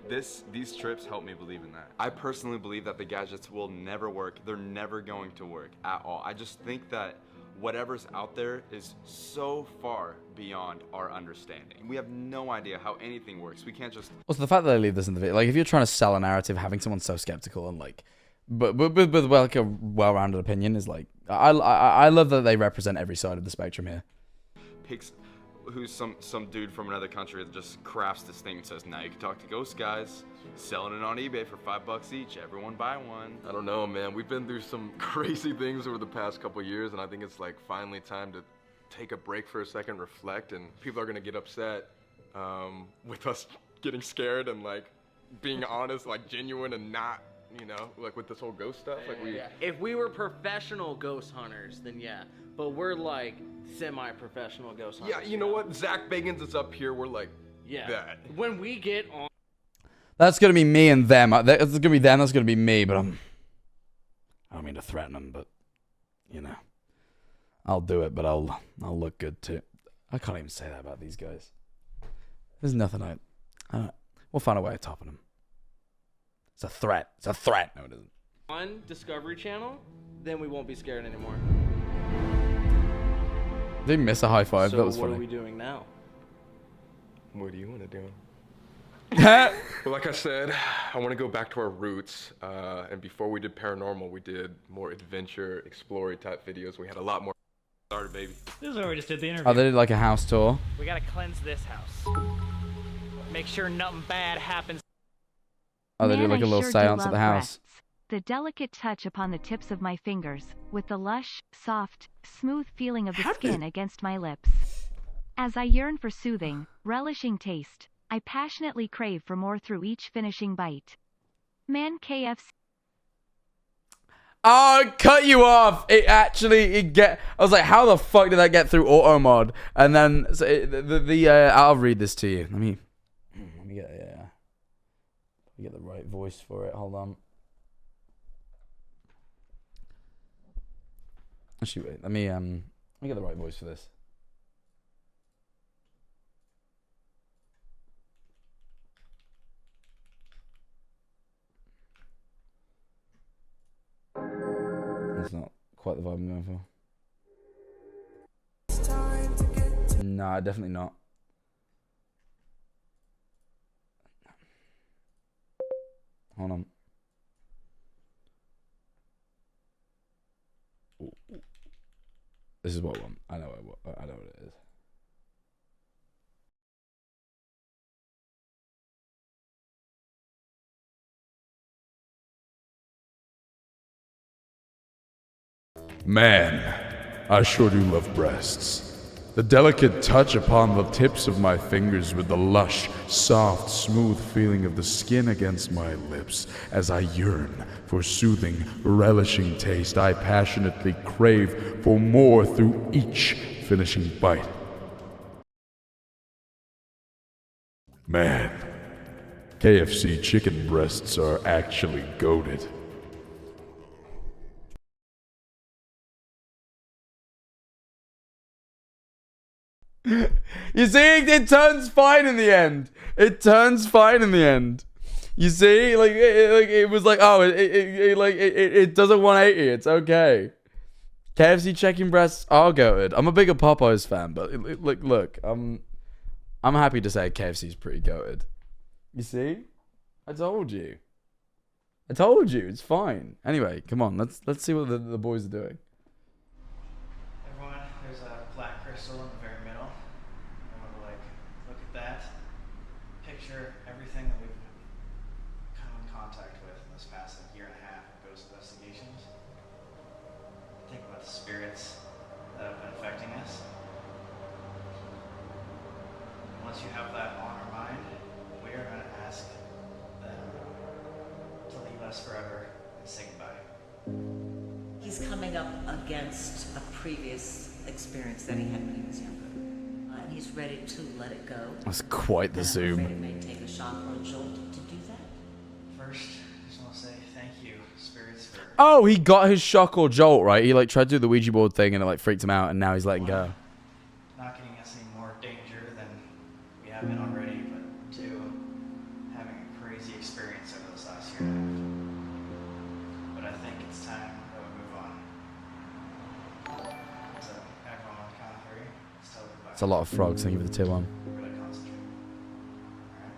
these trips help me believe in that. I personally believe that the gadgets will never work. They're never going to work at all. I just think that whatever's out there is so far beyond our understanding. We have no idea how anything works. We can't just... Also, the fact that they leave this in the video, like if you're trying to sell a narrative, having someone so skeptical and like, but with like a well-rounded opinion is like, I love that they represent every side of the spectrum here. Picks who's some dude from another country that just crafts this thing and says, now you can talk to ghost guys, selling it on eBay for $5 each, everyone buy one. I don't know, man. We've been through some crazy things over the past couple years, and I think it's like finally time to take a break for a second, reflect, and people are gonna get upset with us getting scared and like being honest, like genuine and not, you know, like with this whole ghost stuff. Like If we were professional ghost hunters, then yeah. But we're like semi-professional ghost hunters. Yeah, you know what? Zach Bagans is up here. We're like that. When we get on. That's gonna be me and them. That's gonna be them. That's gonna be me. But I don't mean to threaten them, but you know, I'll do it. But I'll look good too. I can't even say that about these guys. There's nothing we'll find a way of topping them. It's a threat. It's a threat. No, it isn't. On Discovery Channel, then we won't be scared anymore. Did you miss a high five? So That was what funny. are we doing now? What do you want to do? Well, like I said, I want to go back to our roots. And before we did paranormal, we did more adventure, exploring type videos. We had a lot more. Started, baby. This is where we just did the interview. Oh, they did like a house tour. We gotta cleanse this house. Make sure nothing bad happens. Oh, they did like a little sure do seance at love the house. breasts. The delicate touch upon the tips of my fingers, with the lush, soft, smooth feeling of the skin against my lips. As I yearn for soothing, relishing taste, I passionately crave for more through each finishing bite. Man, KFC. Oh, cut you off. I was like, how the fuck did that get through auto mod? And then I'll read this to you. Let me get the right voice for it. Hold on. Actually, wait. Let me get the right voice for this. That's not quite the vibe I'm going for. Nah, definitely not. Hold on. Ooh. This is what I want. I know what it is. Man, I sure do love breasts. The delicate touch upon the tips of my fingers with the lush, soft, smooth feeling of the skin against my lips as I yearn for soothing, relishing taste. I passionately crave for more through each finishing bite. Man, KFC chicken breasts are actually goated. You see, it turns fine in the end. It turns fine in the end. You see, like it was like, oh, it does a 180. It's okay. KFC chicken breasts are goated. I'm a bigger Popeyes fan, but look, I'm happy to say KFC's pretty goated. You see, I told you. It's fine. Anyway, come on, let's see what the boys are doing. Everyone, there's a black crystal in the very middle. I want to look at that. Picture everything that we've come in contact with in this past year and a half of ghost investigations. Think about the spirits that have been affecting us. And once you have that on our mind, we are going to ask them to leave us forever and say goodbye. He's coming up against a previous experience that he had when he was younger. And he's ready to let it go. That's quite the zoom. It may take a shock or a jolt to do that. First, I just want to say thank you, spirits, for Oh, he got his shock or jolt, right? He tried to do the Ouija board thing and it freaked him out, and now he's letting go. not getting us any more danger than we have been already, but two, having a crazy experience over this last year and a half. But I think it's time that we move on. So, everyone on the count of three, let's tell goodbye. It's a lot of frogs. Thank you for the tier 1. Really concentrate. Alright?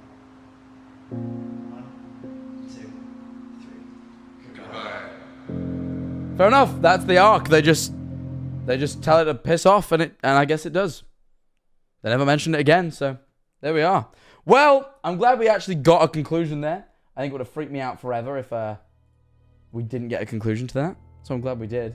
1, 2, 3. Goodbye. Fair enough. That's the arc. They just tell it to piss off, and I guess it does. They never mentioned it again, so there we are. Well, I'm glad we actually got a conclusion there. I think it would have freaked me out forever if we didn't get a conclusion to that. So I'm glad we did.